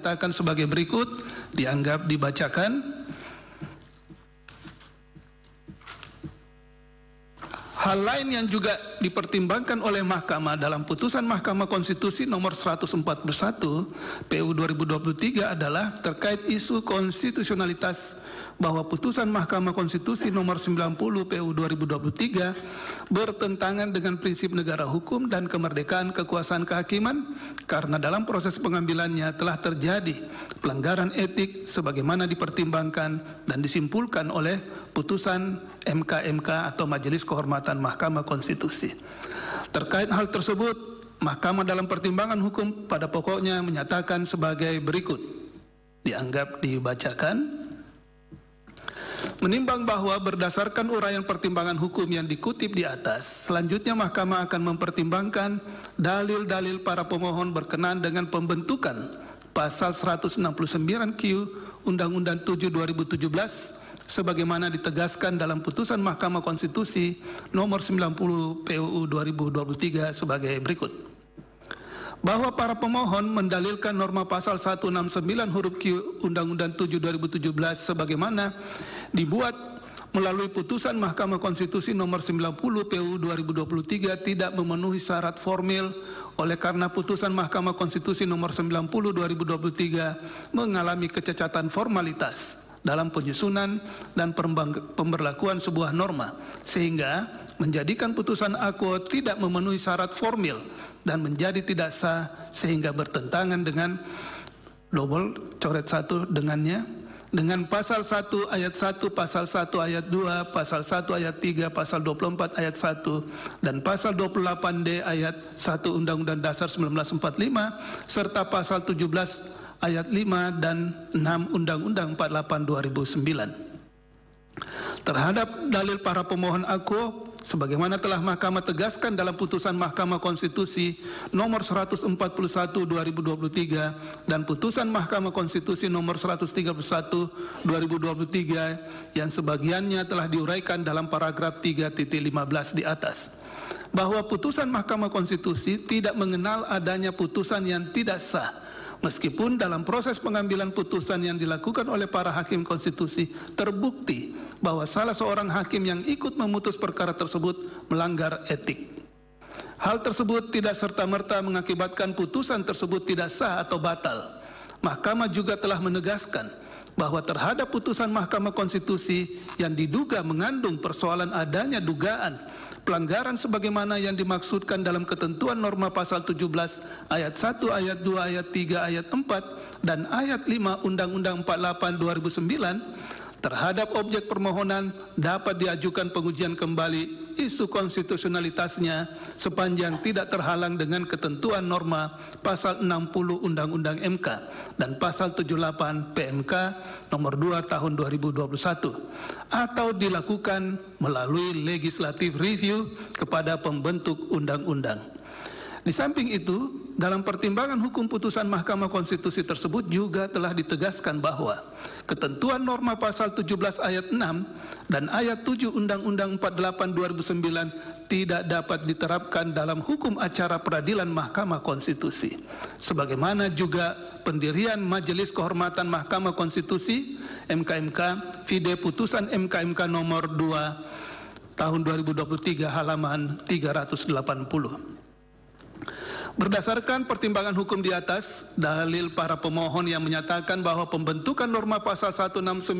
menyatakan sebagai berikut, dianggap dibacakan. Hal lain yang juga dipertimbangkan oleh Mahkamah dalam putusan Mahkamah Konstitusi nomor 141 PU 2023 adalah terkait isu konstitusionalitas bahwa putusan Mahkamah Konstitusi nomor 90 PU 2023 bertentangan dengan prinsip negara hukum dan kemerdekaan kekuasaan kehakiman karena dalam proses pengambilannya telah terjadi pelanggaran etik sebagaimana dipertimbangkan dan disimpulkan oleh putusan MK atau Majelis Kehormatan Mahkamah Konstitusi. Terkait hal tersebut, Mahkamah dalam pertimbangan hukum pada pokoknya menyatakan sebagai berikut, dianggap dibacakan. Menimbang bahwa berdasarkan uraian pertimbangan hukum yang dikutip di atas, selanjutnya Mahkamah akan mempertimbangkan dalil-dalil para pemohon berkenaan dengan pembentukan Pasal 169Q Undang-Undang 7 2017 sebagaimana ditegaskan dalam putusan Mahkamah Konstitusi nomor 90 PUU 2023 sebagai berikut. Bahwa para pemohon mendalilkan norma pasal 169 huruf Q Undang-Undang 7 2017 sebagaimana dibuat melalui putusan Mahkamah Konstitusi nomor 90 PUU 2023 tidak memenuhi syarat formil oleh karena putusan Mahkamah Konstitusi nomor 90 2023 mengalami kecacatan formalitas dalam penyusunan dan pemberlakuan sebuah norma sehingga menjadikan putusan akuo tidak memenuhi syarat formil dan menjadi tidak sah sehingga bertentangan dengan dengan pasal 1 ayat 1, pasal 1 ayat 2, pasal 1 ayat 3, pasal 24 ayat 1 dan pasal 28D ayat 1 Undang-Undang Dasar 1945 serta pasal 17 ayat 5 dan 6 Undang-Undang 48 2009. Terhadap dalil para pemohon akuo sebagaimana telah Mahkamah tegaskan dalam putusan Mahkamah Konstitusi nomor 141 2023 dan putusan Mahkamah Konstitusi nomor 131 2023 yang sebagiannya telah diuraikan dalam paragraf 3.15 di atas, bahwa putusan Mahkamah Konstitusi tidak mengenal adanya putusan yang tidak sah meskipun dalam proses pengambilan putusan yang dilakukan oleh para hakim konstitusi terbukti bahwa salah seorang hakim yang ikut memutus perkara tersebut melanggar etik. Hal tersebut tidak serta-merta mengakibatkan putusan tersebut tidak sah atau batal. Mahkamah juga telah menegaskan bahwa terhadap putusan Mahkamah Konstitusi yang diduga mengandung persoalan adanya dugaan pelanggaran sebagaimana yang dimaksudkan dalam ketentuan norma pasal 17 ayat 1, ayat 2, ayat 3, ayat 4 dan ayat 5 Undang-Undang 48 2009, terhadap objek permohonan dapat diajukan pengujian kembali isu konstitusionalitasnya sepanjang tidak terhalang dengan ketentuan norma pasal 60 Undang-Undang MK dan pasal 78 PMK nomor 2 tahun 2021 atau dilakukan melalui legislative review kepada pembentuk undang-undang. Di samping itu, dalam pertimbangan hukum putusan Mahkamah Konstitusi tersebut juga telah ditegaskan bahwa ketentuan norma pasal 17 ayat 6 dan ayat 7 Undang-Undang 48 2009 tidak dapat diterapkan dalam hukum acara peradilan Mahkamah Konstitusi. Sebagaimana juga pendirian Majelis Kehormatan Mahkamah Konstitusi MKMK vide putusan MKMK nomor 2 tahun 2023 halaman 380. Berdasarkan pertimbangan hukum di atas, dalil para pemohon yang menyatakan bahwa pembentukan norma pasal 169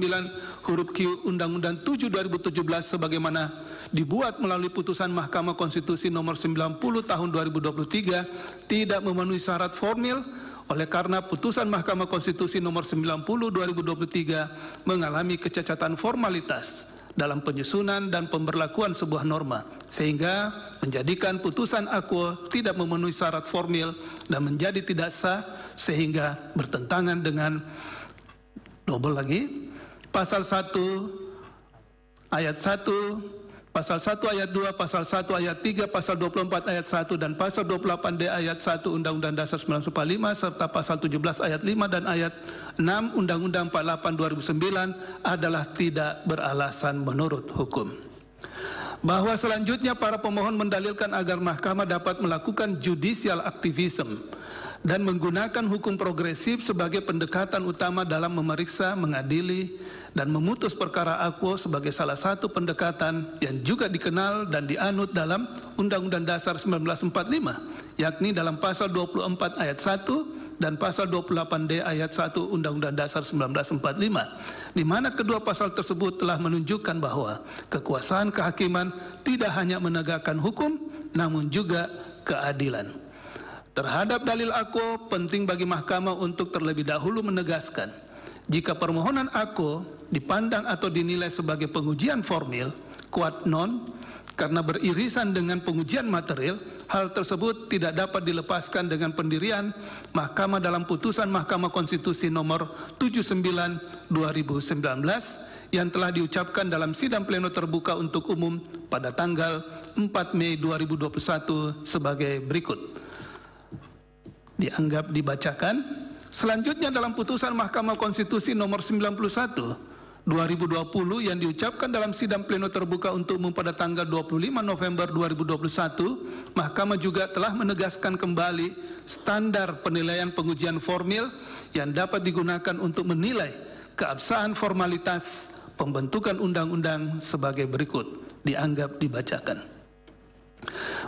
huruf Q Undang-Undang 7 2017 sebagaimana dibuat melalui putusan Mahkamah Konstitusi nomor 90 tahun 2023 tidak memenuhi syarat formil oleh karena putusan Mahkamah Konstitusi nomor 90 2023 mengalami kecacatan formalitas dalam penyusunan dan pemberlakuan sebuah norma sehingga menjadikan putusan akuo tidak memenuhi syarat formil dan menjadi tidak sah sehingga bertentangan dengan pasal 1 ayat 1, pasal 1 ayat 2, pasal 1 ayat 3, pasal 24 ayat 1 dan pasal 28D ayat 1 Undang-Undang Dasar 1945 serta pasal 17 ayat 5 dan ayat 6 Undang-Undang 48 2009 adalah tidak beralasan menurut hukum. Bahwa selanjutnya para pemohon mendalilkan agar mahkamah dapat melakukan judicial activism dan menggunakan hukum progresif sebagai pendekatan utama dalam memeriksa, mengadili, dan memutus perkara akwo sebagai salah satu pendekatan yang juga dikenal dan dianut dalam Undang-Undang Dasar 1945, yakni dalam pasal 24 ayat 1 dan pasal 28D ayat 1 Undang-Undang Dasar 1945, di mana kedua pasal tersebut telah menunjukkan bahwa kekuasaan kehakiman tidak hanya menegakkan hukum, namun juga keadilan. Terhadap dalil akwo, penting bagi mahkamah untuk terlebih dahulu menegaskan, jika permohonan akwo dipandang atau dinilai sebagai pengujian formil, quod non, karena beririsan dengan pengujian material, hal tersebut tidak dapat dilepaskan dengan pendirian Mahkamah dalam putusan Mahkamah Konstitusi nomor 79/2019 yang telah diucapkan dalam sidang pleno terbuka untuk umum pada tanggal 4 Mei 2021 sebagai berikut. Dianggap dibacakan. Selanjutnya dalam putusan Mahkamah Konstitusi nomor 91/2020 yang diucapkan dalam sidang pleno terbuka untuk umum pada tanggal 25 November 2021, Mahkamah juga telah menegaskan kembali standar penilaian pengujian formil yang dapat digunakan untuk menilai keabsahan formalitas pembentukan undang-undang sebagai berikut. Dianggap dibacakan.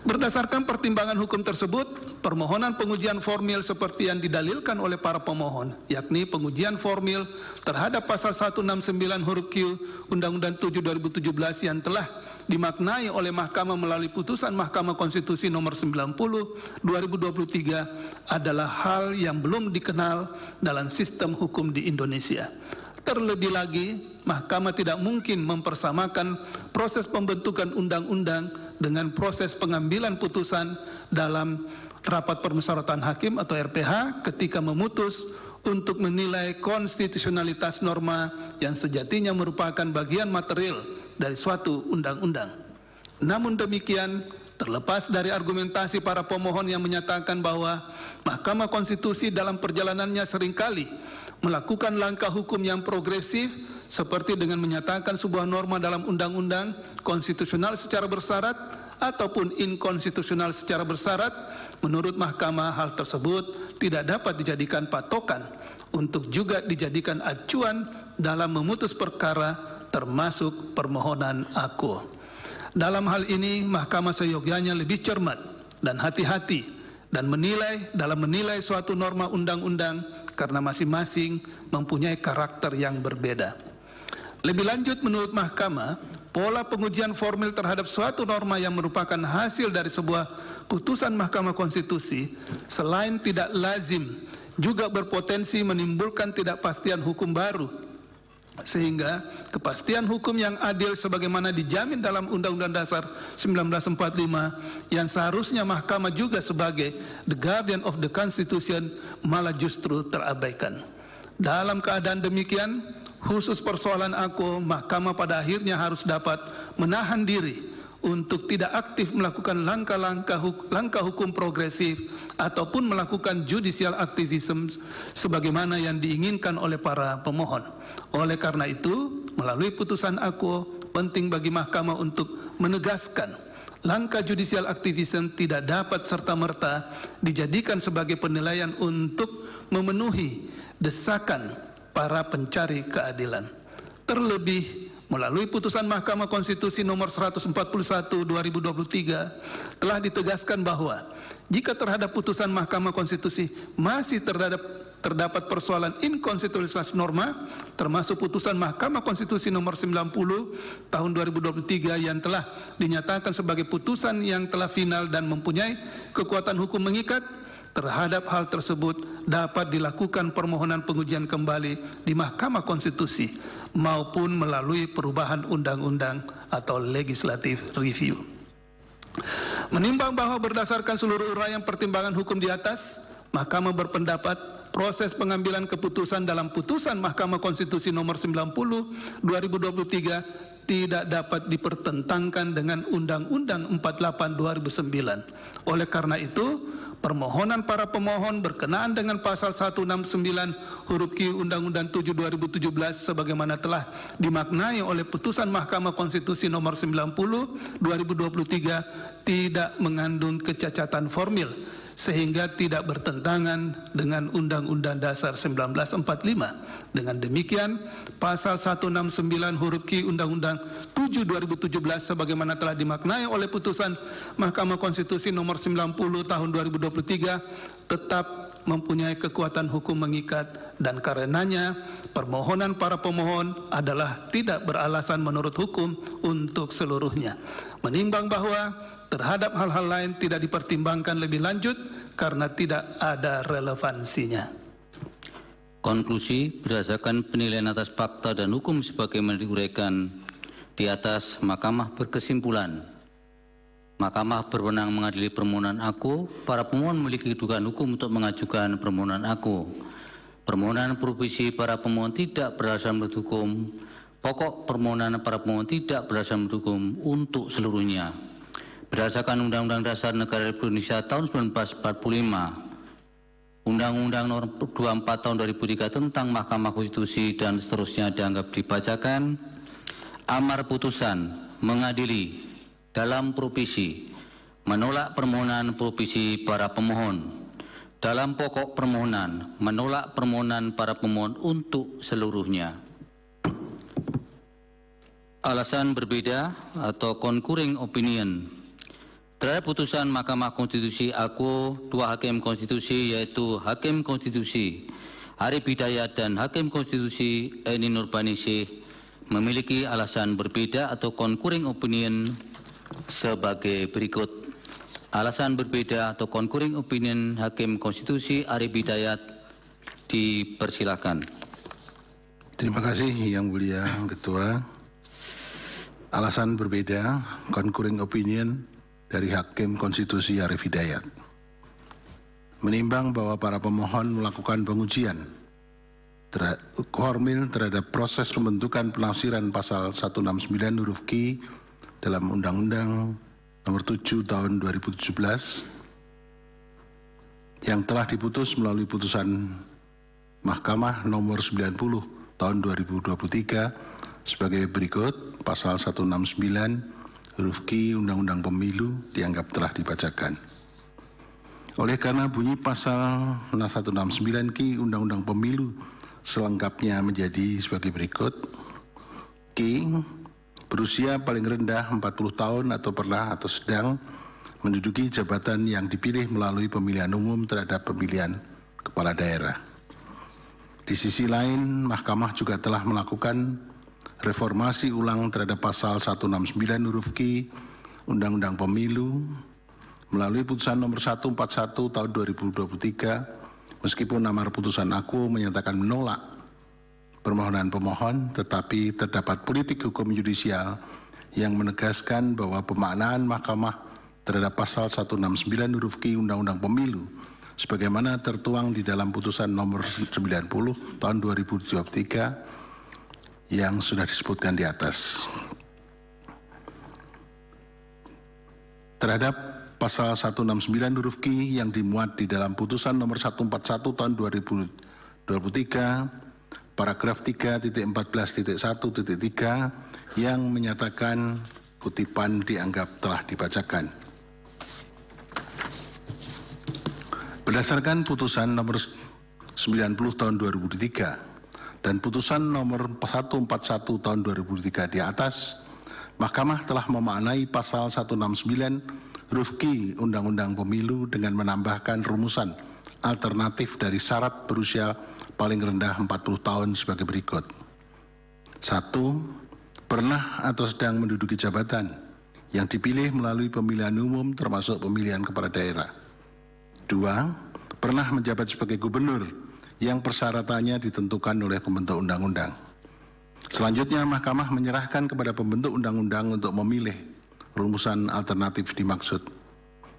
Berdasarkan pertimbangan hukum tersebut, permohonan pengujian formil seperti yang didalilkan oleh para pemohon, yakni pengujian formil terhadap pasal 169 huruf Q Undang-Undang 7 2017 yang telah dimaknai oleh Mahkamah melalui putusan Mahkamah Konstitusi nomor 90/2023 adalah hal yang belum dikenal dalam sistem hukum di Indonesia. Terlebih lagi, Mahkamah tidak mungkin mempersamakan proses pembentukan undang-undang dengan proses pengambilan putusan dalam rapat permusyawaratan hakim atau RPH ketika memutus untuk menilai konstitusionalitas norma yang sejatinya merupakan bagian material dari suatu undang-undang. Namun demikian, terlepas dari argumentasi para pemohon yang menyatakan bahwa Mahkamah Konstitusi dalam perjalanannya seringkali melakukan langkah hukum yang progresif seperti dengan menyatakan sebuah norma dalam undang-undang konstitusional secara bersyarat ataupun inkonstitusional secara bersyarat, menurut Mahkamah hal tersebut tidak dapat dijadikan patokan untuk juga dijadikan acuan dalam memutus perkara termasuk permohonan akwo. Dalam hal ini, Mahkamah seyogyanya lebih cermat dan hati-hati dan dalam menilai suatu norma undang-undang karena masing-masing mempunyai karakter yang berbeda. Lebih lanjut, menurut Mahkamah, pola pengujian formil terhadap suatu norma yang merupakan hasil dari sebuah putusan Mahkamah Konstitusi selain tidak lazim juga berpotensi menimbulkan ketidakpastian hukum baru, sehingga kepastian hukum yang adil sebagaimana dijamin dalam Undang-Undang Dasar 1945 yang seharusnya Mahkamah juga sebagai the guardian of the Constitution malah justru terabaikan. Dalam keadaan demikian, khusus persoalan akwo, Mahkamah pada akhirnya harus dapat menahan diri untuk tidak aktif melakukan langkah hukum progresif ataupun melakukan judicial activism sebagaimana yang diinginkan oleh para pemohon. Oleh karena itu, melalui putusan akwo, penting bagi Mahkamah untuk menegaskan langkah judicial activism tidak dapat serta-merta dijadikan sebagai penilaian untuk memenuhi desakan para pencari keadilan. Terlebih, melalui putusan Mahkamah Konstitusi nomor 141/2023 telah ditegaskan bahwa jika terhadap putusan Mahkamah Konstitusi masih terdapat persoalan inkonstitusionalitas norma, termasuk putusan Mahkamah Konstitusi nomor 90 tahun 2023 yang telah dinyatakan sebagai putusan yang telah final dan mempunyai kekuatan hukum mengikat, terhadap hal tersebut dapat dilakukan permohonan pengujian kembali di Mahkamah Konstitusi maupun melalui perubahan undang-undang atau legislative review. Menimbang bahwa berdasarkan seluruh uraian pertimbangan hukum di atas, Mahkamah berpendapat proses pengambilan keputusan dalam putusan Mahkamah Konstitusi nomor 90/2023 tidak dapat dipertentangkan dengan Undang-Undang 48/2009. Oleh karena itu, permohonan para pemohon berkenaan dengan pasal 169 huruf Q Undang-Undang 7 2017 sebagaimana telah dimaknai oleh putusan Mahkamah Konstitusi nomor 90 2023 tidak mengandung kecacatan formil sehingga tidak bertentangan dengan Undang-Undang Dasar 1945. Dengan demikian, pasal 169 huruf Q Undang-Undang 7 2017 sebagaimana telah dimaknai oleh putusan Mahkamah Konstitusi nomor 90 tahun 2023 tetap mempunyai kekuatan hukum mengikat dan karenanya permohonan para pemohon adalah tidak beralasan menurut hukum untuk seluruhnya. Menimbang bahwa terhadap hal-hal lain tidak dipertimbangkan lebih lanjut karena tidak ada relevansinya. Konklusi, berdasarkan penilaian atas fakta dan hukum sebagaimana diuraikan di atas, Mahkamah berkesimpulan, Mahkamah berwenang mengadili permohonan aku. Para pemohon memiliki kedudukan hukum untuk mengajukan permohonan aku. Permohonan provisi para pemohon tidak berdasarkan menurut hukum. Pokok permohonan para pemohon tidak berdasarkan menurut hukum untuk seluruhnya. Berdasarkan Undang-Undang Dasar Negara Republik Indonesia tahun 1945, Undang-Undang Nomor 24 tahun 2003 tentang Mahkamah Konstitusi dan seterusnya dianggap dibacakan. Amar putusan mengadili dalam provisi menolak permohonan provisi para pemohon. Dalam pokok permohonan menolak permohonan para pemohon untuk seluruhnya. Alasan berbeda atau concurring opinion terhadap putusan Mahkamah Konstitusi aku, dua hakim konstitusi yaitu Hakim Konstitusi Arif Hidayat dan Hakim Konstitusi Eni Nurbaningsih memiliki alasan berbeda atau concurring opinion sebagai berikut. Alasan berbeda atau concurring opinion Hakim Konstitusi Arif Hidayat dipersilakan. Terima kasih Yang Mulia Ketua. Alasan berbeda concurring opinion dari Hakim Konstitusi Arif Hidayat. Menimbang bahwa para pemohon melakukan pengujian formil terhadap proses pembentukan penafsiran pasal 169 huruf Q dalam Undang-Undang Nomor 7 Tahun 2017 yang telah diputus melalui putusan Mahkamah Nomor 90 Tahun 2023 sebagai berikut. Pasal 169 huruf Q Undang-Undang Pemilu dianggap telah dibacakan. Oleh karena bunyi pasal 169 Q Undang-Undang Pemilu selengkapnya menjadi sebagai berikut. Q berusia paling rendah 40 tahun atau pernah atau sedang menduduki jabatan yang dipilih melalui pemilihan umum terhadap pemilihan kepala daerah. Di sisi lain, Mahkamah juga telah melakukan reformasi ulang terhadap pasal 169 huruf Q Undang-Undang Pemilu melalui putusan nomor 141 tahun 2023 meskipun amar putusan aku menyatakan menolak permohonan pemohon, tetapi terdapat politik hukum yudisial yang menegaskan bahwa pemaknaan Mahkamah terhadap pasal 169 huruf Q Undang-Undang Pemilu sebagaimana tertuang di dalam putusan nomor 90 tahun 2023 yang sudah disebutkan di atas. Terhadap pasal 169 huruf Q yang dimuat di dalam putusan nomor 141 tahun 2023 paragraf 3.14.1.3 yang menyatakan kutipan dianggap telah dibacakan. Berdasarkan putusan nomor 90 tahun 2003 dan putusan nomor 141 tahun 2003 di atas, Mahkamah telah memaknai pasal 169 huruf Q Undang-Undang Pemilu dengan menambahkan rumusan alternatif dari syarat berusia paling rendah 40 tahun sebagai berikut. 1. Pernah atau sedang menduduki jabatan yang dipilih melalui pemilihan umum termasuk pemilihan kepala daerah. 2. Pernah menjabat sebagai gubernur yang persyaratannya ditentukan oleh pembentuk undang-undang. Selanjutnya, Mahkamah menyerahkan kepada pembentuk undang-undang untuk memilih rumusan alternatif dimaksud.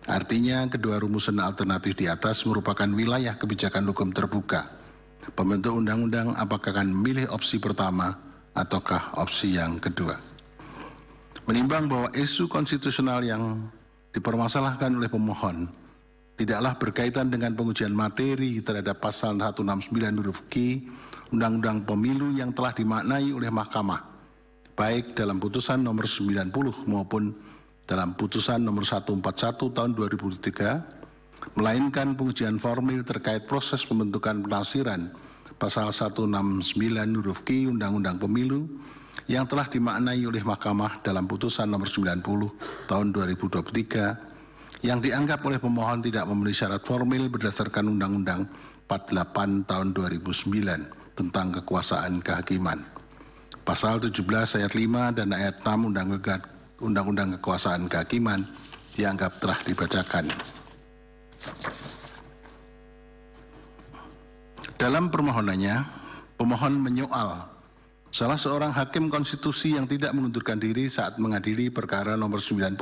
Artinya, kedua rumusan alternatif di atas merupakan wilayah kebijakan hukum terbuka. Pembentuk undang-undang apakah akan memilih opsi pertama ataukah opsi yang kedua. Menimbang bahwa isu konstitusional yang dipermasalahkan oleh pemohon tidaklah berkaitan dengan pengujian materi terhadap pasal 169 huruf Q Undang-Undang Pemilu yang telah dimaknai oleh Mahkamah, baik dalam putusan nomor 90 maupun dalam putusan nomor 141 tahun 2003, melainkan pengujian formil terkait proses pembentukan penafsiran pasal 169 huruf Q Undang-Undang Pemilu yang telah dimaknai oleh Mahkamah dalam putusan nomor 90 tahun 2023 yang dianggap oleh pemohon tidak memenuhi syarat formil berdasarkan Undang-Undang 48 tahun 2009 tentang kekuasaan kehakiman. Pasal 17 ayat 5 dan ayat 6 Undang-Undang Kekuasaan Kehakiman dianggap telah dibacakan. Dalam permohonannya, pemohon menyoal salah seorang hakim konstitusi yang tidak mengundurkan diri saat mengadili perkara nomor 90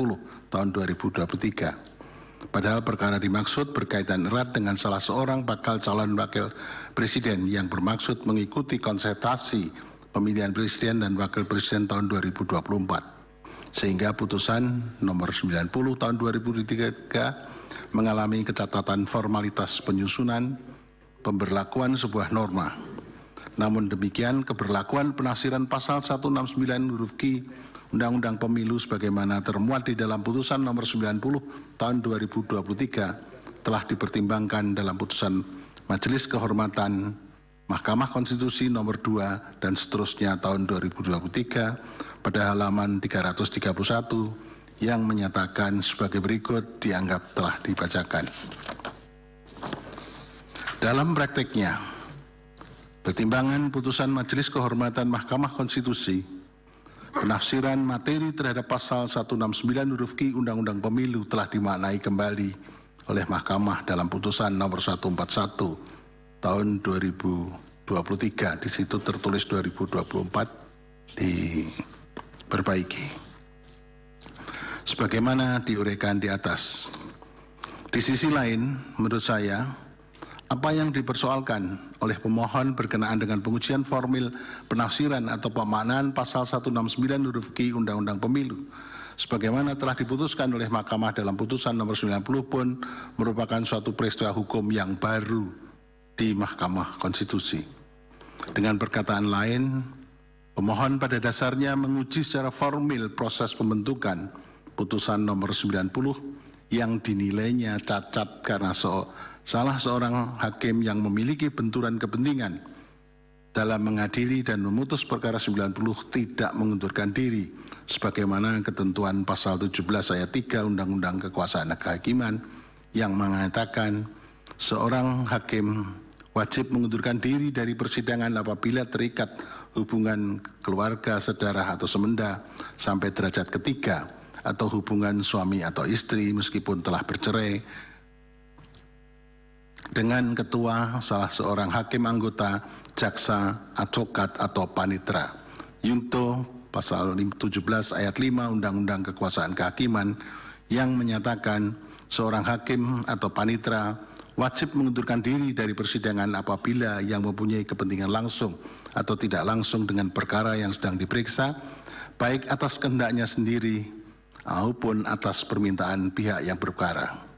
tahun 2023. Padahal perkara dimaksud berkaitan erat dengan salah seorang bakal calon wakil presiden yang bermaksud mengikuti konsultasi pemilihan presiden dan wakil presiden tahun 2024. Sehingga putusan nomor 90 tahun 2003 mengalami catatan formalitas penyusunan pemberlakuan sebuah norma. Namun demikian, keberlakuan penafsiran pasal 169 huruf Q Undang-Undang Pemilu sebagaimana termuat di dalam putusan nomor 90 tahun 2023 telah dipertimbangkan dalam putusan Majelis Kehormatan Mahkamah Konstitusi nomor 2 dan seterusnya tahun 2023 pada halaman 331 yang menyatakan sebagai berikut dianggap telah dibacakan. Dalam prakteknya, pertimbangan putusan Majelis Kehormatan Mahkamah Konstitusi, penafsiran materi terhadap pasal 169 huruf Q Undang-Undang Pemilu telah dimaknai kembali oleh Mahkamah dalam putusan nomor 141 tahun 2023. Di situ tertulis 2024 diperbaiki. Sebagaimana diuraikan di atas. Di sisi lain, menurut saya, apa yang dipersoalkan oleh pemohon berkenaan dengan pengujian formil penafsiran atau pemaknaan pasal 169 huruf Q Undang-Undang Pemilu sebagaimana telah diputuskan oleh Mahkamah dalam putusan nomor 90 pun merupakan suatu peristiwa hukum yang baru di Mahkamah Konstitusi. Dengan perkataan lain, pemohon pada dasarnya menguji secara formil proses pembentukan putusan nomor 90 yang dinilainya cacat karena salah seorang hakim yang memiliki benturan kepentingan dalam mengadili dan memutus perkara 90 tidak mengundurkan diri sebagaimana ketentuan pasal 17 ayat 3 Undang-Undang Kekuasaan Kehakiman yang mengatakan seorang hakim wajib mengundurkan diri dari persidangan apabila terikat hubungan keluarga, saudara atau semenda sampai derajat ketiga atau hubungan suami atau istri meskipun telah bercerai dengan ketua, salah seorang hakim anggota, jaksa, advokat, atau panitera. Yungto pasal 17 ayat 5 Undang-Undang Kekuasaan Kehakiman yang menyatakan seorang hakim atau panitera wajib mengundurkan diri dari persidangan apabila yang mempunyai kepentingan langsung atau tidak langsung dengan perkara yang sedang diperiksa, baik atas kehendaknya sendiri maupun atas permintaan pihak yang berperkara.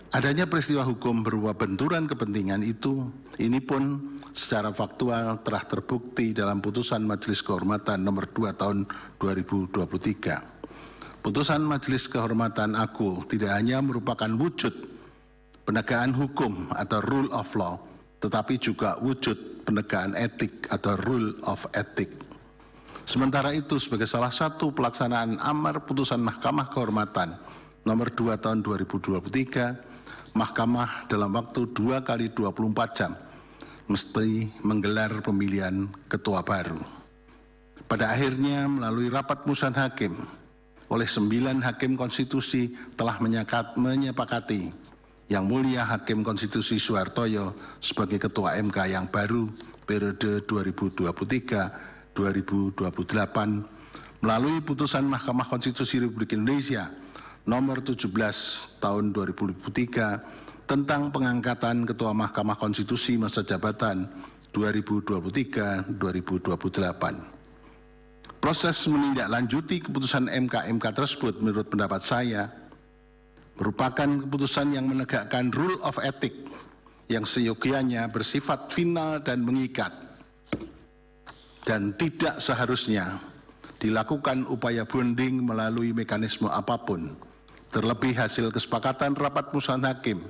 Adanya peristiwa hukum berupa benturan kepentingan ini pun secara faktual telah terbukti dalam putusan Majelis Kehormatan nomor 2 tahun 2023. Putusan Majelis Kehormatan aku tidak hanya merupakan wujud penegakan hukum atau rule of law, tetapi juga wujud penegakan etik atau rule of ethic. Sementara itu sebagai salah satu pelaksanaan amar putusan Mahkamah Kehormatan nomor 2 tahun 2023, Mahkamah dalam waktu 2 kali 24 jam mesti menggelar pemilihan ketua baru. Pada akhirnya melalui rapat musyawarah hakim oleh 9 hakim konstitusi telah menyepakati Yang Mulia Hakim Konstitusi Soehartoyo sebagai Ketua MK yang baru periode 2023-2028 melalui putusan Mahkamah Konstitusi Republik Indonesia nomor 17 tahun 2003 tentang pengangkatan Ketua Mahkamah Konstitusi masa jabatan 2023-2028. Proses menindaklanjuti keputusan MK tersebut menurut pendapat saya merupakan keputusan yang menegakkan rule of ethic yang seyogianya bersifat final dan mengikat, dan tidak seharusnya dilakukan upaya bonding melalui mekanisme apapun, terlebih hasil kesepakatan rapat musyawarah hakim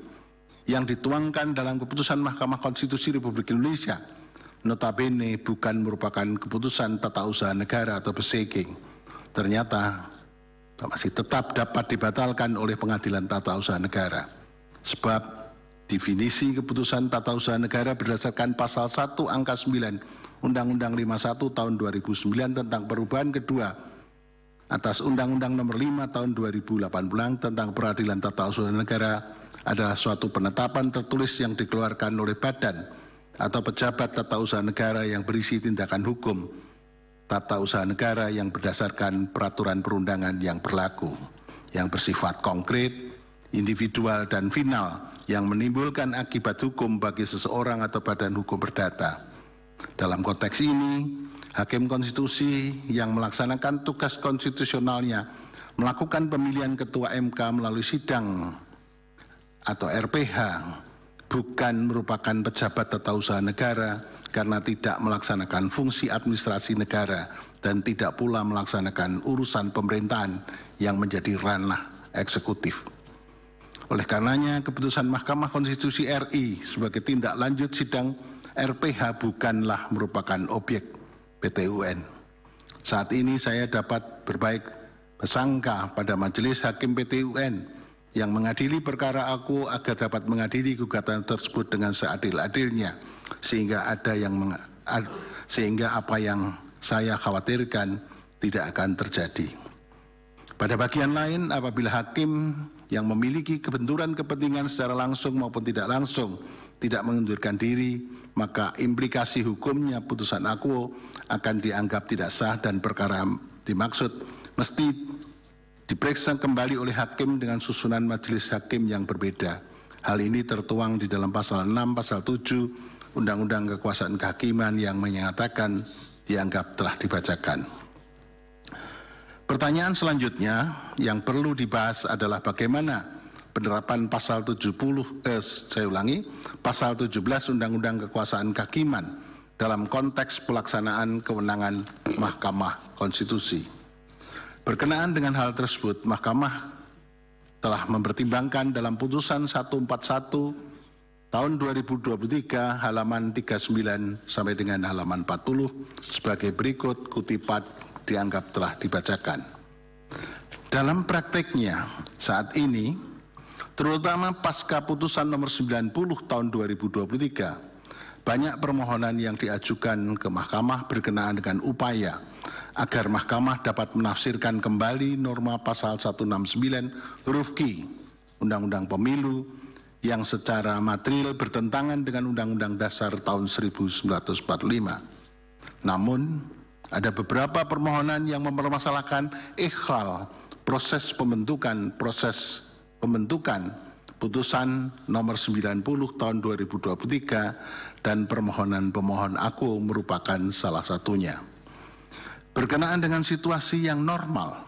yang dituangkan dalam keputusan Mahkamah Konstitusi Republik Indonesia, notabene bukan merupakan keputusan tata usaha negara atau proceeding, ternyata masih tetap dapat dibatalkan oleh Pengadilan Tata Usaha Negara. Sebab definisi keputusan tata usaha negara berdasarkan pasal 1 angka 9 Undang-Undang 51 tahun 2009 tentang perubahan kedua atas Undang-Undang nomor 5 tahun 2018 tentang Peradilan Tata Usaha Negara adalah suatu penetapan tertulis yang dikeluarkan oleh badan atau pejabat tata usaha negara yang berisi tindakan hukum tata usaha negara yang berdasarkan peraturan perundangan yang berlaku, yang bersifat konkret, individual, dan final, yang menimbulkan akibat hukum bagi seseorang atau badan hukum perdata. Dalam konteks ini, Hakim Konstitusi yang melaksanakan tugas konstitusionalnya melakukan pemilihan Ketua MK melalui sidang atau RPH bukan merupakan pejabat tata usaha negara karena tidak melaksanakan fungsi administrasi negara dan tidak pula melaksanakan urusan pemerintahan yang menjadi ranah eksekutif. Oleh karenanya, keputusan Mahkamah Konstitusi RI sebagai tindak lanjut sidang RPH bukanlah merupakan objek PT-UN. Saat ini saya dapat berbaik bersangka pada Majelis Hakim PT-UN yang mengadili perkara aku agar dapat mengadili gugatan tersebut dengan seadil-adilnya, sehingga apa yang saya khawatirkan tidak akan terjadi. Pada bagian lain, apabila hakim yang memiliki kebenturan kepentingan secara langsung maupun tidak langsung tidak mengundurkan diri, maka implikasi hukumnya putusan aku akan dianggap tidak sah dan perkara dimaksud mesti diperiksa kembali oleh hakim dengan susunan majelis hakim yang berbeda. Hal ini tertuang di dalam pasal 6, pasal 7 Undang-Undang Kekuasaan Kehakiman yang menyatakan dianggap telah dibacakan. Pertanyaan selanjutnya yang perlu dibahas adalah bagaimana penerapan pasal 17 Undang-Undang Kekuasaan Kehakiman dalam konteks pelaksanaan kewenangan Mahkamah Konstitusi. Berkenaan dengan hal tersebut, Mahkamah telah mempertimbangkan dalam putusan 141 tahun 2023 halaman 39 sampai dengan halaman 40 sebagai berikut, kutipan dianggap telah dibacakan. Dalam prakteknya saat ini, terutama pasca putusan nomor 90 tahun 2023, banyak permohonan yang diajukan ke Mahkamah berkenaan dengan upaya agar Mahkamah dapat menafsirkan kembali norma pasal 169 huruf Q Undang-Undang Pemilu yang secara material bertentangan dengan Undang-Undang Dasar tahun 1945. Namun, ada beberapa permohonan yang mempermasalahkan ikhlal proses pembentukan putusan nomor 90 tahun 2023 dan permohonan pemohon aku merupakan salah satunya. Berkenaan dengan situasi yang normal,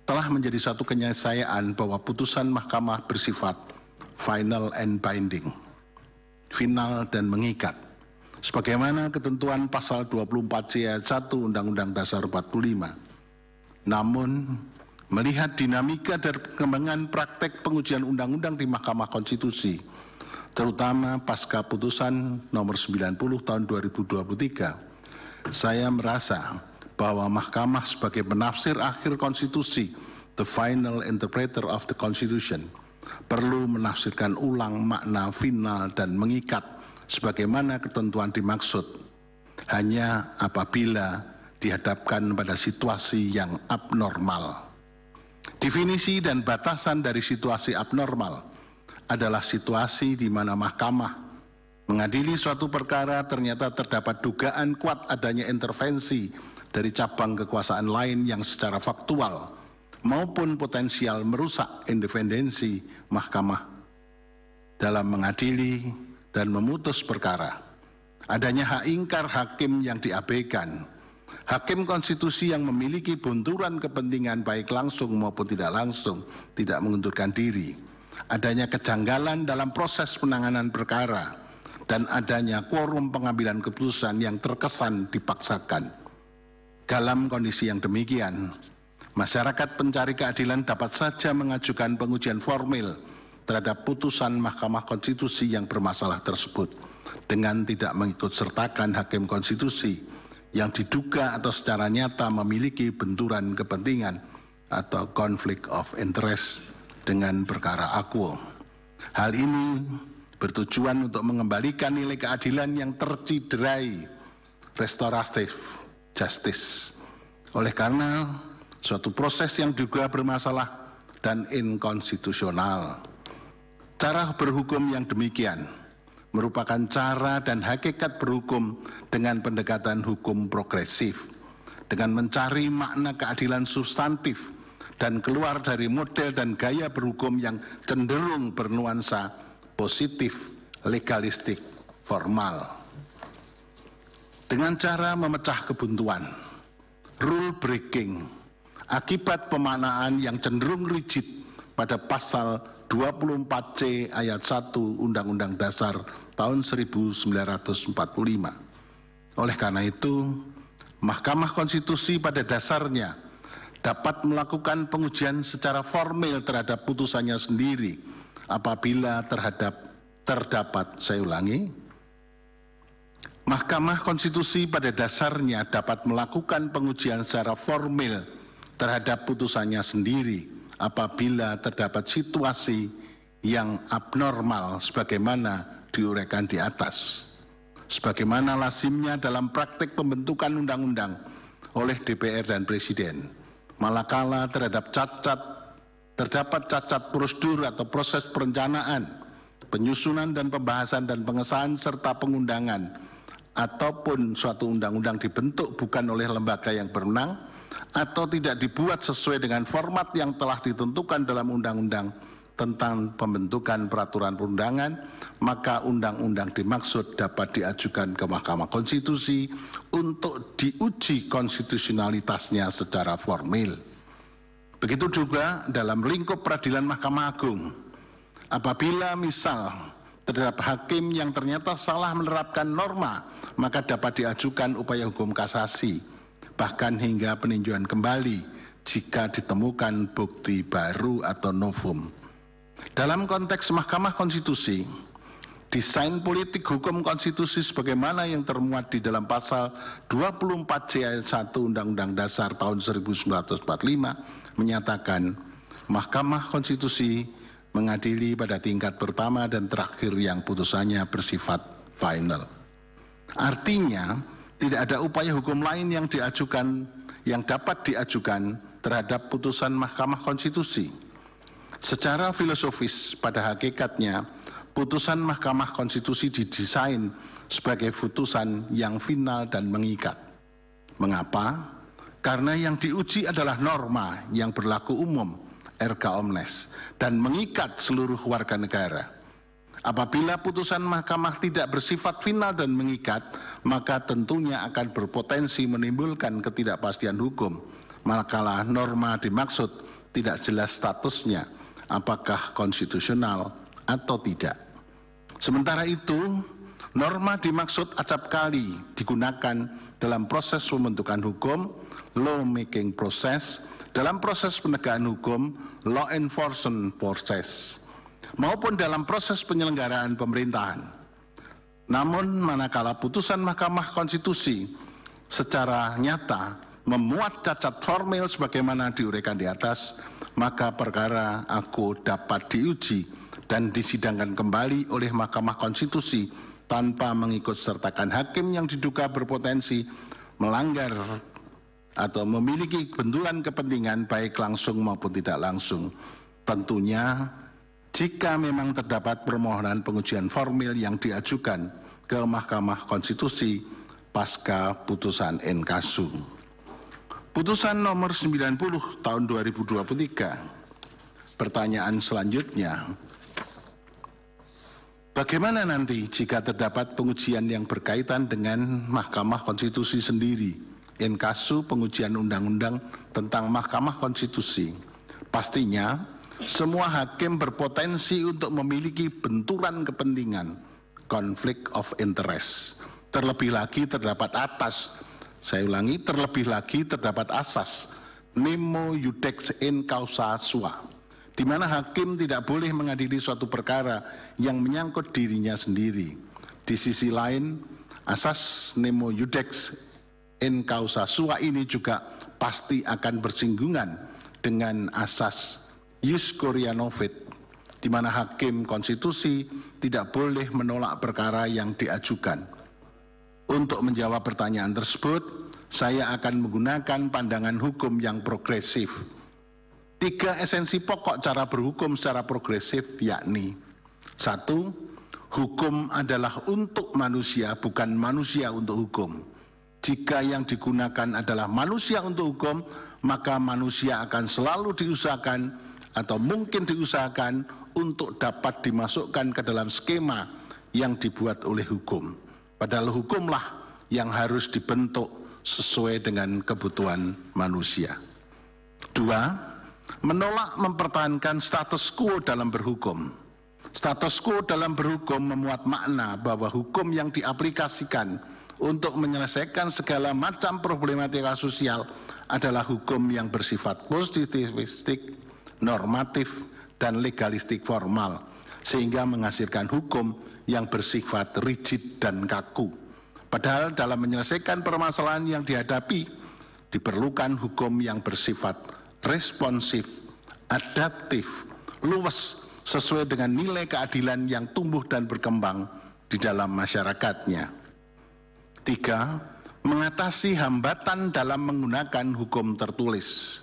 telah menjadi satu keniscayaan bahwa putusan Mahkamah bersifat final and binding, final dan mengikat, sebagaimana ketentuan pasal 24C ayat 1 Undang-Undang Dasar 45. Namun, melihat dinamika dan perkembangan praktek pengujian undang-undang di Mahkamah Konstitusi, terutama pasca putusan nomor 90 tahun 2023, saya merasa bahwa Mahkamah sebagai penafsir akhir konstitusi, the final interpreter of the Constitution, perlu menafsirkan ulang makna final dan mengikat sebagaimana ketentuan dimaksud, hanya apabila dihadapkan pada situasi yang abnormal. Definisi dan batasan dari situasi abnormal adalah situasi di mana Mahkamah mengadili suatu perkara ternyata terdapat dugaan kuat adanya intervensi dari cabang kekuasaan lain yang secara faktual maupun potensial merusak independensi Mahkamah dalam mengadili dan memutus perkara. Adanya hak ingkar hakim yang diabaikan Hakim konstitusi yang memiliki benturan kepentingan baik langsung maupun tidak langsung tidak mengundurkan diri. Adanya kejanggalan dalam proses penanganan perkara dan adanya quorum pengambilan keputusan yang terkesan dipaksakan. Dalam kondisi yang demikian, masyarakat pencari keadilan dapat saja mengajukan pengujian formil terhadap putusan Mahkamah Konstitusi yang bermasalah tersebut dengan tidak mengikut sertakan hakim konstitusi yang diduga atau secara nyata memiliki benturan kepentingan atau conflict of interest dengan perkara akuo. Hal ini bertujuan untuk mengembalikan nilai keadilan yang terciderai, restoratif justice. Oleh karena suatu proses yang juga bermasalah dan inkonstitusional. Cara berhukum yang demikian merupakan cara dan hakikat berhukum dengan pendekatan hukum progresif, dengan mencari makna keadilan substantif dan keluar dari model dan gaya berhukum yang cenderung bernuansa positif, legalistik, formal. Dengan cara memecah kebuntuan, rule breaking, akibat pemaknaan yang cenderung rigid pada pasal 24C ayat 1 Undang-Undang Dasar tahun 1945. Oleh karena itu, Mahkamah Konstitusi pada dasarnya dapat melakukan pengujian secara formil terhadap putusannya sendiri apabila Mahkamah Konstitusi pada dasarnya dapat melakukan pengujian secara formil terhadap putusannya sendiri apabila terdapat situasi yang abnormal sebagaimana diuraikan di atas. Sebagaimana lazimnya dalam praktik pembentukan undang-undang oleh DPR dan Presiden, manakala terdapat cacat prosedur atau proses perencanaan, penyusunan dan pembahasan dan pengesahan serta pengundangan ataupun suatu undang-undang dibentuk bukan oleh lembaga yang berwenang atau tidak dibuat sesuai dengan format yang telah ditentukan dalam undang-undang tentang pembentukan peraturan perundangan, maka undang-undang dimaksud dapat diajukan ke Mahkamah Konstitusi untuk diuji konstitusionalitasnya secara formil. Begitu juga dalam lingkup peradilan Mahkamah Agung. Apabila misal terhadap hakim yang ternyata salah menerapkan norma, maka dapat diajukan upaya hukum kasasi, bahkan hingga peninjauan kembali jika ditemukan bukti baru atau novum. Dalam konteks Mahkamah Konstitusi, desain politik hukum konstitusi sebagaimana yang termuat di dalam pasal 24C ayat 1 Undang-Undang Dasar tahun 1945 menyatakan Mahkamah Konstitusi mengadili pada tingkat pertama dan terakhir yang putusannya bersifat final. Artinya, tidak ada upaya hukum lain yang dapat diajukan terhadap putusan Mahkamah Konstitusi. Secara filosofis, pada hakikatnya, putusan Mahkamah Konstitusi didesain sebagai putusan yang final dan mengikat. Mengapa? Karena yang diuji adalah norma yang berlaku umum, erga omnes, dan mengikat seluruh warga negara. Apabila putusan mahkamah tidak bersifat final dan mengikat, maka tentunya akan berpotensi menimbulkan ketidakpastian hukum. Manakala norma dimaksud tidak jelas statusnya, apakah konstitusional atau tidak. Sementara itu, norma dimaksud acap kali digunakan dalam proses pembentukan hukum, law making process, dalam proses penegakan hukum, law enforcement process, maupun dalam proses penyelenggaraan pemerintahan. Namun manakala putusan Mahkamah Konstitusi secara nyata memuat cacat formil sebagaimana diuraikan di atas, maka perkara aku dapat diuji dan disidangkan kembali oleh Mahkamah Konstitusi tanpa mengikut sertakan hakim yang diduga berpotensi melanggar atau memiliki benturan kepentingan baik langsung maupun tidak langsung. Tentunya jika memang terdapat permohonan pengujian formil yang diajukan ke Mahkamah Konstitusi pasca putusan Enkasu. Putusan nomor 90 tahun 2023. Pertanyaan selanjutnya, bagaimana nanti jika terdapat pengujian yang berkaitan dengan Mahkamah Konstitusi sendiri in casu pengujian undang-undang tentang Mahkamah Konstitusi. Pastinya semua hakim berpotensi untuk memiliki benturan kepentingan, konflik of interest. Terlebih lagi terdapat terlebih lagi terdapat asas nemo iudex in causa sua, di mana hakim tidak boleh mengadili suatu perkara yang menyangkut dirinya sendiri. Di sisi lain, asas nemo iudex in causa sua ini juga pasti akan bersinggungan dengan asas ius coria novit, di mana hakim konstitusi tidak boleh menolak perkara yang diajukan. Untuk menjawab pertanyaan tersebut, saya akan menggunakan pandangan hukum yang progresif. 3 esensi pokok cara berhukum secara progresif, yakni 1. Hukum adalah untuk manusia, bukan manusia untuk hukum. Jika yang digunakan adalah manusia untuk hukum, maka manusia akan selalu diusahakan atau mungkin diusahakan untuk dapat dimasukkan ke dalam skema yang dibuat oleh hukum. Padahal hukumlah yang harus dibentuk sesuai dengan kebutuhan manusia. 2. Menolak mempertahankan status quo dalam berhukum. Status quo dalam berhukum memuat makna bahwa hukum yang diaplikasikan untuk menyelesaikan segala macam problematika sosial adalah hukum yang bersifat positivistik, normatif, dan legalistik formal, sehingga menghasilkan hukum yang bersifat rigid dan kaku. Padahal dalam menyelesaikan permasalahan yang dihadapi, diperlukan hukum yang bersifat responsif, adaptif, luwes, sesuai dengan nilai keadilan yang tumbuh dan berkembang di dalam masyarakatnya. 3. Mengatasi hambatan dalam menggunakan hukum tertulis.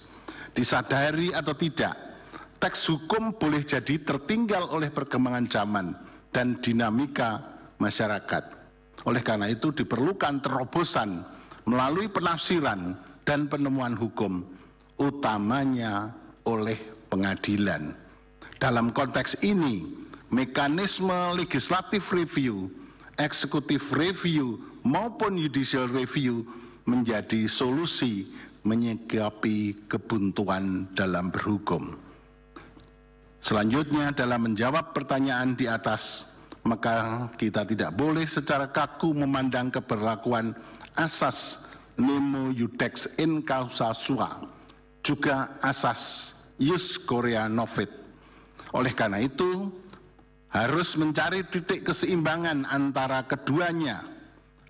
Disadari atau tidak, teks hukum boleh jadi tertinggal oleh perkembangan zaman dan dinamika masyarakat. Oleh karena itu diperlukan terobosan melalui penafsiran dan penemuan hukum, utamanya oleh pengadilan. Dalam konteks ini, mekanisme legislative review, executive review, maupun judicial review menjadi solusi menyikapi kebuntuan dalam berhukum. Selanjutnya, dalam menjawab pertanyaan di atas, maka kita tidak boleh secara kaku memandang keberlakuan asas nemo iudex in causa sua, juga asas ius coria novit. Oleh karena itu, harus mencari titik keseimbangan antara keduanya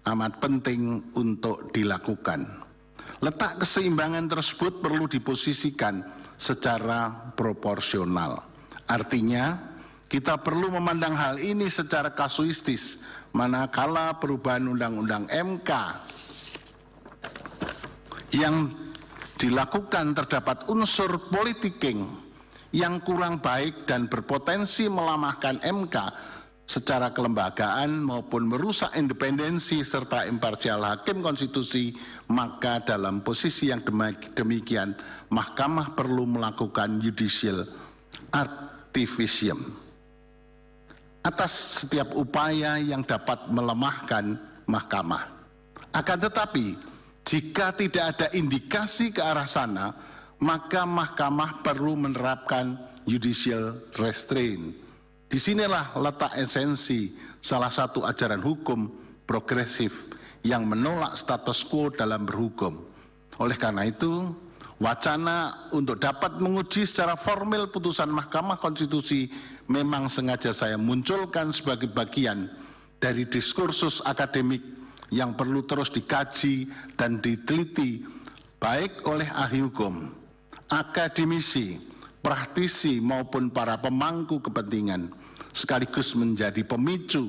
amat penting untuk dilakukan. Letak keseimbangan tersebut perlu diposisikan secara proporsional. Artinya, kita perlu memandang hal ini secara kasuistis, manakala perubahan Undang-Undang MK yang dilakukan terdapat unsur politiking yang kurang baik dan berpotensi melemahkan MK secara kelembagaan maupun merusak independensi serta imparsial hakim konstitusi, maka dalam posisi yang demikian, Mahkamah perlu melakukan judicial activism atas setiap upaya yang dapat melemahkan Mahkamah. Akan tetapi, jika tidak ada indikasi ke arah sana, maka Mahkamah perlu menerapkan judicial restraint. Disinilah letak esensi salah satu ajaran hukum progresif yang menolak status quo dalam berhukum. Oleh karena itu, wacana untuk dapat menguji secara formal putusan Mahkamah Konstitusi memang sengaja saya munculkan sebagai bagian dari diskursus akademik yang perlu terus dikaji dan diteliti baik oleh ahli hukum, akademisi, praktisi maupun para pemangku kepentingan, sekaligus menjadi pemicu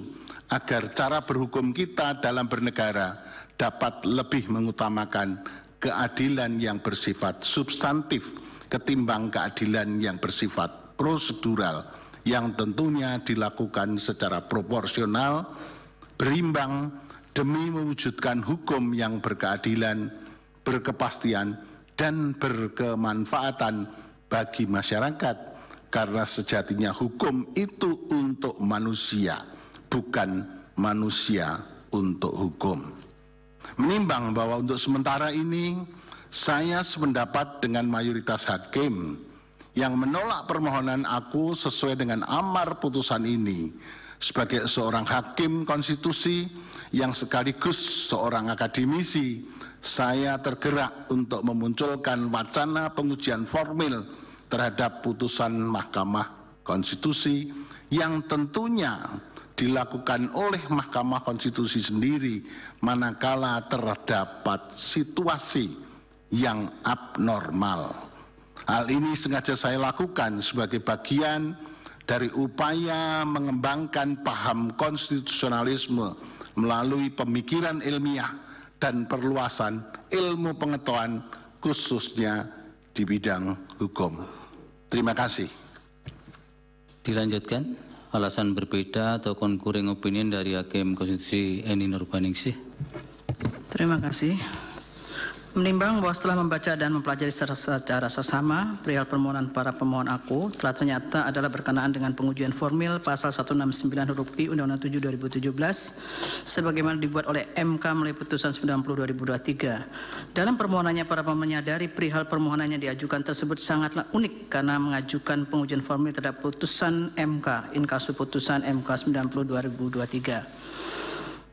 agar cara berhukum kita dalam bernegara dapat lebih mengutamakan keadilan yang bersifat substantif ketimbang keadilan yang bersifat prosedural, yang tentunya dilakukan secara proporsional, berimbang, demi mewujudkan hukum yang berkeadilan, berkepastian, dan berkemanfaatan bagi masyarakat, karena sejatinya hukum itu untuk manusia, bukan manusia untuk hukum. Menimbang bahwa untuk sementara ini saya sependapat dengan mayoritas hakim yang menolak permohonan aku sesuai dengan amar putusan ini. Sebagai seorang hakim konstitusi yang sekaligus seorang akademisi, saya tergerak untuk memunculkan wacana pengujian formil terhadap putusan Mahkamah Konstitusi yang tentunya dilakukan oleh Mahkamah Konstitusi sendiri manakala terdapat situasi yang abnormal. Hal ini sengaja saya lakukan sebagai bagian dari upaya mengembangkan paham konstitusionalisme melalui pemikiran ilmiah dan perluasan ilmu pengetahuan khususnya di bidang hukum. Terima kasih. Dilanjutkan, alasan berbeda atau concurring opinion dari Hakim Konstitusi Eni Nurbaningsih. Terima kasih. Menimbang bahwa setelah membaca dan mempelajari secara seksama perihal permohonan para pemohon aku telah ternyata adalah berkenaan dengan pengujian formil pasal 169 huruf I Undang-Undang 7 2017 sebagaimana dibuat oleh MK melalui putusan 90/2023. Dalam permohonannya para pemohon menyadari perihal permohonannya diajukan tersebut sangatlah unik karena mengajukan pengujian formil terhadap putusan MK inkasu putusan MK 90/2023.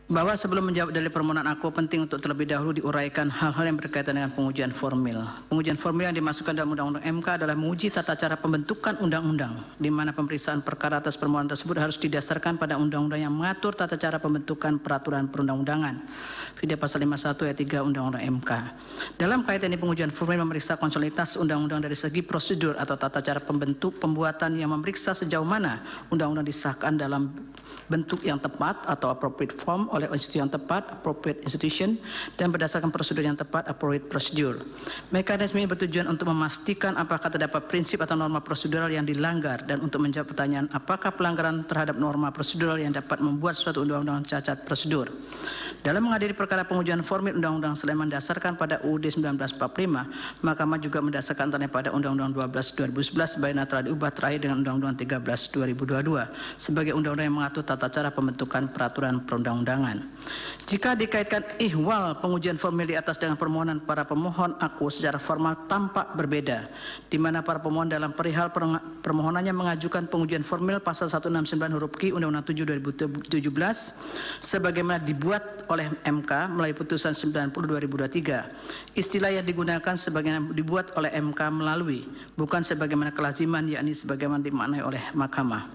Bahwa sebelum menjawab dalil permohonan aku penting untuk terlebih dahulu diuraikan hal-hal yang berkaitan dengan pengujian formil. Pengujian formil yang dimasukkan dalam Undang-Undang MK adalah menguji tata cara pembentukan undang-undang, di mana pemeriksaan perkara atas permohonan tersebut harus didasarkan pada undang-undang yang mengatur tata cara pembentukan peraturan perundang-undangan. Video pasal 51 ayat 3 Undang-Undang MK. Dalam kaitan ini pengujian formil memeriksa konsoliditas undang-undang dari segi prosedur atau tata cara pembuatan yang memeriksa sejauh mana undang-undang disahkan dalam bentuk yang tepat atau appropriate form oleh institusi yang tepat, appropriate institution, dan berdasarkan prosedur yang tepat, appropriate procedure. Mekanisme ini bertujuan untuk memastikan apakah terdapat prinsip atau norma prosedural yang dilanggar dan untuk menjawab pertanyaan apakah pelanggaran terhadap norma prosedural yang dapat membuat suatu undang-undang cacat prosedur. Dalam menghadiri perkara pengujian formil Undang-Undang selain mendasarkan pada UUD 1945, Mahkamah juga mendasarkan tanya pada Undang-Undang 12 2011 sebaiknya telah diubah terakhir dengan Undang-Undang 13 2022 sebagai undang-undang yang mengatur tata cara pembentukan peraturan perundang-undangan. Jika dikaitkan ihwal pengujian formil di atas dengan permohonan para pemohon aku secara formal tampak berbeda, di mana para pemohon dalam perihal permohonannya mengajukan pengujian formil pasal 169 huruf Q Undang-Undang 7 2017 sebagaimana dibuat oleh MK melalui putusan 90/2023. Istilah yang digunakan sebagaimana dibuat oleh MK melalui, bukan sebagaimana kelaziman, yakni sebagaimana dimaknai oleh Mahkamah.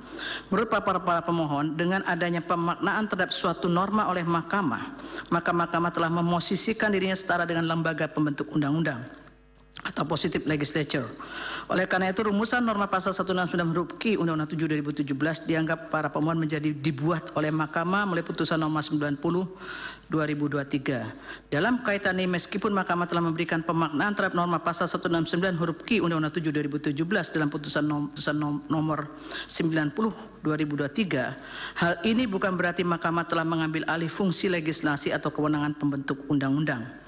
Menurut para pemohon, dengan adanya pemaknaan terhadap suatu norma oleh Mahkamah, maka Mahkamah telah memosisikan dirinya setara dengan lembaga pembentuk undang-undang atau positive legislature. Oleh karena itu rumusan norma pasal 169 huruf Q Undang-Undang 7 2017 dianggap para pemohon menjadi dibuat oleh Mahkamah melalui putusan nomor 90/2023. Dalam kaitan ini meskipun Mahkamah telah memberikan pemaknaan terhadap norma pasal 169 huruf Q Undang-Undang 7 2017 dalam putusan nomor 90/2023, hal ini bukan berarti Mahkamah telah mengambil alih fungsi legislasi atau kewenangan pembentuk undang-undang.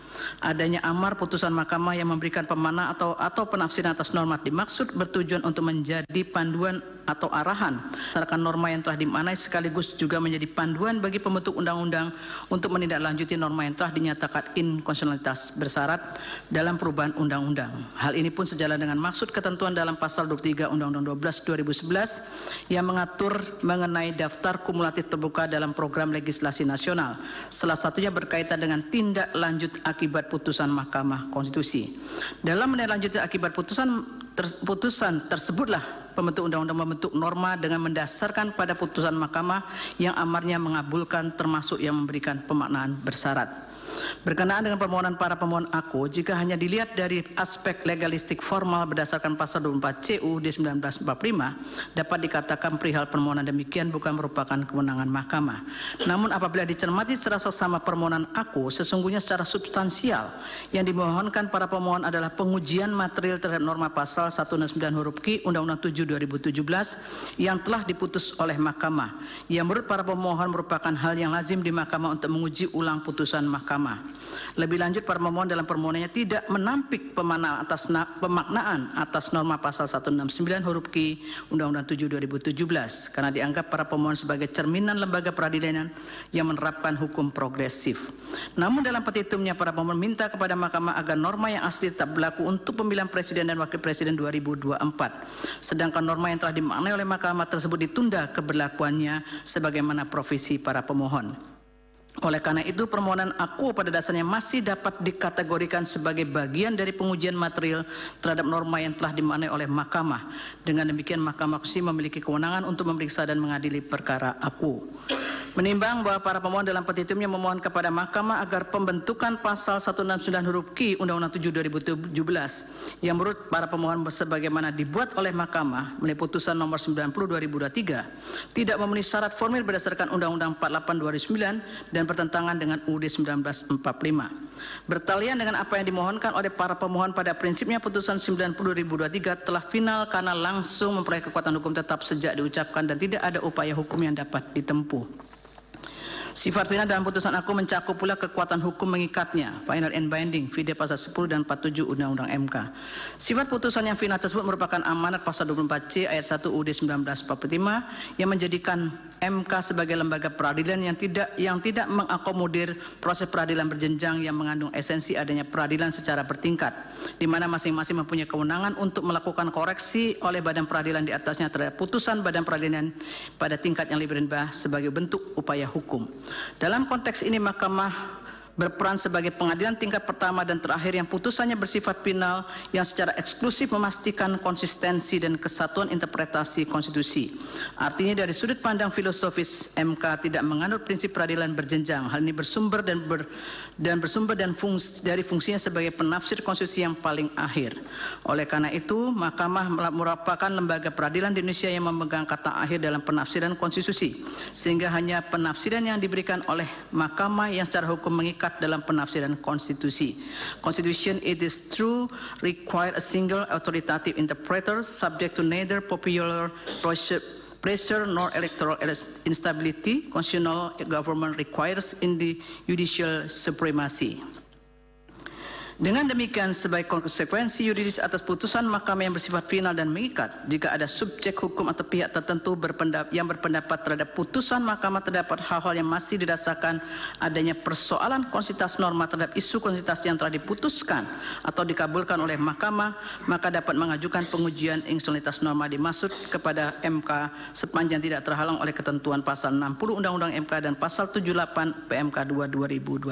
Adanya amar putusan Mahkamah yang memberikan pemaknaan atau penafsiran atas norma dimaksud bertujuan untuk menjadi panduan atau arahan berdasarkan norma yang telah dimaknai sekaligus juga menjadi panduan bagi pembentuk undang-undang untuk menindaklanjuti norma yang telah dinyatakan inkonstitusionalitas bersyarat dalam perubahan undang-undang. Hal ini pun sejalan dengan maksud ketentuan dalam pasal 23 Undang-Undang 12 2011 yang mengatur mengenai daftar kumulatif terbuka dalam program legislasi nasional. Salah satunya berkaitan dengan tindak lanjut akibat putusan Mahkamah Konstitusi. Dalam menindaklanjuti akibat putusan tersebutlah pembentuk undang-undang membentuk norma dengan mendasarkan pada putusan Mahkamah yang amarnya mengabulkan termasuk yang memberikan pemaknaan bersyarat. Berkenaan dengan permohonan para pemohon aku, jika hanya dilihat dari aspek legalistik formal berdasarkan pasal 24 CUUD 1945, dapat dikatakan perihal permohonan demikian bukan merupakan kewenangan Mahkamah. Namun apabila dicermati secara seksama permohonan aku, sesungguhnya secara substansial yang dimohonkan para pemohon adalah pengujian material terhadap norma pasal 169 huruf Q Undang-Undang 7 2017 yang telah diputus oleh Mahkamah, yang menurut para pemohon merupakan hal yang lazim di Mahkamah untuk menguji ulang putusan Mahkamah. Lebih lanjut, para pemohon dalam permohonannya tidak menampik pemaknaan atas norma pasal 169 huruf Q Undang-Undang 7 2017 karena dianggap para pemohon sebagai cerminan lembaga peradilan yang menerapkan hukum progresif. Namun dalam petitumnya, para pemohon minta kepada Mahkamah agar norma yang asli tetap berlaku untuk pemilihan presiden dan wakil presiden 2024. Sedangkan norma yang telah dimaknai oleh Mahkamah tersebut ditunda keberlakuannya sebagaimana profesi para pemohon. Oleh karena itu, permohonan aku pada dasarnya masih dapat dikategorikan sebagai bagian dari pengujian material terhadap norma yang telah dimaknai oleh Mahkamah. Dengan demikian, Mahkamah Konstitusi memiliki kewenangan untuk memeriksa dan mengadili perkara aku. Menimbang bahwa para pemohon dalam petitumnya memohon kepada Mahkamah agar pembentukan pasal 169 huruf Q Undang-Undang 7 2017 yang menurut para pemohon sebagaimana dibuat oleh Mahkamah melalui putusan nomor 90 2023 tidak memenuhi syarat formil berdasarkan Undang-Undang 48 2009 dan bertentangan dengan UUD 1945. Bertalian dengan apa yang dimohonkan oleh para pemohon, pada prinsipnya putusan 90 2023 telah final karena langsung memperoleh kekuatan hukum tetap sejak diucapkan dan tidak ada upaya hukum yang dapat ditempuh. Sifat final dalam putusan aku mencakup pula kekuatan hukum mengikatnya, final and binding, vide pasal 10 dan 47 Undang-Undang MK. Sifat putusan yang final tersebut merupakan amanat pasal 24C ayat 1 UUD 1945 yang menjadikan MK sebagai lembaga peradilan yang tidak mengakomodir proses peradilan berjenjang yang mengandung esensi adanya peradilan secara bertingkat, di mana masing-masing mempunyai kewenangan untuk melakukan koreksi oleh badan peradilan di atasnya terhadap putusan badan peradilan pada tingkat yang lebih rendah sebagai bentuk upaya hukum. Dalam konteks ini, Mahkamah berperan sebagai pengadilan tingkat pertama dan terakhir yang putusannya bersifat final yang secara eksklusif memastikan konsistensi dan kesatuan interpretasi konstitusi. Artinya dari sudut pandang filosofis, MK tidak menganut prinsip peradilan berjenjang. Hal ini bersumber dari fungsinya sebagai penafsir konstitusi yang paling akhir. Oleh karena itu, Mahkamah merupakan lembaga peradilan di Indonesia yang memegang kata akhir dalam penafsiran konstitusi, sehingga hanya penafsiran yang diberikan oleh Mahkamah yang secara hukum mengikat dalam penafsiran konstitusi. Constitution, it is true, require a single authoritative interpreter subject to neither popular pressure nor electoral instability. Constitutional government requires judicial supremacy. Dengan demikian, sebagai konsekuensi yuridis atas putusan Mahkamah yang bersifat final dan mengikat, jika ada subjek hukum atau pihak tertentu yang berpendapat terhadap putusan Mahkamah terdapat hal-hal yang masih didasarkan adanya persoalan konsistensi norma terhadap isu konsistensi yang telah diputuskan atau dikabulkan oleh Mahkamah, maka dapat mengajukan pengujian inkonsistensi norma dimaksud kepada MK sepanjang tidak terhalang oleh ketentuan pasal 60 Undang-Undang MK dan pasal 78 PMK 2 2021.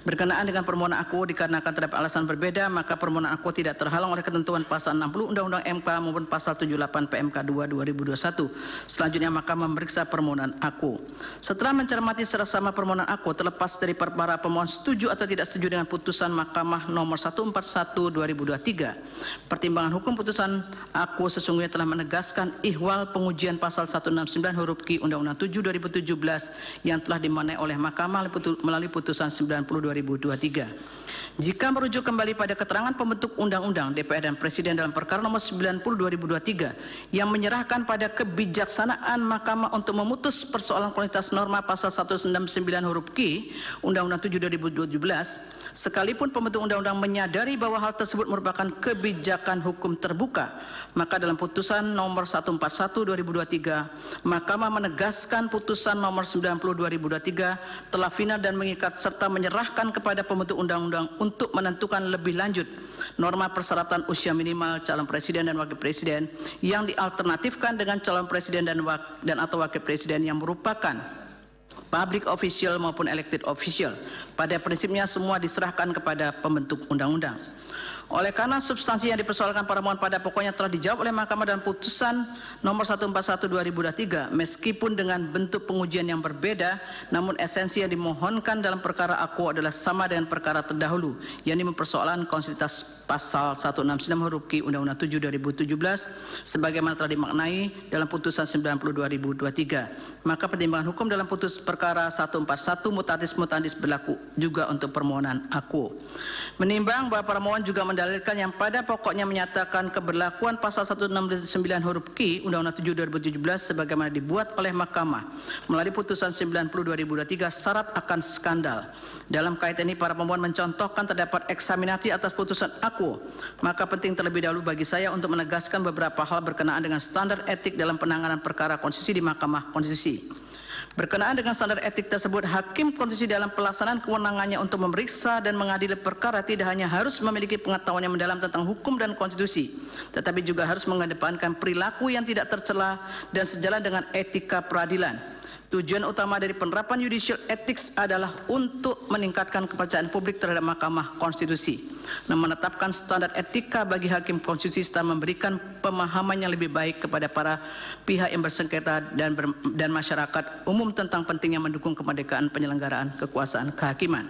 Berkenaan dengan permohonan aku dikarenakan terdapat alasan berbeda, maka permohonan aku tidak terhalang oleh ketentuan pasal 60 Undang-Undang MK maupun pasal 78 PMK 2 2021. Selanjutnya, Mahkamah memeriksa permohonan aku. Setelah mencermati secara sama permohonan aku, terlepas dari para pemohon setuju atau tidak setuju dengan putusan Mahkamah nomor 141 2023, pertimbangan hukum putusan aku sesungguhnya telah menegaskan ihwal pengujian pasal 169 huruf Q Undang-Undang 7 2017 yang telah dimaknai oleh Mahkamah melalui putusan 90 2023. Jika merujuk kembali pada keterangan pembentuk undang-undang DPR dan Presiden dalam perkara nomor 90 2023 yang menyerahkan pada kebijaksanaan Mahkamah untuk memutus persoalan kualitas norma pasal 169 huruf Q Undang-Undang 7 2017, sekalipun pembentuk undang-undang menyadari bahwa hal tersebut merupakan kebijakan hukum terbuka, maka dalam putusan nomor 141 2023 Mahkamah menegaskan putusan nomor 90 2023 telah final dan mengikat serta menyerahkan kepada pembentuk undang-undang untuk menentukan lebih lanjut norma persyaratan usia minimal calon presiden dan wakil presiden yang dialternatifkan dengan calon presiden dan atau wakil presiden yang merupakan public official maupun elected official. Pada prinsipnya semua diserahkan kepada pembentuk undang-undang. Oleh karena substansi yang dipersoalkan para pemohon pada pokoknya telah dijawab oleh Mahkamah dalam putusan nomor 141 2023, meskipun dengan bentuk pengujian yang berbeda, namun esensi yang dimohonkan dalam perkara aku adalah sama dengan perkara terdahulu, yakni mempersoalkan konsistensi pasal 169 huruf Q Undang-Undang 7 2017 sebagaimana telah dimaknai dalam putusan 90 2023. Maka pertimbangan hukum dalam putus perkara 141 mutatis mutandis berlaku juga untuk permohonan aku. Menimbang bahwa para pemohon juga mendalilkan yang pada pokoknya menyatakan keberlakuan pasal 169 huruf Q Undang-Undang 7 2017 sebagaimana dibuat oleh Mahkamah melalui putusan 90 2023 syarat akan skandal. Dalam kaitan ini para pemohon mencontohkan terdapat eksaminasi atas putusan aku, maka penting terlebih dahulu bagi saya untuk menegaskan beberapa hal berkenaan dengan standar etik dalam penanganan perkara konstitusi di Mahkamah Konstitusi. Berkenaan dengan standar etik tersebut, Hakim Konstitusi dalam pelaksanaan kewenangannya untuk memeriksa dan mengadili perkara tidak hanya harus memiliki pengetahuan yang mendalam tentang hukum dan konstitusi, tetapi juga harus mengedepankan perilaku yang tidak tercela dan sejalan dengan etika peradilan. Tujuan utama dari penerapan judicial ethics adalah untuk meningkatkan kepercayaan publik terhadap Mahkamah Konstitusi, dan menetapkan standar etika bagi Hakim Konstitusi serta memberikan pemahaman yang lebih baik kepada para pihak yang bersengketa dan masyarakat umum tentang pentingnya mendukung kemerdekaan penyelenggaraan kekuasaan kehakiman.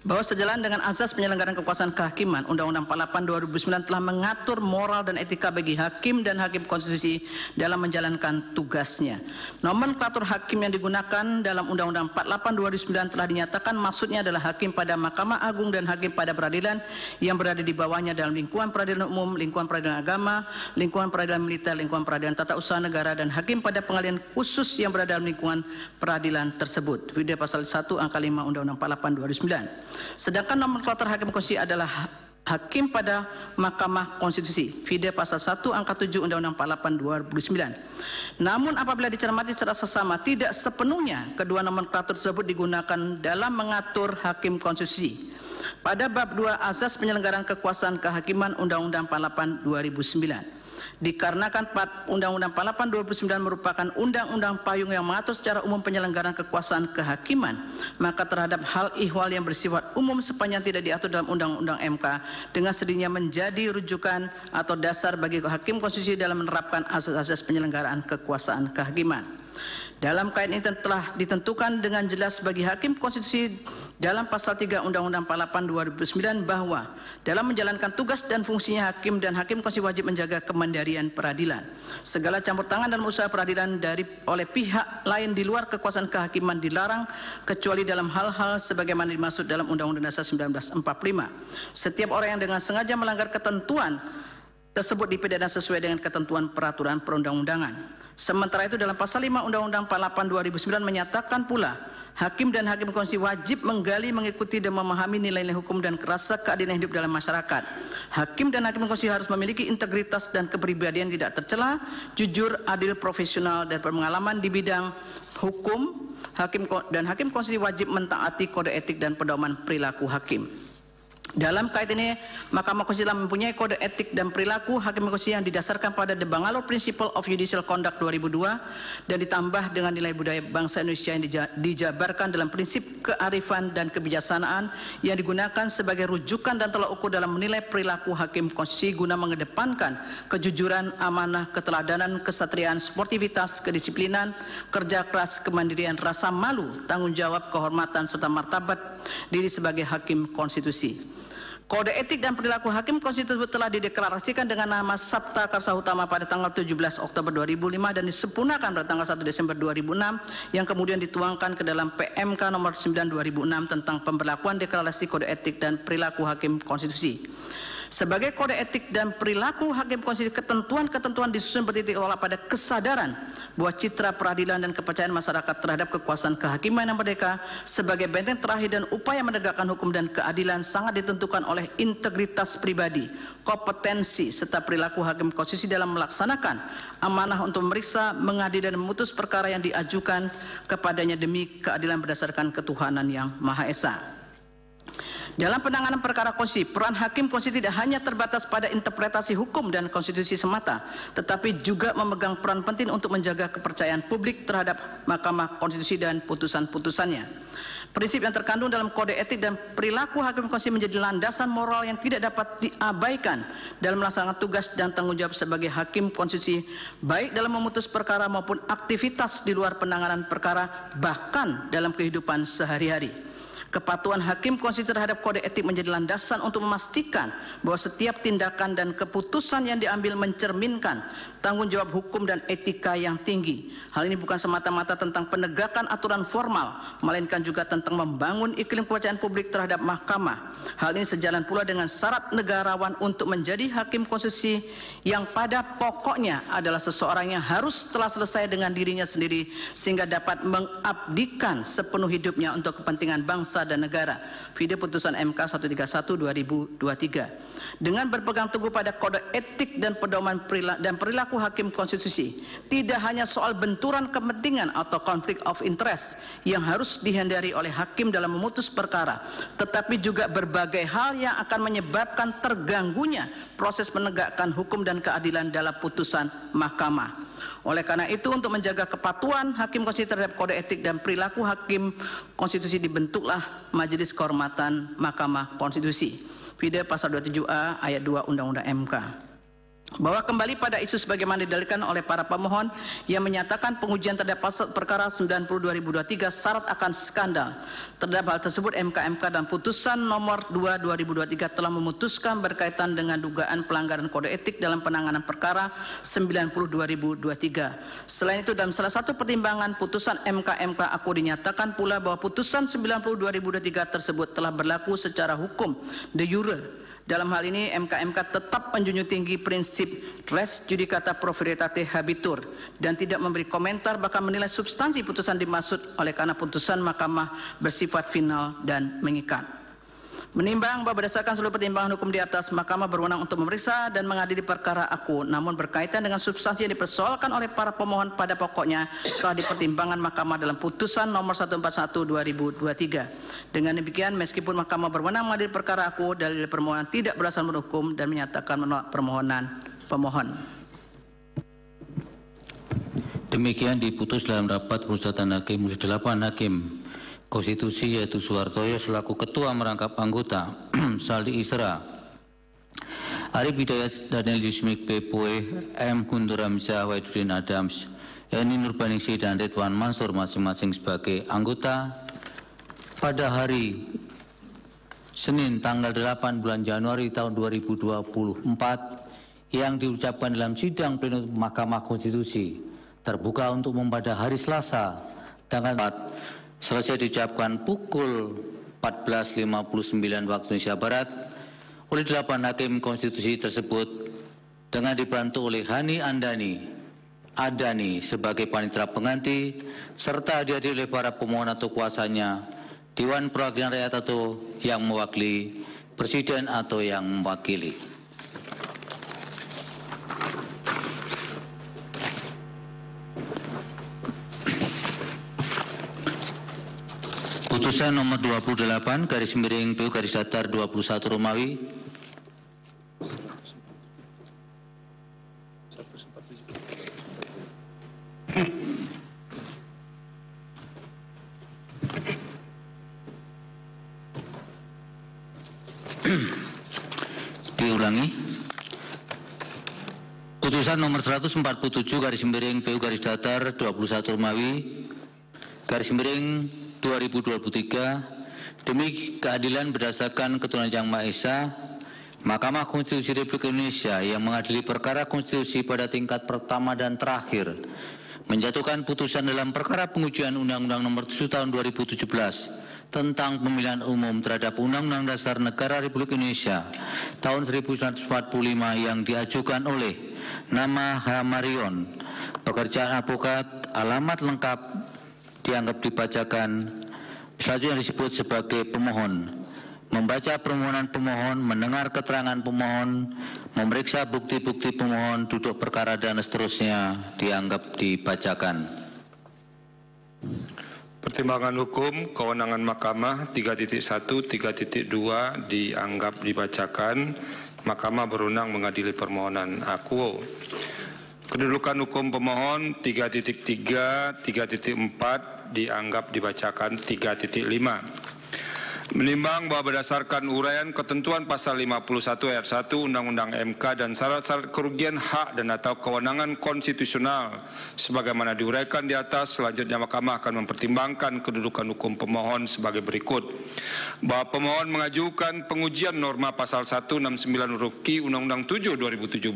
Bahwa sejalan dengan azas penyelenggaraan kekuasaan kehakiman, Undang-Undang 48 2009 telah mengatur moral dan etika bagi hakim dan hakim konstitusi dalam menjalankan tugasnya. Nomenklatur hakim yang digunakan dalam Undang-Undang 48 2009 telah dinyatakan maksudnya adalah hakim pada Mahkamah Agung dan hakim pada peradilan yang berada di bawahnya dalam lingkungan peradilan umum, lingkungan peradilan agama, lingkungan peradilan militer, lingkungan peradilan tata usaha negara, dan hakim pada pengadilan khusus yang berada dalam lingkungan peradilan tersebut. Video pasal 1 angka 5 Undang-Undang 48 2009. Sedangkan nomenklatur hakim konstitusi adalah hakim pada Mahkamah Konstitusi. Video pasal 1 angka 7 Undang-Undang 48 2009. Namun apabila dicermati secara seksama, tidak sepenuhnya kedua nomenklatur tersebut digunakan dalam mengatur hakim konstitusi. Pada bab 2 azas penyelenggaraan kekuasaan kehakiman Undang-Undang 48 2009. Dikarenakan Undang-Undang 48 2009 merupakan undang-undang payung yang mengatur secara umum penyelenggaraan kekuasaan kehakiman, maka terhadap hal ihwal yang bersifat umum sepanjang tidak diatur dalam Undang-Undang MK dengan sendirinya menjadi rujukan atau dasar bagi hakim konstitusi dalam menerapkan asas-asas penyelenggaraan kekuasaan kehakiman. Dalam kaitan ini telah ditentukan dengan jelas bagi hakim konstitusi dalam pasal 3 Undang-Undang 48 2009 bahwa dalam menjalankan tugas dan fungsinya hakim dan hakim konstitusi wajib menjaga kemandirian peradilan. Segala campur tangan dalam usaha peradilan oleh pihak lain di luar kekuasaan kehakiman dilarang kecuali dalam hal-hal sebagaimana dimaksud dalam Undang-Undang Dasar 1945. Setiap orang yang dengan sengaja melanggar ketentuan tersebut dipidana sesuai dengan ketentuan peraturan perundang-undangan. Sementara itu dalam pasal 5 Undang-Undang 48 2009 menyatakan pula hakim dan hakim konstitusi wajib menggali, mengikuti dan memahami nilai-nilai hukum dan rasa keadilan hidup dalam masyarakat. Hakim dan hakim konstitusi harus memiliki integritas dan kepribadian tidak tercela, jujur, adil, profesional, dan berpengalaman di bidang hukum. Hakim dan hakim konstitusi wajib mentaati kode etik dan pedoman perilaku hakim. Dalam kaitan ini, Mahkamah Konstitusi telah mempunyai kode etik dan perilaku hakim konstitusi yang didasarkan pada The Bangalore Principle of Judicial Conduct 2002 dan ditambah dengan nilai budaya bangsa Indonesia yang dijabarkan dalam prinsip kearifan dan kebijaksanaan yang digunakan sebagai rujukan dan tolak ukur dalam menilai perilaku hakim konstitusi guna mengedepankan kejujuran, amanah, keteladanan, kesatriaan, sportivitas, kedisiplinan, kerja keras, kemandirian, rasa malu, tanggung jawab, kehormatan, serta martabat diri sebagai hakim konstitusi. Kode etik dan perilaku hakim konstitusi telah dideklarasikan dengan nama Sabta Karsa Utama pada tanggal 17 Oktober 2005 dan disempurnakan pada tanggal 1 Desember 2006 yang kemudian dituangkan ke dalam PMK nomor 9 2006 tentang pemberlakuan deklarasi kode etik dan perilaku hakim konstitusi. Sebagai kode etik dan perilaku hakim konstitusi, ketentuan-ketentuan disusun bertitik olah pada kesadaran bahwa citra peradilan dan kepercayaan masyarakat terhadap kekuasaan kehakiman yang merdeka sebagai benteng terakhir dan upaya menegakkan hukum dan keadilan sangat ditentukan oleh integritas pribadi, kompetensi, serta perilaku hakim konstitusi dalam melaksanakan amanah untuk memeriksa, mengadili dan memutus perkara yang diajukan kepadanya demi keadilan berdasarkan ketuhanan yang Maha Esa. Dalam penanganan perkara konstitusi, peran hakim konstitusi tidak hanya terbatas pada interpretasi hukum dan konstitusi semata, tetapi juga memegang peran penting untuk menjaga kepercayaan publik terhadap Mahkamah Konstitusi dan putusan-putusannya. Prinsip yang terkandung dalam kode etik dan perilaku hakim konstitusi menjadi landasan moral yang tidak dapat diabaikan dalam melaksanakan tugas dan tanggung jawab sebagai hakim konstitusi, baik dalam memutus perkara maupun aktivitas di luar penanganan perkara, bahkan dalam kehidupan sehari-hari. Kepatuhan Hakim Konstitusi terhadap kode etik menjadi landasan untuk memastikan bahwa setiap tindakan dan keputusan yang diambil mencerminkan tanggung jawab hukum dan etika yang tinggi. Hal ini bukan semata-mata tentang penegakan aturan formal, melainkan juga tentang membangun iklim kepercayaan publik terhadap mahkamah. Hal ini sejalan pula dengan syarat negarawan untuk menjadi hakim konstitusi yang pada pokoknya adalah seseorang yang harus telah selesai dengan dirinya sendiri sehingga dapat mengabdikan sepenuh hidupnya untuk kepentingan bangsa dan negara. Video putusan MK 131/2023. Dengan berpegang teguh pada kode etik dan pedoman perilaku hakim konstitusi, tidak hanya soal benturan kepentingan atau konflik of interest yang harus dihindari oleh hakim dalam memutus perkara, tetapi juga berbagai hal yang akan menyebabkan terganggunya proses menegakkan hukum dan keadilan dalam putusan mahkamah. Oleh karena itu, untuk menjaga kepatuhan hakim konstitusi terhadap kode etik dan perilaku hakim konstitusi dibentuklah Majelis Kehormatan Mahkamah Konstitusi. Video pasal 27A ayat 2 Undang-Undang MK. Bahwa kembali pada isu sebagaimana didalilkan oleh para pemohon yang menyatakan pengujian terhadap pasal perkara 90/2023 syarat akan skandal. Terhadap hal tersebut MK dan putusan nomor 2/2023 telah memutuskan berkaitan dengan dugaan pelanggaran kode etik dalam penanganan perkara 90/2023. Selain itu, dalam salah satu pertimbangan putusan MK aku dinyatakan pula bahwa putusan 90/2023 tersebut telah berlaku secara hukum de jure. Dalam hal ini MK tetap menjunjung tinggi prinsip res judicata pro veritate habetur dan tidak memberi komentar bahkan menilai substansi putusan dimaksud oleh karena putusan mahkamah bersifat final dan mengikat. Menimbang bahwa berdasarkan seluruh pertimbangan hukum di atas, mahkamah berwenang untuk memeriksa dan mengadili perkara aku, namun berkaitan dengan substansi yang dipersoalkan oleh para pemohon pada pokoknya telah dipertimbangkan mahkamah dalam putusan nomor 141/2023. Dengan demikian, meskipun mahkamah berwenang mengadili perkara aku, dalil permohonan tidak berasal dari hukum dan menyatakan menolak permohonan pemohon. Demikian diputus dalam rapat permusyawaratan hakim oleh 8 hakim konstitusi, yaitu Suhartoyo selaku ketua merangkap anggota, Saldi Isra, Arif Hidayat, Daniel Yusmik Pepoe, M. Guntur Hamzah, Wahidudin Adams, Eni Nurbaningsi dan Ridwan Mansur masing-masing sebagai anggota pada hari Senin tanggal 8 bulan Januari tahun 2024 yang diucapkan dalam sidang pleno Mahkamah Konstitusi terbuka untuk pada hari Selasa tanggal 4 selesai diucapkan pukul 14.59 waktu Indonesia Barat oleh 8 hakim konstitusi tersebut dengan dibantu oleh Hani Adani sebagai panitera pengganti serta dihadiri oleh para pemohon atau kuasanya, Dewan Perwakilan Rakyat atau yang mewakili, Presiden atau yang mewakili. Putusan nomor 28 garis miring PU garis datar 21 Romawi diulangi. Putusan nomor 147 garis miring PU garis datar 21 Romawi garis miring 2023 demi keadilan berdasarkan ketuhanan Yang Maha Esa, Mahkamah Konstitusi Republik Indonesia yang mengadili perkara konstitusi pada tingkat pertama dan terakhir menjatuhkan putusan dalam perkara pengujian Undang-Undang Nomor 7 Tahun 2017 tentang pemilihan umum terhadap Undang-Undang Dasar Negara Republik Indonesia tahun 1945 yang diajukan oleh nama Hamarion, pekerjaan advokat, alamat lengkap dianggap dibacakan, selanjutnya disebut sebagai pemohon, membaca permohonan pemohon, mendengar keterangan pemohon, memeriksa bukti-bukti pemohon, duduk perkara dan seterusnya dianggap dibacakan. Pertimbangan hukum kewenangan Mahkamah 3.1, 3.2 dianggap dibacakan. Mahkamah berwenang mengadili permohonan akuo. Kedudukan hukum pemohon 3.3, 3.4 dianggap dibacakan 3.5. Menimbang bahwa berdasarkan uraian ketentuan pasal 51 ayat 1 Undang-Undang MK dan syarat-syarat kerugian hak dan atau kewenangan konstitusional sebagaimana diuraikan di atas, selanjutnya Mahkamah akan mempertimbangkan kedudukan hukum pemohon sebagai berikut. Bahwa pemohon mengajukan pengujian norma pasal 169 huruf Q Undang-Undang 7 2017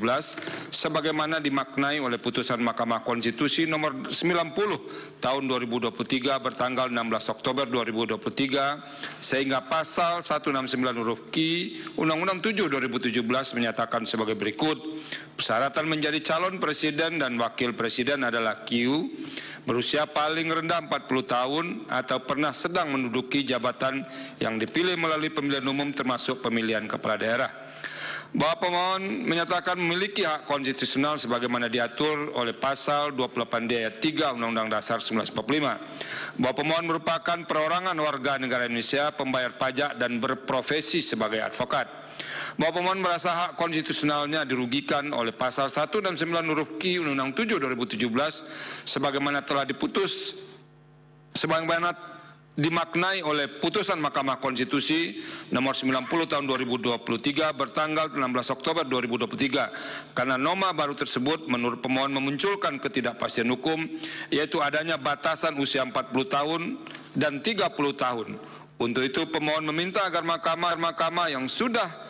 sebagaimana dimaknai oleh putusan Mahkamah Konstitusi nomor 90 tahun 2023 bertanggal 16 Oktober 2023 sehingga pasal 169 huruf Q Undang-Undang 7 2017 menyatakan sebagai berikut. Persyaratan menjadi calon presiden dan wakil presiden adalah Q berusia paling rendah 40 tahun atau pernah sedang menduduki jabatan yang dipilih melalui pemilihan umum termasuk pemilihan kepala daerah. Bahwa pemohon menyatakan memiliki hak konstitusional sebagaimana diatur oleh pasal 28D ayat 3 Undang-Undang Dasar 1945. Bahwa pemohon merupakan perorangan warga negara Indonesia, pembayar pajak dan berprofesi sebagai advokat. Bahwa pemohon merasa hak konstitusionalnya dirugikan oleh pasal 169 huruf Q Undang-Undang 7 2017 sebagaimana telah diputus sebagaimana dimaknai oleh putusan Mahkamah Konstitusi nomor 90 tahun 2023 bertanggal 16 Oktober 2023 karena norma baru tersebut menurut pemohon memunculkan ketidakpastian hukum yaitu adanya batasan usia 40 tahun dan 30 tahun. Untuk itu pemohon meminta agar mahkamah yang sudah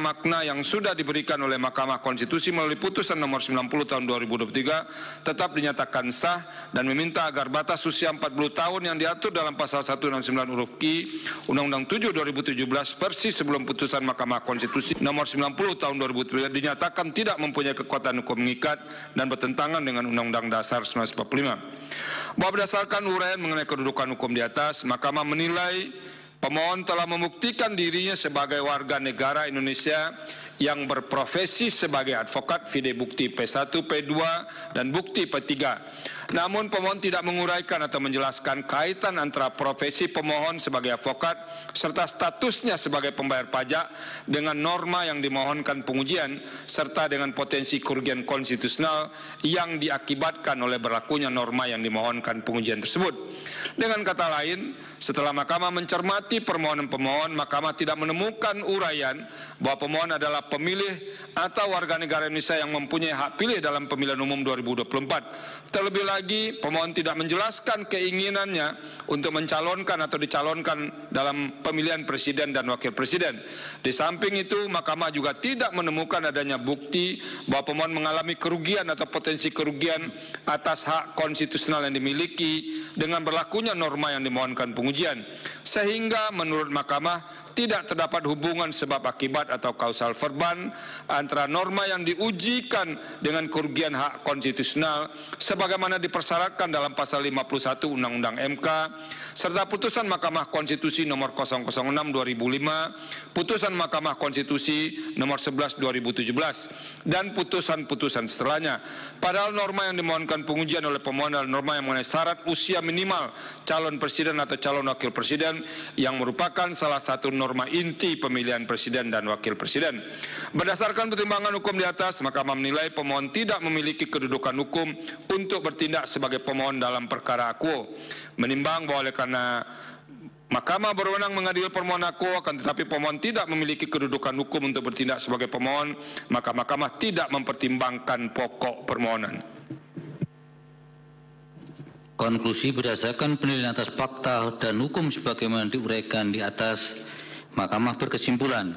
makna yang sudah diberikan oleh Mahkamah Konstitusi melalui putusan nomor 90 tahun 2023 tetap dinyatakan sah dan meminta agar batas usia 40 tahun yang diatur dalam pasal 169 huruf Q Undang-Undang 7 2017 persis sebelum putusan Mahkamah Konstitusi nomor 90 tahun 2003 dinyatakan tidak mempunyai kekuatan hukum mengikat dan bertentangan dengan Undang-Undang Dasar 1945. Bahwa berdasarkan uraian mengenai kedudukan hukum di atas, Mahkamah menilai pemohon telah membuktikan dirinya sebagai warga negara Indonesia yang berprofesi sebagai advokat vide bukti P1, P2, dan bukti P3. Namun pemohon tidak menguraikan atau menjelaskan kaitan antara profesi pemohon sebagai advokat serta statusnya sebagai pembayar pajak dengan norma yang dimohonkan pengujian serta dengan potensi kerugian konstitusional yang diakibatkan oleh berlakunya norma yang dimohonkan pengujian tersebut. Dengan kata lain, setelah Mahkamah mencermati permohonan pemohon, Mahkamah tidak menemukan uraian bahwa pemohon adalah pemilih atau warga negara Indonesia yang mempunyai hak pilih dalam pemilihan umum 2024. Terlebih lagi, pemohon tidak menjelaskan keinginannya untuk mencalonkan atau dicalonkan dalam pemilihan presiden dan wakil presiden. Di samping itu, Mahkamah juga tidak menemukan adanya bukti bahwa pemohon mengalami kerugian atau potensi kerugian atas hak konstitusional yang dimiliki dengan berlakunya norma yang dimohonkan pengujian. Sehingga menurut Mahkamah tidak terdapat hubungan sebab akibat atau kausal verban antara norma yang diujikan dengan kerugian hak konstitusional sebagaimana dipersyaratkan dalam pasal 51 Undang-Undang MK serta putusan Mahkamah Konstitusi nomor 006/2005, putusan Mahkamah Konstitusi nomor 11/2017 dan putusan-putusan setelahnya. Padahal norma yang dimohonkan pengujian oleh pemohon adalah norma yang mengenai syarat usia minimal calon presiden atau calon wakil presiden yang merupakan salah satu norma inti pemilihan presiden dan wakil presiden. Berdasarkan pertimbangan hukum di atas, Mahkamah menilai pemohon tidak memiliki kedudukan hukum untuk bertindak sebagai pemohon dalam perkara akuo. Menimbang bahwa oleh karena Mahkamah berwenang mengadili permohonan akuo, akan tetapi pemohon tidak memiliki kedudukan hukum untuk bertindak sebagai pemohon, maka Mahkamah tidak mempertimbangkan pokok permohonan. Konklusi berdasarkan penilaian atas fakta dan hukum sebagaimana diuraikan di atas, Mahkamah berkesimpulan,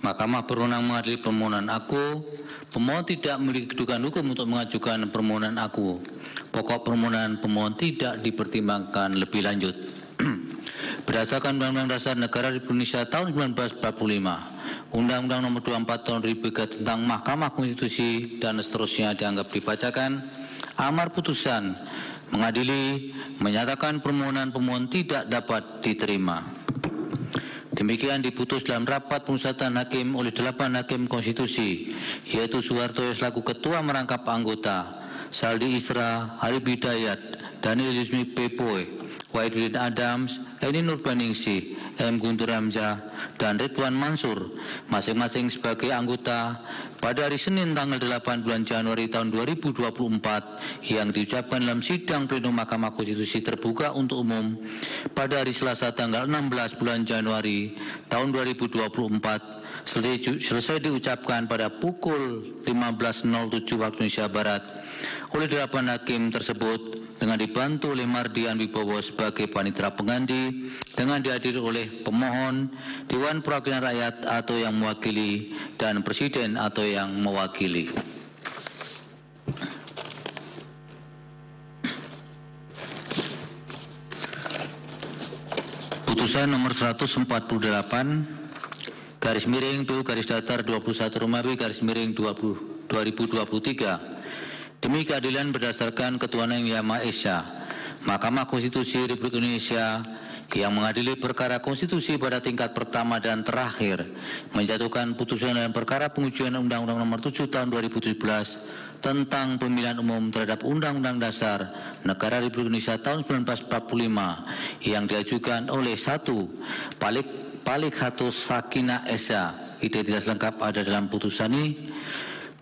Mahkamah berwenang mengadili permohonan akuo, pemohon tidak memiliki kedudukan hukum untuk mengajukan permohonan akuo. Pokok permohonan pemohon tidak dipertimbangkan lebih lanjut. Berdasarkan Undang-Undang Dasar Negara Republik Indonesia tahun 1945, Undang-Undang Nomor 24 Tahun 2003 tentang Mahkamah Konstitusi dan seterusnya dianggap dibacakan, amar putusan mengadili menyatakan permohonan pemohon tidak dapat diterima. Demikian diputus dalam rapat pemusatan hakim oleh 8 hakim konstitusi, yaitu Soeharto selaku ketua merangkap anggota, Saldi Isra, Arif Hidayat, Daniel Yusmi Pepoe, Wahidudin Adams, Eni Nurbaningsih, M. Guntur Hamzah, dan Ridwan Mansur, masing-masing sebagai anggota pada hari Senin tanggal 8 bulan Januari tahun 2024 yang diucapkan dalam sidang pleno Mahkamah Konstitusi terbuka untuk umum pada hari Selasa tanggal 16 bulan Januari tahun 2024 selesai diucapkan pada pukul 15.07 waktu Indonesia Barat oleh 8 hakim tersebut dengan dibantu oleh Mardian Wibowo sebagai panitera pengganti dengan dihadiri oleh pemohon, Dewan Perwakilan Rakyat atau yang mewakili, dan Presiden atau yang mewakili. Putusan nomor 148 garis miring PU garis datar 21 Romawi garis miring 2023 demi keadilan berdasarkan ketuhanan Yang Maha Esa, Mahkamah Konstitusi Republik Indonesia yang mengadili perkara konstitusi pada tingkat pertama dan terakhir menjatuhkan putusan dalam perkara pengujian Undang-Undang Nomor 7 Tahun 2017 tentang pemilihan umum terhadap Undang-Undang Dasar Negara Republik Indonesia tahun 1945 yang diajukan oleh 1. Palikhatus Sakinah Esa, identitas lengkap ada dalam putusan ini.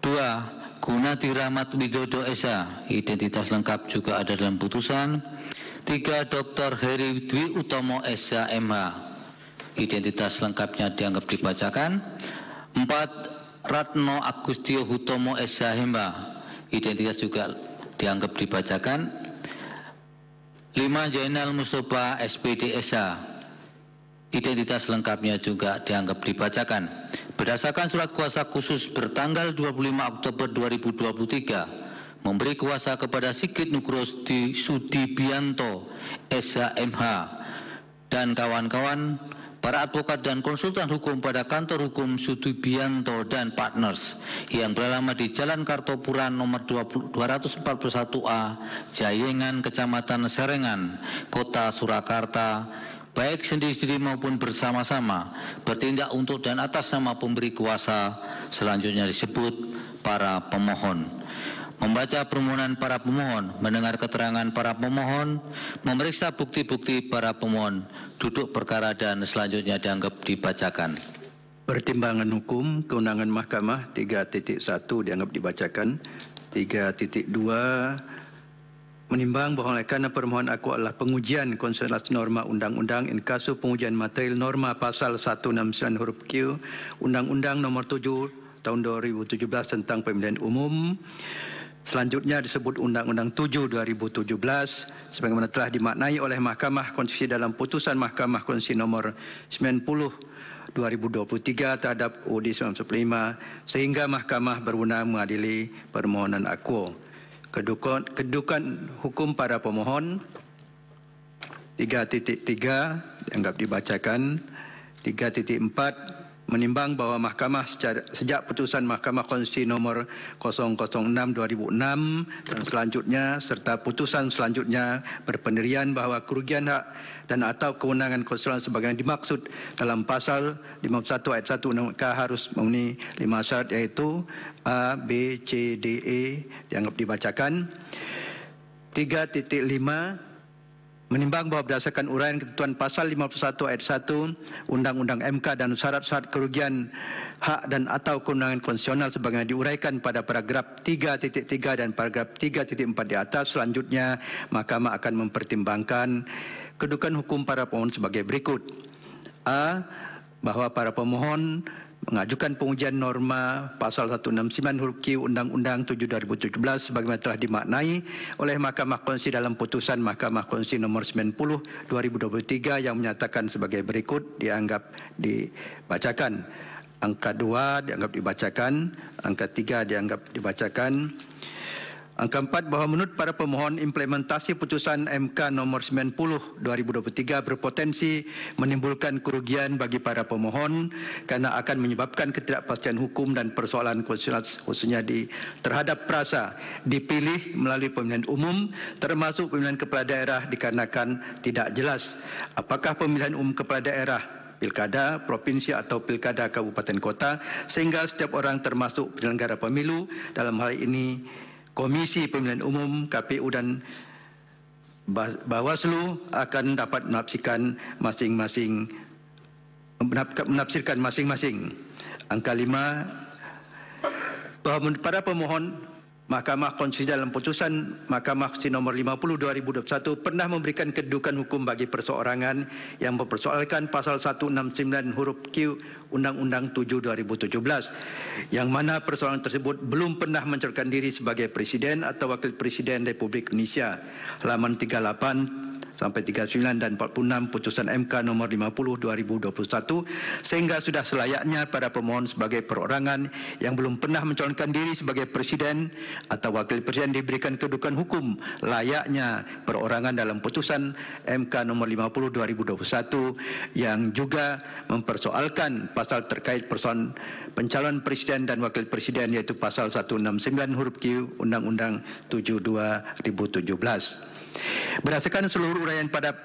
2. Gunadi Rahmat Widodo Esa, identitas lengkap juga ada dalam putusan. 3. Dr. Heri Dwi Utomo Esa MH, identitas lengkapnya dianggap dibacakan. 4. Ratno Agustio Hutomo Esa MH, identitas juga dianggap dibacakan. 5. Jainal Mustafa SPD Esa, identitas lengkapnya juga dianggap dibacakan. Berdasarkan surat kuasa khusus bertanggal 25 Oktober 2023 memberi kuasa kepada Sigit Nugroho Sudibianto SH MH dan kawan-kawan para advokat dan konsultan hukum pada kantor hukum Sudibianto dan Partners yang beralamat di Jalan Kartopuran nomor 241A, Jayengan, Kecamatan Serengan, Kota Surakarta, baik sendiri-sendiri maupun bersama-sama bertindak untuk dan atas nama pemberi kuasa selanjutnya disebut para pemohon. Membaca permohonan para pemohon, mendengar keterangan para pemohon, memeriksa bukti-bukti para pemohon, duduk perkara dan selanjutnya dianggap dibacakan. Pertimbangan hukum kewenangan Mahkamah 3.1 dianggap dibacakan. 3.2 menimbang bahawa oleh kerana permohonan aku adalah pengujian konsentrasi norma undang-undang inkasu pengujian material norma pasal 169 huruf Q Undang-Undang Nomor 7 Tahun 2017 tentang Pemilihan Umum, selanjutnya disebut Undang-Undang 7 2017 sebagaimana telah dimaknai oleh Mahkamah Konstitusi dalam putusan Mahkamah Konstitusi nomor 90 2023 terhadap UUD 1945 sehingga Mahkamah berwenang mengadili permohonan aku. Kedudukan hukum para pemohon 3.3 dianggap dibacakan. 3.4 menimbang bahawa Mahkamah sejak putusan Mahkamah Konstitusi nomor 006/2006 dan selanjutnya serta putusan selanjutnya berpendirian bahawa kerugian hak dan atau kewenangan konstitusional sebagaimana dimaksud dalam pasal 51 ayat 1 Undang-Undang harus memenuhi 5 syarat iaitu A, B, C, D, E dianggap dibacakan. 3.5 menimbang bahawa berdasarkan uraian ketentuan pasal 51 ayat 1 Undang-Undang MK dan syarat-syarat kerugian hak dan atau kewenangan konstitusional sebagaimana diuraikan pada paragraf 3.3 dan paragraf 3.4 di atas, selanjutnya Mahkamah akan mempertimbangkan kedudukan hukum para pemohon sebagai berikut. A. Bahawa para pemohon mengajukan pengujian norma pasal 169 huruf Q Undang-Undang 7 2017 sebagaimana telah dimaknai oleh Mahkamah Konstitusi dalam putusan Mahkamah Konstitusi nomor 90 2023 yang menyatakan sebagai berikut dianggap dibacakan. Angka 2 dianggap dibacakan, angka 3 dianggap dibacakan. Angka 4 bahawa menurut para pemohon implementasi putusan MK nomor 90 2023 berpotensi menimbulkan kerugian bagi para pemohon karena akan menyebabkan ketidakpastian hukum dan persoalan konstitusional khususnya terhadap perasa dipilih melalui pemilihan umum termasuk pemilihan kepala daerah dikarenakan tidak jelas apakah pemilihan umum kepala daerah pilkada, provinsi atau pilkada kabupaten kota sehingga setiap orang termasuk penyelenggara pemilu dalam hal ini Komisi Pemilihan Umum, KPU dan Bawaslu akan dapat menafsirkan masing-masing menafsirkan masing-masing. Angka 5, bahwa para pemohon Mahkamah Konstitusi dalam putusan Mahkamah Konstitusi nomor 50/2021 pernah memberikan kedudukan hukum bagi perseorangan yang mempersoalkan pasal 169 huruf Q Undang-Undang 7/2017, yang mana persoalan tersebut belum pernah mencalonkan diri sebagai Presiden atau Wakil Presiden Republik Indonesia. Halaman 38 sampai 39 dan 46 putusan MK nomor 50/2021, sehingga sudah selayaknya para pemohon sebagai perorangan yang belum pernah mencalonkan diri sebagai Presiden atau Wakil Presiden diberikan kedudukan hukum layaknya perorangan dalam putusan MK nomor 50/2021 yang juga mempersoalkan pasal terkait persoalan pencalon Presiden dan Wakil Presiden, yaitu pasal 169 huruf Q Undang-Undang 7/2017. Berdasarkan seluruh uraian pada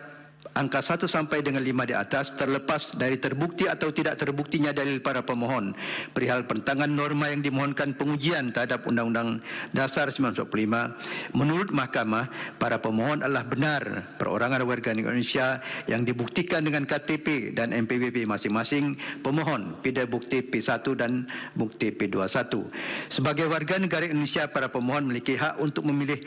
angka 1 sampai dengan 5 di atas, terlepas dari terbukti atau tidak terbuktinya dalil para pemohon perihal penentangan norma yang dimohonkan pengujian terhadap Undang-Undang Dasar 1945, menurut Mahkamah, para pemohon adalah benar perorangan warga negara Indonesia yang dibuktikan dengan KTP dan NPWP masing-masing pemohon, pindah bukti P1 dan bukti P21. Sebagai warga negara Indonesia, para pemohon memiliki hak untuk memilih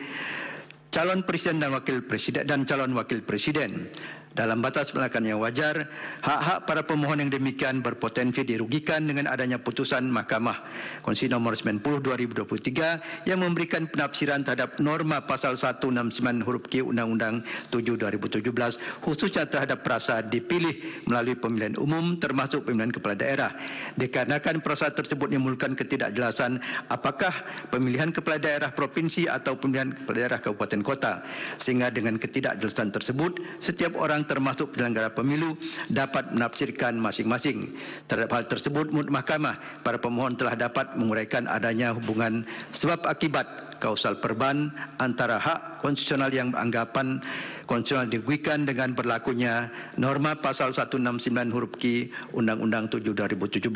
calon presiden dan wakil presiden dan calon wakil presiden. Dalam batas penolakan yang wajar, hak-hak para pemohon yang demikian berpotensi dirugikan dengan adanya putusan Mahkamah Konstitusi nomor 90/2023 yang memberikan penafsiran terhadap norma pasal 169 huruf Q Undang-Undang 7/2017, khususnya terhadap perasa dipilih melalui pemilihan umum termasuk pemilihan kepala daerah. Dikarenakan perasa tersebut menimbulkan ketidakjelasan apakah pemilihan kepala daerah provinsi atau pemilihan kepala daerah kabupaten kota, sehingga dengan ketidakjelasan tersebut setiap orang termasuk penyelenggara pemilu dapat menafsirkan masing-masing. Terhadap hal tersebut, menurut Mahkamah, para pemohon telah dapat menguraikan adanya hubungan sebab akibat kausal perban antara hak konstitusional yang anggapan konstitusional dirugikan dengan berlakunya norma pasal 169 huruf Q Undang-Undang 7/2017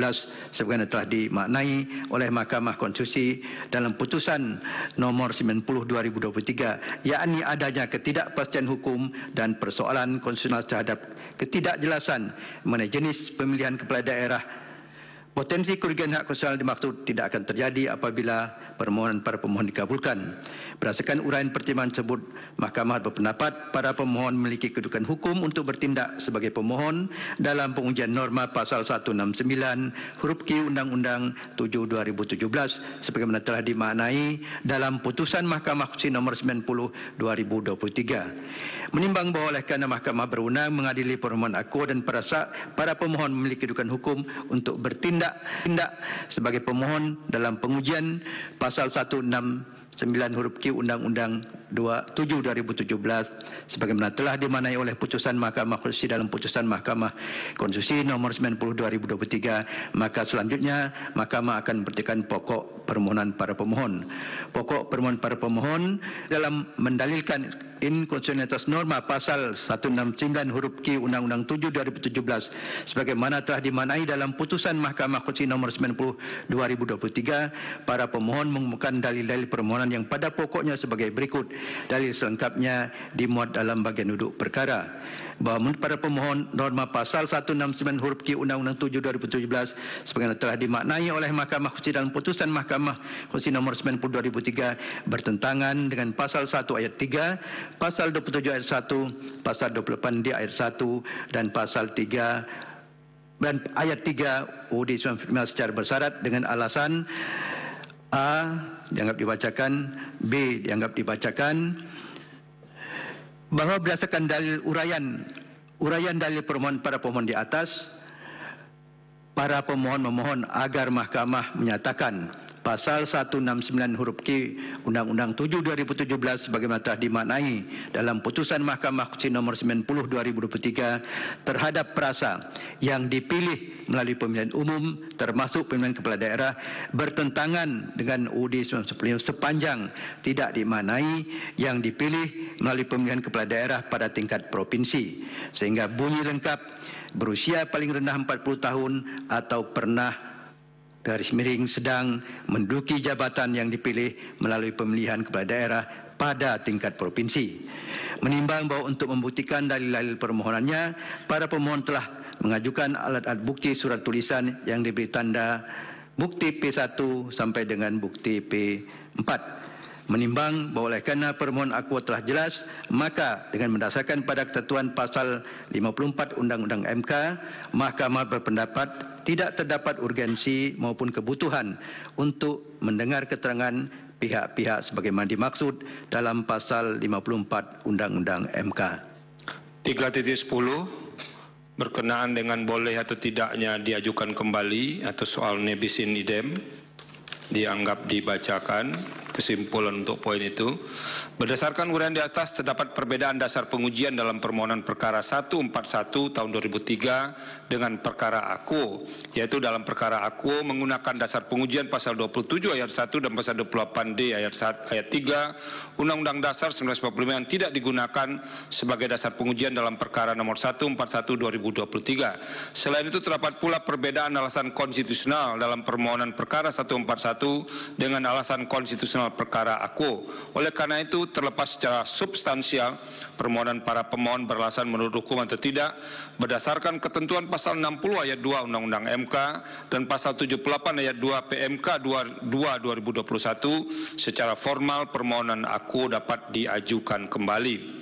sebagaimana telah dimaknai oleh Mahkamah Konstitusi dalam putusan nomor 90/2023, yakni adanya ketidakpastian hukum dan persoalan konstitusional terhadap ketidakjelasan mengenai jenis pemilihan kepala daerah. Potensi kerugian hak konstitusional dimaksud tidak akan terjadi apabila permohonan para pemohon dikabulkan. Berdasarkan uraian pertimbangan tersebut, Mahkamah berpendapat para pemohon memiliki kedudukan hukum untuk bertindak sebagai pemohon dalam pengujian norma pasal 169 huruf Q Undang-Undang 7/2017 sebagaimana telah dimaknai dalam putusan Mahkamah Konstitusi nomor 90/2023. Menimbang bahwa oleh kerana Mahkamah berwenang mengadili permohonan aku dan para pemohon memiliki kedudukan hukum untuk bertindak sebagai pemohon dalam pengujian pasal 169 huruf Q Undang-Undang 7/2017 sebagaimana telah dimaknai oleh putusan Mahkamah Konstitusi dalam putusan Mahkamah Konstitusi nomor 90/2023, maka selanjutnya Mahkamah akan memperhatikan pokok permohonan para pemohon. Pokok permohonan para pemohon dalam mendalilkan inkonstitusionalitas norma pasal 169 huruf Q Undang-Undang 7/2017 sebagaimana telah dimaknai dalam putusan Mahkamah Konstitusi nomor 90/2023, para pemohon mengemukakan dalil-dalil permohonan yang pada pokoknya sebagai berikut. Dalil selengkapnya dimuat dalam bagian duduk perkara. Bahwa menurut para pemohon, norma pasal 169 huruf Q Undang-Undang 7/2017 sebagaimana telah dimaknai oleh Mahkamah Konstitusi dalam putusan Mahkamah Konstitusi nomor 90/2023 bertentangan dengan pasal 1 ayat 3, pasal 27 ayat 1, pasal 28 di ayat 1 dan pasal 3 dan ayat 3 UUD 1945 secara bersyarat dengan alasan A dianggap dibacakan, B dianggap dibacakan, bahwa berdasarkan dalil uraian dalil permohonan para pemohon di atas, para pemohon memohon agar Mahkamah menyatakan pasal 169 huruf Q Undang-Undang 7/2017 sebagaimana telah dimaknai dalam putusan Mahkamah Konstitusi nomor 90/2023 terhadap perasa yang dipilih melalui pemilihan umum termasuk pemilihan kepala daerah bertentangan dengan UUD 1945 sepanjang tidak dimaknai yang dipilih melalui pemilihan kepala daerah pada tingkat provinsi, sehingga bunyi lengkap berusia paling rendah 40 tahun atau pernah garis miring sedang menduduki jabatan yang dipilih melalui pemilihan kepala daerah pada tingkat provinsi. Menimbang bahwa untuk membuktikan dalil-dalil permohonannya, para pemohon telah mengajukan alat-alat bukti surat tulisan yang diberi tanda bukti P1 sampai dengan bukti P4. Menimbang bahwa oleh kerana permohonan aku telah jelas, maka dengan mendasarkan pada ketentuan pasal 54 Undang-Undang MK, Mahkamah berpendapat tidak terdapat urgensi maupun kebutuhan untuk mendengar keterangan pihak-pihak sebagaimana dimaksud dalam pasal 54 Undang-Undang MK. 3.10 berkenaan dengan boleh atau tidaknya diajukan kembali atau soal nebis in idem dianggap dibacakan. Kesimpulan untuk poin itu, berdasarkan uraian di atas terdapat perbedaan dasar pengujian dalam permohonan perkara 141 tahun 2003 dengan perkara aku, yaitu dalam perkara aku menggunakan dasar pengujian pasal 27 ayat 1 dan pasal 28D ayat 3 Undang-Undang Dasar 1945 yang tidak digunakan sebagai dasar pengujian dalam perkara nomor 141 2023. Selain itu terdapat pula perbedaan alasan konstitusional dalam permohonan perkara 141 dengan alasan konstitusional perkara aku. Oleh karena itu, terlepas secara substansial permohonan para pemohon beralasan menurut hukum atau tidak, berdasarkan ketentuan pasal 60 ayat 2 Undang-Undang MK dan pasal 78 ayat 2 PMK 22 2021, secara formal permohonan aku dapat diajukan kembali.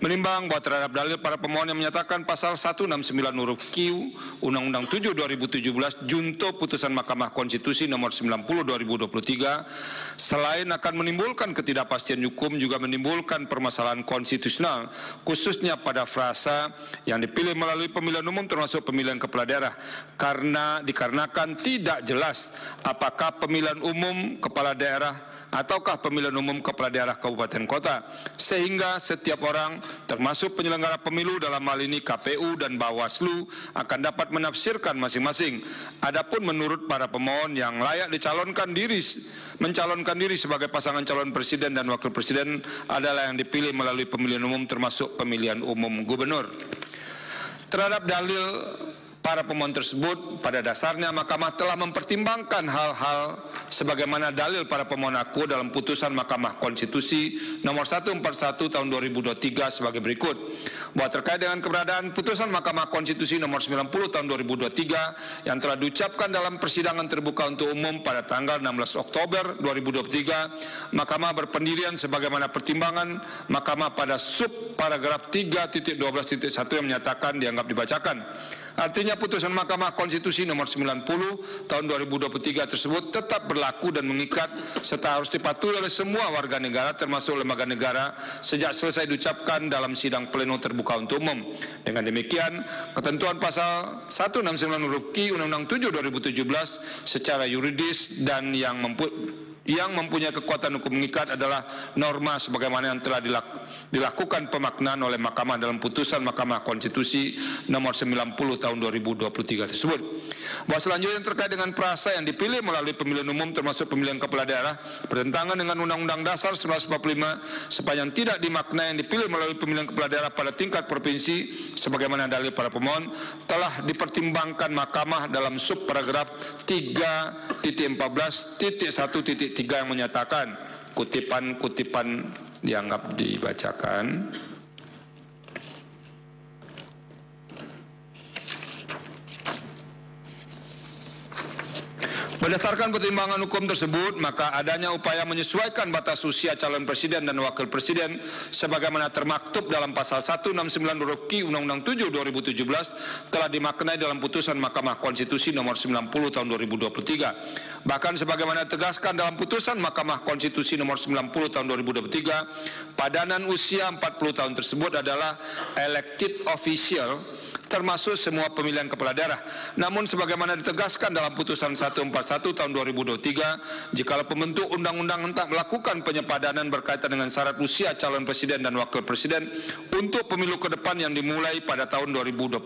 Menimbang bahwa terhadap dalil para pemohon yang menyatakan pasal 169 huruf Q Undang-Undang 7 2017 junto putusan Mahkamah Konstitusi nomor 90 2023 selain akan menimbulkan ketidakpastian hukum juga menimbulkan permasalahan konstitusional khususnya pada frasa yang dipilih melalui pemilihan umum termasuk pemilihan kepala daerah dikarenakan tidak jelas apakah pemilihan umum kepala daerah ataukah pemilihan umum kepala daerah kabupaten kota, sehingga setiap orang termasuk penyelenggara pemilu dalam hal ini KPU dan Bawaslu akan dapat menafsirkan masing-masing. Adapun menurut para pemohon yang layak mencalonkan diri sebagai pasangan calon presiden dan wakil presiden adalah yang dipilih melalui pemilihan umum termasuk pemilihan umum gubernur. Terhadap dalil para pemohon tersebut, pada dasarnya Mahkamah telah mempertimbangkan hal-hal sebagaimana dalil para pemohon aku dalam putusan Mahkamah Konstitusi nomor 141 tahun 2023 sebagai berikut. Bahwa terkait dengan keberadaan putusan Mahkamah Konstitusi nomor 90 tahun 2023 yang telah diucapkan dalam persidangan terbuka untuk umum pada tanggal 16 Oktober 2023, Mahkamah berpendirian sebagaimana pertimbangan Mahkamah pada sub paragraf 3.12.1 yang menyatakan dianggap dibacakan. Artinya putusan Mahkamah Konstitusi nomor 90 tahun 2023 tersebut tetap berlaku dan mengikat serta harus dipatuhi oleh semua warga negara termasuk lembaga negara sejak selesai diucapkan dalam sidang pleno terbuka untuk umum. Dengan demikian, ketentuan pasal 169 huruf Q Undang-Undang 7 2017 secara yuridis dan yang mempunyai kekuatan hukum mengikat adalah norma sebagaimana yang telah dilakukan pemaknaan oleh Mahkamah dalam putusan Mahkamah Konstitusi nomor 90 tahun 2023 tersebut. Bahwa selanjutnya terkait dengan frasa yang dipilih melalui pemilihan umum termasuk pemilihan kepala daerah bertentangan dengan Undang-Undang Dasar 1945 sepanjang tidak dimaknai yang dipilih melalui pemilihan kepala daerah pada tingkat provinsi sebagaimana dalil para pemohon telah dipertimbangkan Mahkamah dalam sub paragraf 3.14.1.3 yang menyatakan kutipan dianggap dibacakan. Berdasarkan pertimbangan hukum tersebut, maka adanya upaya menyesuaikan batas usia calon presiden dan wakil presiden sebagaimana termaktub dalam pasal 169 huruf Q Undang-Undang 7 2017 telah dimaknai dalam putusan Mahkamah Konstitusi nomor 90 tahun 2023. Bahkan sebagaimana ditegaskan dalam putusan Mahkamah Konstitusi nomor 90 tahun 2023, padanan usia 40 tahun tersebut adalah elected official termasuk semua pemilihan kepala daerah. Namun sebagaimana ditegaskan dalam putusan 141 tahun 2023, jikalau pembentuk undang-undang hendak melakukan penyepadanan berkaitan dengan syarat usia calon presiden dan wakil presiden untuk pemilu ke depan yang dimulai pada tahun 2029,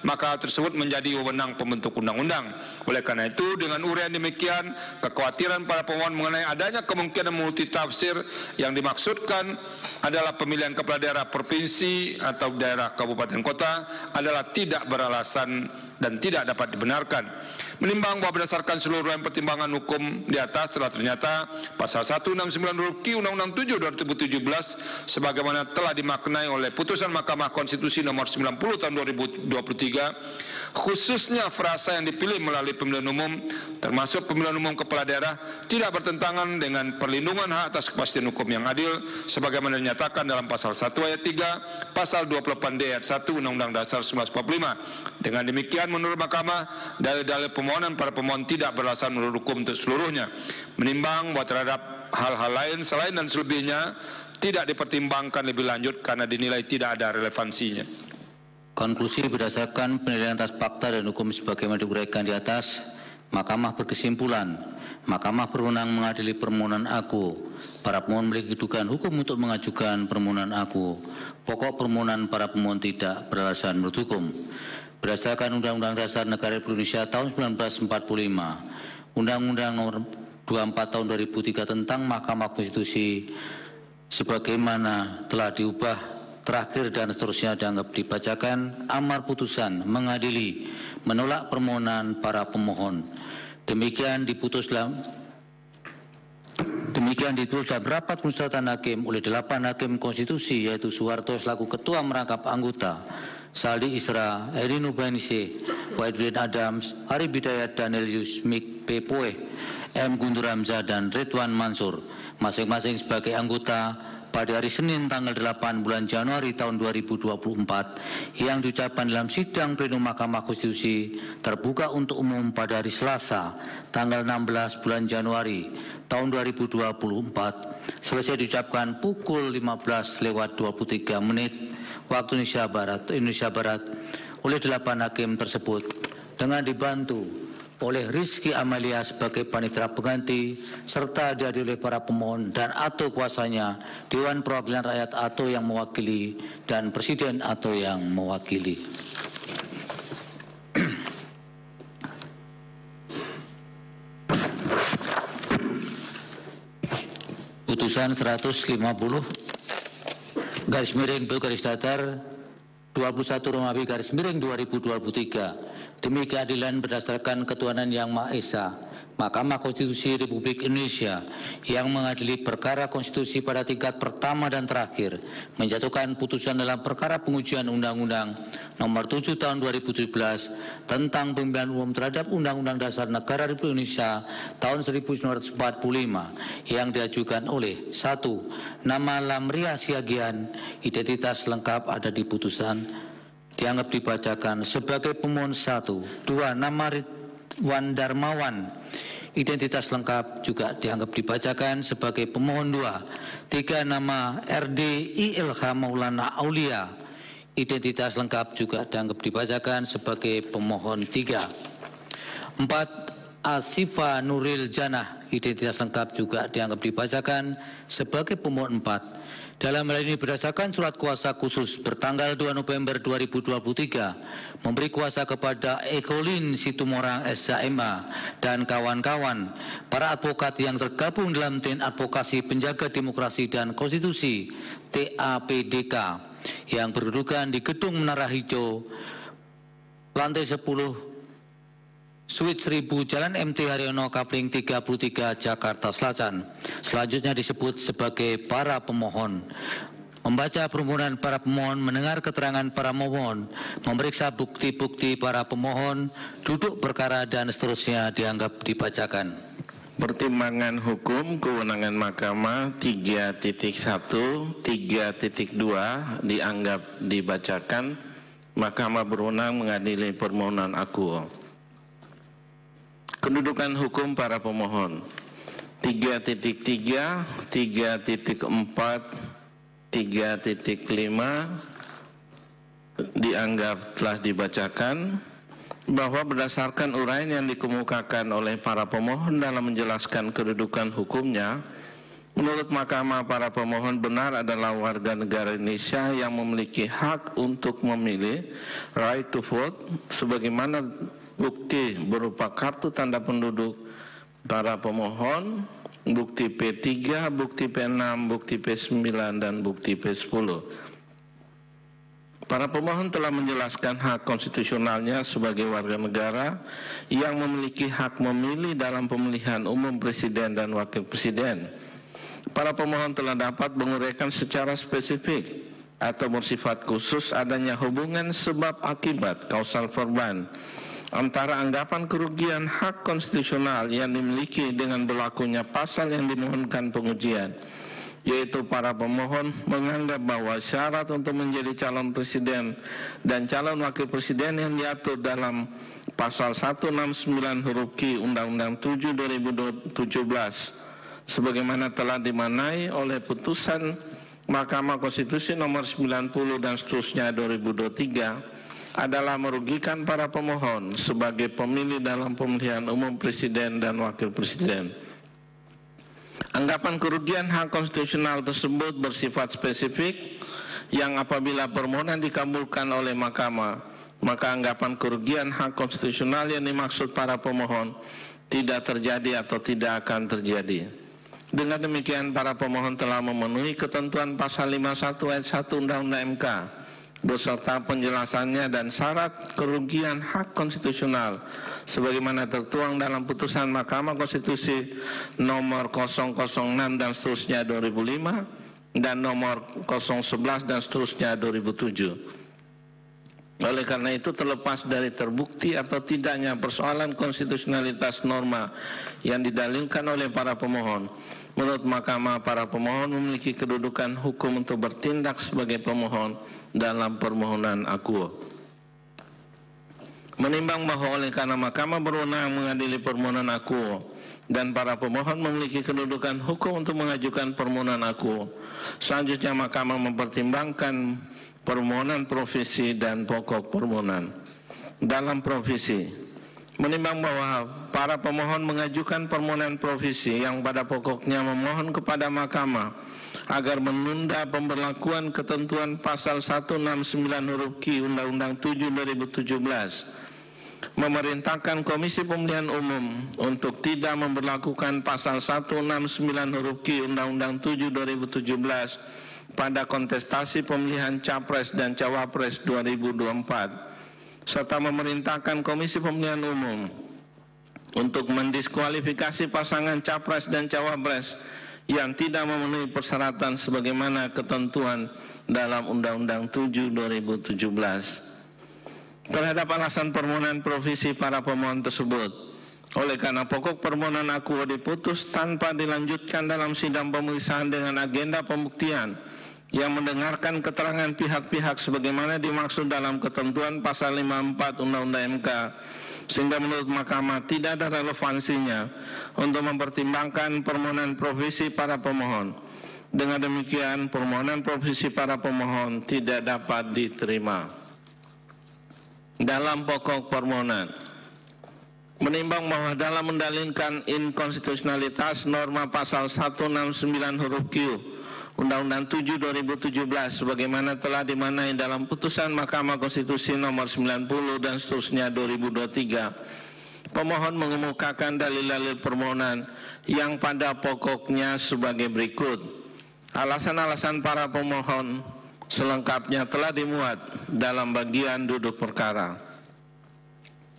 maka tersebut menjadi wewenang pembentuk undang-undang. Oleh karena itu, dengan uraian demikian, kekhawatiran para pemohon mengenai adanya kemungkinan multitafsir yang dimaksudkan adalah pemilihan kepala daerah provinsi atau daerah kabupaten kota adalah tidak beralasan dan tidak dapat dibenarkan. Menimbang bahwa berdasarkan seluruh pertimbangan hukum di atas telah ternyata pasal 169 huruf Q Undang-Undang 7 2017 sebagaimana telah dimaknai oleh putusan Mahkamah Konstitusi nomor 90 tahun 2023, khususnya frasa yang dipilih melalui pemilihan umum termasuk pemilihan umum kepala daerah tidak bertentangan dengan perlindungan hak atas kepastian hukum yang adil sebagaimana dinyatakan dalam pasal 1 ayat 3, pasal 28D ayat 1 Undang-Undang Dasar 1945. Dengan demikian menurut Mahkamah, dalil-dalil permohonan para pemohon tidak beralasan menurut hukum untuk seluruhnya. Menimbang bahwa terhadap hal-hal lain selain dan selebihnya tidak dipertimbangkan lebih lanjut karena dinilai tidak ada relevansinya. Konklusi berdasarkan penilaian atas fakta dan hukum sebagaimana diuraikan di atas, Mahkamah berkesimpulan, Mahkamah berwenang mengadili permohonan aku. Para pemohon memiliki kedudukan hukum untuk mengajukan permohonan aku. Pokok permohonan para pemohon tidak beralasan menurut hukum. Berdasarkan Undang-Undang Dasar Negara Republik Indonesia tahun 1945, Undang-Undang Nomor 24 tahun 2003 tentang Mahkamah Konstitusi sebagaimana telah diubah terakhir dan seterusnya dianggap dibacakan, amar putusan mengadili menolak permohonan para pemohon. Demikian ditulis dalam rapat musyawaratan hakim oleh 8 hakim konstitusi, yaitu Soeharto selaku ketua merangkap anggota, Saldi Isra, Eri Nubainisi, Wahidudin Adams, Ari Bidayat, Danielius Mik P. Poe, M. Guntur Hamzah, dan Ridwan Mansur, masing-masing sebagai anggota pada hari Senin tanggal 8 bulan Januari tahun 2024 yang diucapkan dalam sidang plenum Mahkamah Konstitusi terbuka untuk umum pada hari Selasa tanggal 16 bulan Januari tahun 2024 selesai diucapkan pukul 15:23 waktu Indonesia Barat oleh 8 hakim tersebut dengan dibantu oleh Rizky Amalia sebagai panitera pengganti serta dihadiri oleh para pemohon dan atau kuasanya, Dewan Perwakilan Rakyat atau yang mewakili, dan Presiden atau yang mewakili. Putusan 150 garis miring garis datar 21 Romawi garis miring 2023 demi keadilan berdasarkan ketuhanan yang Maha Esa, Mahkamah Konstitusi Republik Indonesia yang mengadili perkara konstitusi pada tingkat pertama dan terakhir menjatuhkan putusan dalam perkara pengujian Undang-Undang Nomor 7 Tahun 2017 tentang pemilihan umum terhadap Undang-Undang Dasar Negara Republik Indonesia tahun 1945 yang diajukan oleh 1. Nama Lamria Siagian, identitas lengkap ada di putusan, dianggap dibacakan sebagai pemohon 1. 2. Nama Ridwan Darmawan, identitas lengkap juga dianggap dibacakan sebagai pemohon 2. 3. Nama RD ILH Maulana Aulia, identitas lengkap juga dianggap dibacakan sebagai pemohon 3. 4. Asifa Nuril Janah, identitas lengkap juga dianggap dibacakan sebagai pemohon 4. Dalam hal ini berdasarkan surat kuasa khusus bertanggal 2 November 2023 memberi kuasa kepada Ekolin Situmorang SHMA dan kawan-kawan para advokat yang tergabung dalam tim advokasi penjaga demokrasi dan konstitusi TAPDK yang berkedudukan di Gedung Menara Hijau lantai 10 Suite 1000 Jalan MT Haryono Kavling 33 Jakarta Selatan. Selanjutnya disebut sebagai para pemohon. Membaca permohonan para pemohon, mendengar keterangan para pemohon, memeriksa bukti-bukti para pemohon, duduk perkara dan seterusnya dianggap dibacakan. Pertimbangan hukum kewenangan Mahkamah 3.1, 3.2 dianggap dibacakan. Mahkamah berwenang mengadili permohonan akuo. Kedudukan hukum para pemohon 3.3, 3.4, 3.5 dianggap telah dibacakan bahwa berdasarkan uraian yang dikemukakan oleh para pemohon dalam menjelaskan kedudukan hukumnya, menurut Mahkamah para pemohon benar adalah warga negara Indonesia yang memiliki hak untuk memilih, right to vote, sebagaimana bukti berupa kartu tanda penduduk para pemohon, bukti P3, bukti P6, bukti P9, dan bukti P10. Para pemohon telah menjelaskan hak konstitusionalnya sebagai warga negara yang memiliki hak memilih dalam pemilihan umum presiden dan wakil presiden. Para pemohon telah dapat menguraikan secara spesifik atau bersifat khusus adanya hubungan sebab akibat kausal verban antara anggapan kerugian hak konstitusional yang dimiliki dengan berlakunya pasal yang dimohonkan pengujian, yaitu para pemohon menganggap bahwa syarat untuk menjadi calon presiden dan calon wakil presiden yang diatur dalam pasal 169 huruf Q Undang-Undang 7 2017 sebagaimana telah dimanai oleh putusan Mahkamah Konstitusi nomor 90 dan seterusnya 2023 adalah merugikan para pemohon sebagai pemilih dalam pemilihan umum presiden dan wakil presiden. Anggapan kerugian hak konstitusional tersebut bersifat spesifik yang apabila permohonan dikabulkan oleh mahkamah, maka anggapan kerugian hak konstitusional yang dimaksud para pemohon tidak terjadi atau tidak akan terjadi. Dengan demikian, para pemohon telah memenuhi ketentuan pasal 51 ayat 1 Undang-Undang MK beserta penjelasannya dan syarat kerugian hak konstitusional sebagaimana tertuang dalam putusan Mahkamah Konstitusi nomor 006 dan seterusnya 2005 dan nomor 011 dan seterusnya 2007. Oleh karena itu, terlepas dari terbukti atau tidaknya persoalan konstitusionalitas norma yang didalilkan oleh para pemohon, menurut mahkamah para pemohon memiliki kedudukan hukum untuk bertindak sebagai pemohon dalam permohonan akuo. Menimbang bahwa oleh karena mahkamah berwenang mengadili permohonan akuo dan para pemohon memiliki kedudukan hukum untuk mengajukan permohonan akuo, selanjutnya mahkamah mempertimbangkan permohonan provisi dan pokok permohonan. Dalam provisi, menimbang bahwa para pemohon mengajukan permohonan provisi yang pada pokoknya memohon kepada mahkamah agar menunda pemberlakuan ketentuan pasal 169 huruf Q Undang-Undang 7 2017, memerintahkan Komisi Pemilihan Umum untuk tidak memberlakukan pasal 169 huruf Q Undang-Undang 7 2017 pada kontestasi pemilihan Capres dan Cawapres 2024, serta memerintahkan Komisi Pemilihan Umum untuk mendiskualifikasi pasangan Capres dan Cawapres yang tidak memenuhi persyaratan sebagaimana ketentuan dalam Undang-Undang 7 2017. Terhadap alasan permohonan provisi para pemohon tersebut, oleh karena pokok permohonan akuo diputus tanpa dilanjutkan dalam sidang pemeriksaan dengan agenda pembuktian yang mendengarkan keterangan pihak-pihak sebagaimana dimaksud dalam ketentuan pasal 54 Undang-Undang MK, sehingga menurut mahkamah tidak ada relevansinya untuk mempertimbangkan permohonan provisi para pemohon. Dengan demikian, permohonan provisi para pemohon tidak dapat diterima. Dalam pokok permohonan, menimbang bahwa dalam mendalilkan inkonstitusionalitas norma pasal 169 huruf Q Undang-Undang 7 2017 sebagaimana telah dimanai dalam putusan Mahkamah Konstitusi nomor 90 dan seterusnya 2023, pemohon mengemukakan dalil-dalil permohonan yang pada pokoknya sebagai berikut. Alasan-alasan para pemohon selengkapnya telah dimuat dalam bagian duduk perkara.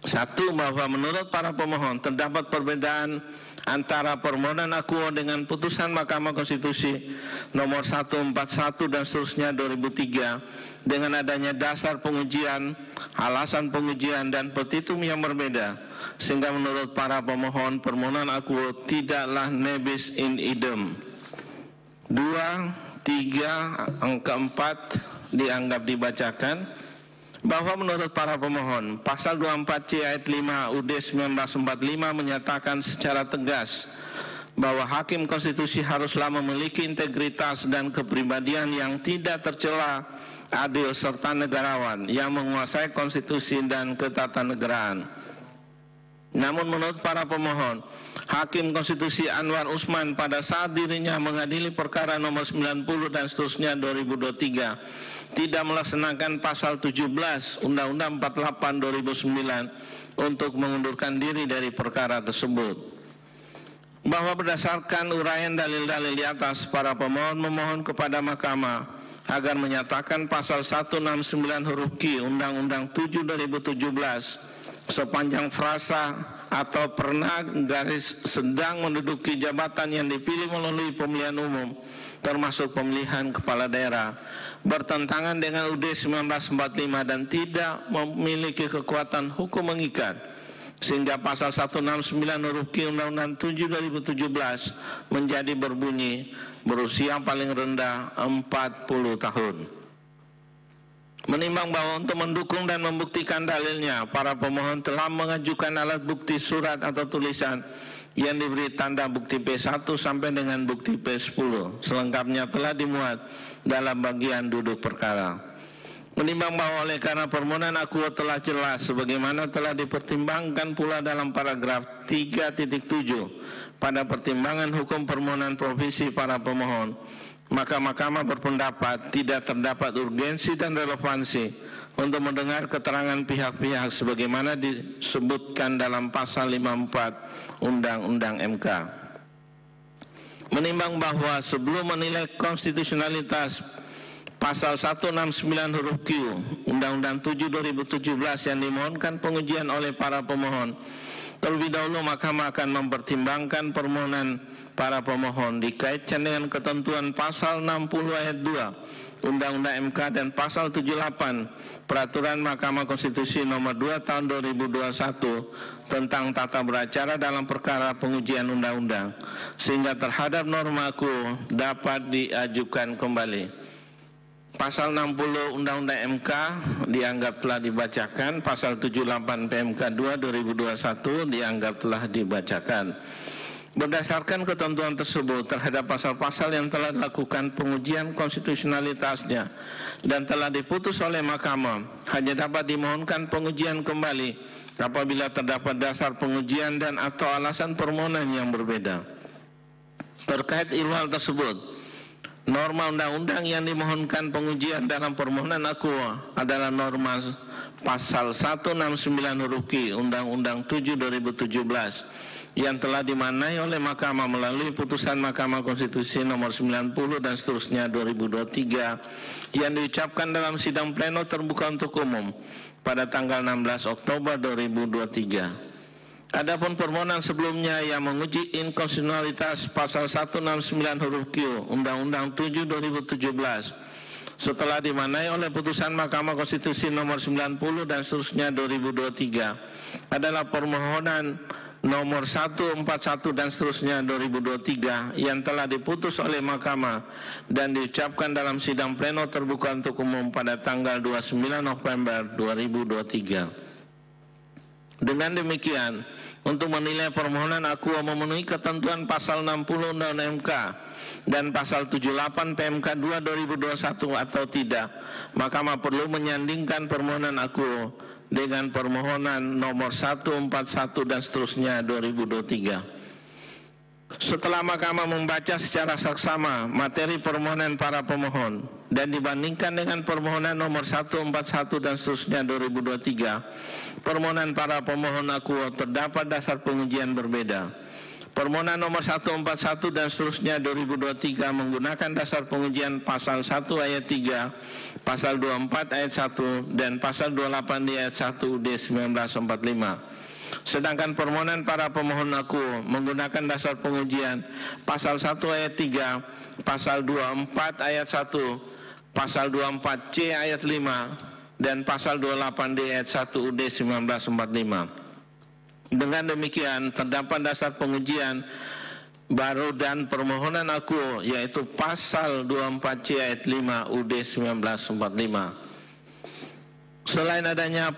1. Bahwa menurut para pemohon terdapat perbedaan antara permohonan akuo dengan putusan Mahkamah Konstitusi nomor 141 dan seterusnya 2003 dengan adanya dasar pengujian, alasan pengujian dan petitum yang berbeda, sehingga menurut para pemohon permohonan akuo tidaklah nebis in idem. 2, 3, angka 4 dianggap dibacakan, bahwa menurut para pemohon pasal 24C ayat 5 UUD 1945 menyatakan secara tegas bahwa hakim konstitusi haruslah memiliki integritas dan kepribadian yang tidak tercela, adil serta negarawan yang menguasai konstitusi dan ketatanegaraan. Namun menurut para pemohon, Hakim Konstitusi Anwar Usman pada saat dirinya mengadili perkara nomor 90 dan seterusnya 2023 tidak melaksanakan pasal 17 Undang-Undang 48 2009 untuk mengundurkan diri dari perkara tersebut. bahwa berdasarkan uraian dalil-dalil di atas, para pemohon memohon kepada Mahkamah agar menyatakan pasal 169 huruf Q Undang-Undang 7 2017 sepanjang frasa atau pernah garis sedang menduduki jabatan yang dipilih melalui pemilihan umum termasuk pemilihan kepala daerah bertentangan dengan UUD 1945 dan tidak memiliki kekuatan hukum mengikat, sehingga pasal 169 huruf Q Undang-Undang 7 2017 menjadi berbunyi berusia paling rendah 40 tahun. Menimbang bahwa untuk mendukung dan membuktikan dalilnya, para pemohon telah mengajukan alat bukti surat atau tulisan yang diberi tanda bukti P1 sampai dengan bukti P10. Selengkapnya telah dimuat dalam bagian duduk perkara. Menimbang bahwa oleh karena permohonan akuo telah jelas sebagaimana telah dipertimbangkan pula dalam paragraf 3.7 pada pertimbangan hukum permohonan provisi para pemohon, maka Mahkamah berpendapat tidak terdapat urgensi dan relevansi untuk mendengar keterangan pihak-pihak sebagaimana disebutkan dalam pasal 54 Undang-Undang MK. Menimbang bahwa sebelum menilai konstitusionalitas pasal 169 huruf Q Undang-Undang 7 2017 yang dimohonkan pengujian oleh para pemohon, terlebih dahulu Mahkamah akan mempertimbangkan permohonan para pemohon dikaitkan dengan ketentuan pasal 60 ayat 2 Undang-Undang MK dan pasal 78 Peraturan Mahkamah Konstitusi nomor 2 tahun 2021 tentang tata beracara dalam perkara pengujian undang-undang, sehingga terhadap norma akuo dapat diajukan kembali. Pasal 60 Undang-Undang MK dianggap telah dibacakan, pasal 78 PMK 2 2021 dianggap telah dibacakan. Berdasarkan ketentuan tersebut terhadap pasal-pasal yang telah dilakukan pengujian konstitusionalitasnya dan telah diputus oleh Mahkamah, hanya dapat dimohonkan pengujian kembali apabila terdapat dasar pengujian dan atau alasan permohonan yang berbeda. Terkait ilmu tersebut, norma undang-undang yang dimohonkan pengujian dalam permohonan akuo adalah norma pasal 169 huruf Q Undang-Undang 7 2017 yang telah dimaknai oleh Mahkamah melalui putusan Mahkamah Konstitusi nomor 90 dan seterusnya 2023 yang diucapkan dalam sidang pleno terbuka untuk umum pada tanggal 16 Oktober 2023. Adapun permohonan sebelumnya yang menguji inkonstitusionalitas pasal 169 huruf Q Undang-Undang 7 2017 setelah dimaknai oleh putusan Mahkamah Konstitusi nomor 90 dan seterusnya 2023 adalah permohonan nomor 141 dan seterusnya 2023 yang telah diputus oleh Mahkamah dan diucapkan dalam sidang pleno terbuka untuk umum pada tanggal 29 November 2023. Dengan demikian, untuk menilai permohonan akuo memenuhi ketentuan pasal 60 Undang-Undang MK dan pasal 78 PMK 2 2021 atau tidak, Mahkamah perlu menyandingkan permohonan akuo dengan permohonan nomor 141 dan seterusnya 2023. Setelah Mahkamah membaca secara saksama materi permohonan para pemohon dan dibandingkan dengan permohonan nomor 141 dan seterusnya 2023, permohonan para pemohon akuo terdapat dasar pengujian berbeda. Permohonan nomor 141 dan seterusnya 2023 menggunakan dasar pengujian pasal 1 ayat 3, pasal 24 ayat 1 dan pasal 28 di ayat 1 UUD 1945. Sedangkan permohonan para pemohon akuo menggunakan dasar pengujian pasal 1 ayat 3, pasal 24 ayat 1, pasal 24C ayat 5 dan pasal 28 di ayat 1 UUD 1945. Dengan demikian, terdapat dasar pengujian baru dan permohonan akuo, yaitu pasal 24C ayat 5 UUD 1945. Selain adanya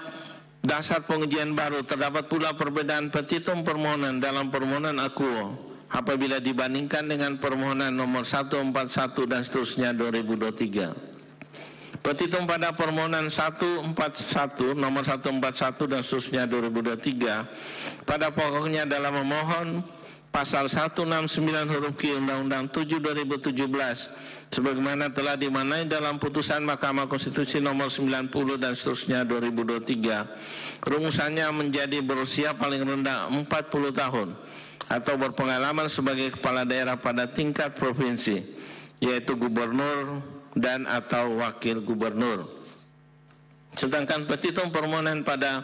dasar pengujian baru, terdapat pula perbedaan petitum permohonan dalam permohonan akuo apabila dibandingkan dengan permohonan nomor 141 dan seterusnya 2023. Petitum pada permohonan 141 nomor 141 dan seterusnya 2023 pada pokoknya adalah memohon pasal 169 huruf Q Undang-Undang 7 2017 sebagaimana telah dimaknai dalam putusan Mahkamah Konstitusi nomor 90 dan seterusnya 2023. Rumusannya menjadi berusia paling rendah 40 tahun atau berpengalaman sebagai kepala daerah pada tingkat provinsi, yaitu gubernur dan atau wakil gubernur. Sedangkan petitum permohonan pada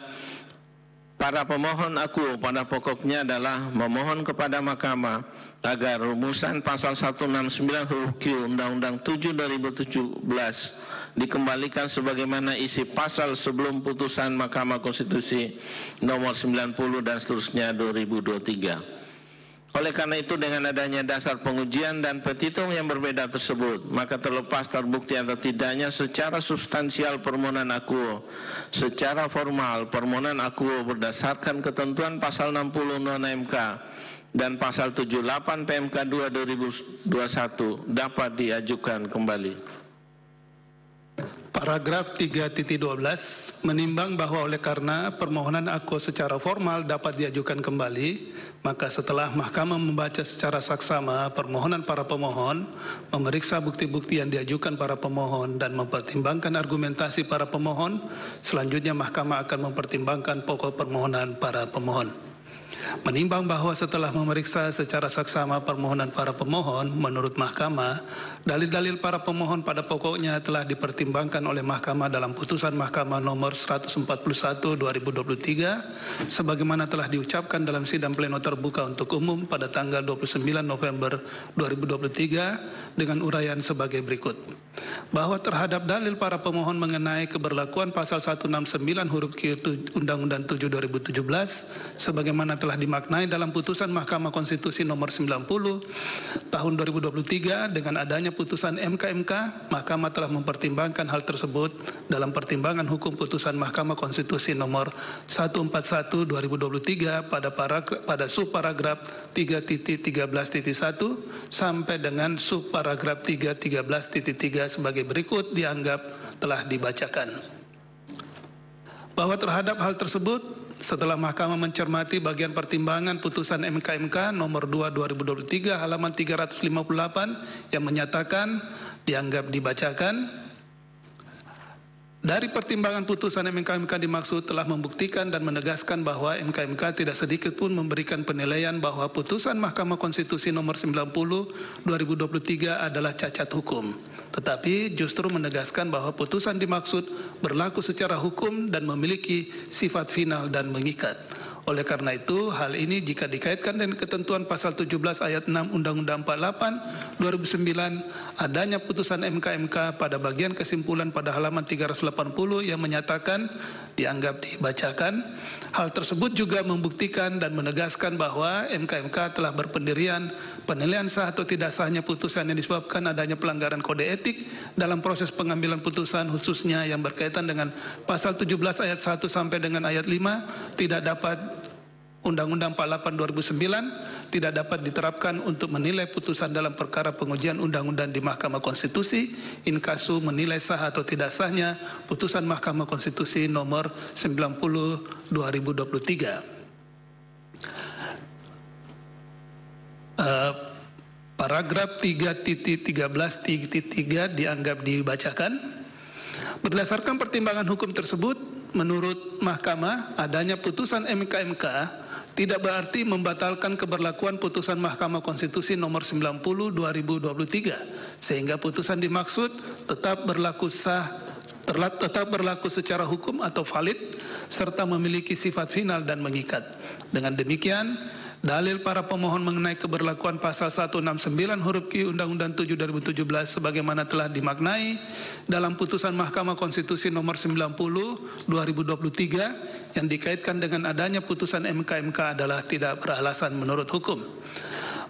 para pemohon akuo pada pokoknya adalah memohon kepada Mahkamah agar rumusan pasal 169 huruf Q Undang-Undang 7 2017 dikembalikan sebagaimana isi pasal sebelum putusan Mahkamah Konstitusi nomor 90 dan seterusnya 2023. Oleh karena itu, dengan adanya dasar pengujian dan petitum yang berbeda tersebut, maka terlepas terbukti atau tidaknya secara substansial permohonan akuo, secara formal permohonan akuo berdasarkan ketentuan pasal 60 Undang-Undang MK dan pasal 78 PMK 2 2021 dapat diajukan kembali. Paragraf 3.12 menimbang bahwa oleh karena permohonan akuo secara formal dapat diajukan kembali, maka setelah Mahkamah membaca secara saksama permohonan para pemohon, memeriksa bukti-bukti yang diajukan para pemohon dan mempertimbangkan argumentasi para pemohon, selanjutnya Mahkamah akan mempertimbangkan pokok permohonan para pemohon. Menimbang bahwa setelah memeriksa secara saksama permohonan para pemohon, menurut Mahkamah, dalil-dalil para pemohon pada pokoknya telah dipertimbangkan oleh Mahkamah dalam putusan Mahkamah nomor 141/2023, sebagaimana telah diucapkan dalam sidang pleno terbuka untuk umum pada tanggal 29 November 2023 dengan uraian sebagai berikut. Bahwa terhadap dalil para pemohon mengenai keberlakuan pasal 169 huruf Q Undang-Undang 7 2017, sebagaimana telah dimaknai dalam putusan Mahkamah Konstitusi nomor 90 tahun 2023 dengan adanya putusan MK, Mahkamah telah mempertimbangkan hal tersebut dalam pertimbangan hukum putusan Mahkamah Konstitusi nomor 141 2023 pada subparagraf 3.13.1 sampai dengan subparagraf 3.13.3 sebagai berikut dianggap telah dibacakan. Bahwa terhadap hal tersebut, setelah Mahkamah mencermati bagian pertimbangan putusan MK nomor 2 2023 halaman 358 yang menyatakan dianggap dibacakan. Dari pertimbangan putusan MK dimaksud telah membuktikan dan menegaskan bahwa MK tidak sedikit pun memberikan penilaian bahwa putusan Mahkamah Konstitusi nomor 90 2023 adalah cacat hukum, tetapi justru menegaskan bahwa putusan dimaksud berlaku secara hukum dan memiliki sifat final dan mengikat. Oleh karena itu, hal ini jika dikaitkan dengan ketentuan pasal 17 ayat 6 Undang-Undang 48 2009, adanya putusan MK pada bagian kesimpulan pada halaman 380 yang menyatakan dianggap dibacakan. Hal tersebut juga membuktikan dan menegaskan bahwa MK telah berpendirian penilaian sah atau tidak sahnya putusan yang disebabkan adanya pelanggaran kode etik dalam proses pengambilan putusan, khususnya yang berkaitan dengan pasal 17 ayat 1 sampai dengan ayat 5 tidak dapat Undang-Undang 48 2009 tidak dapat diterapkan untuk menilai putusan dalam perkara pengujian undang-undang di Mahkamah Konstitusi in casu menilai sah atau tidak sahnya putusan Mahkamah Konstitusi nomor 90 2023. Paragraf 3.13.3 dianggap dibacakan. Berdasarkan pertimbangan hukum tersebut, menurut Mahkamah, adanya putusan MK tidak berarti membatalkan keberlakuan putusan Mahkamah Konstitusi nomor 90 2023, sehingga putusan dimaksud tetap berlaku sah, tetap berlaku secara hukum atau valid, serta memiliki sifat final dan mengikat. Dengan demikian, dalil para pemohon mengenai keberlakuan pasal 169 huruf Q Undang-Undang 7 2017 sebagaimana telah dimaknai dalam putusan Mahkamah Konstitusi nomor 90 2023 yang dikaitkan dengan adanya putusan MK adalah tidak beralasan menurut hukum.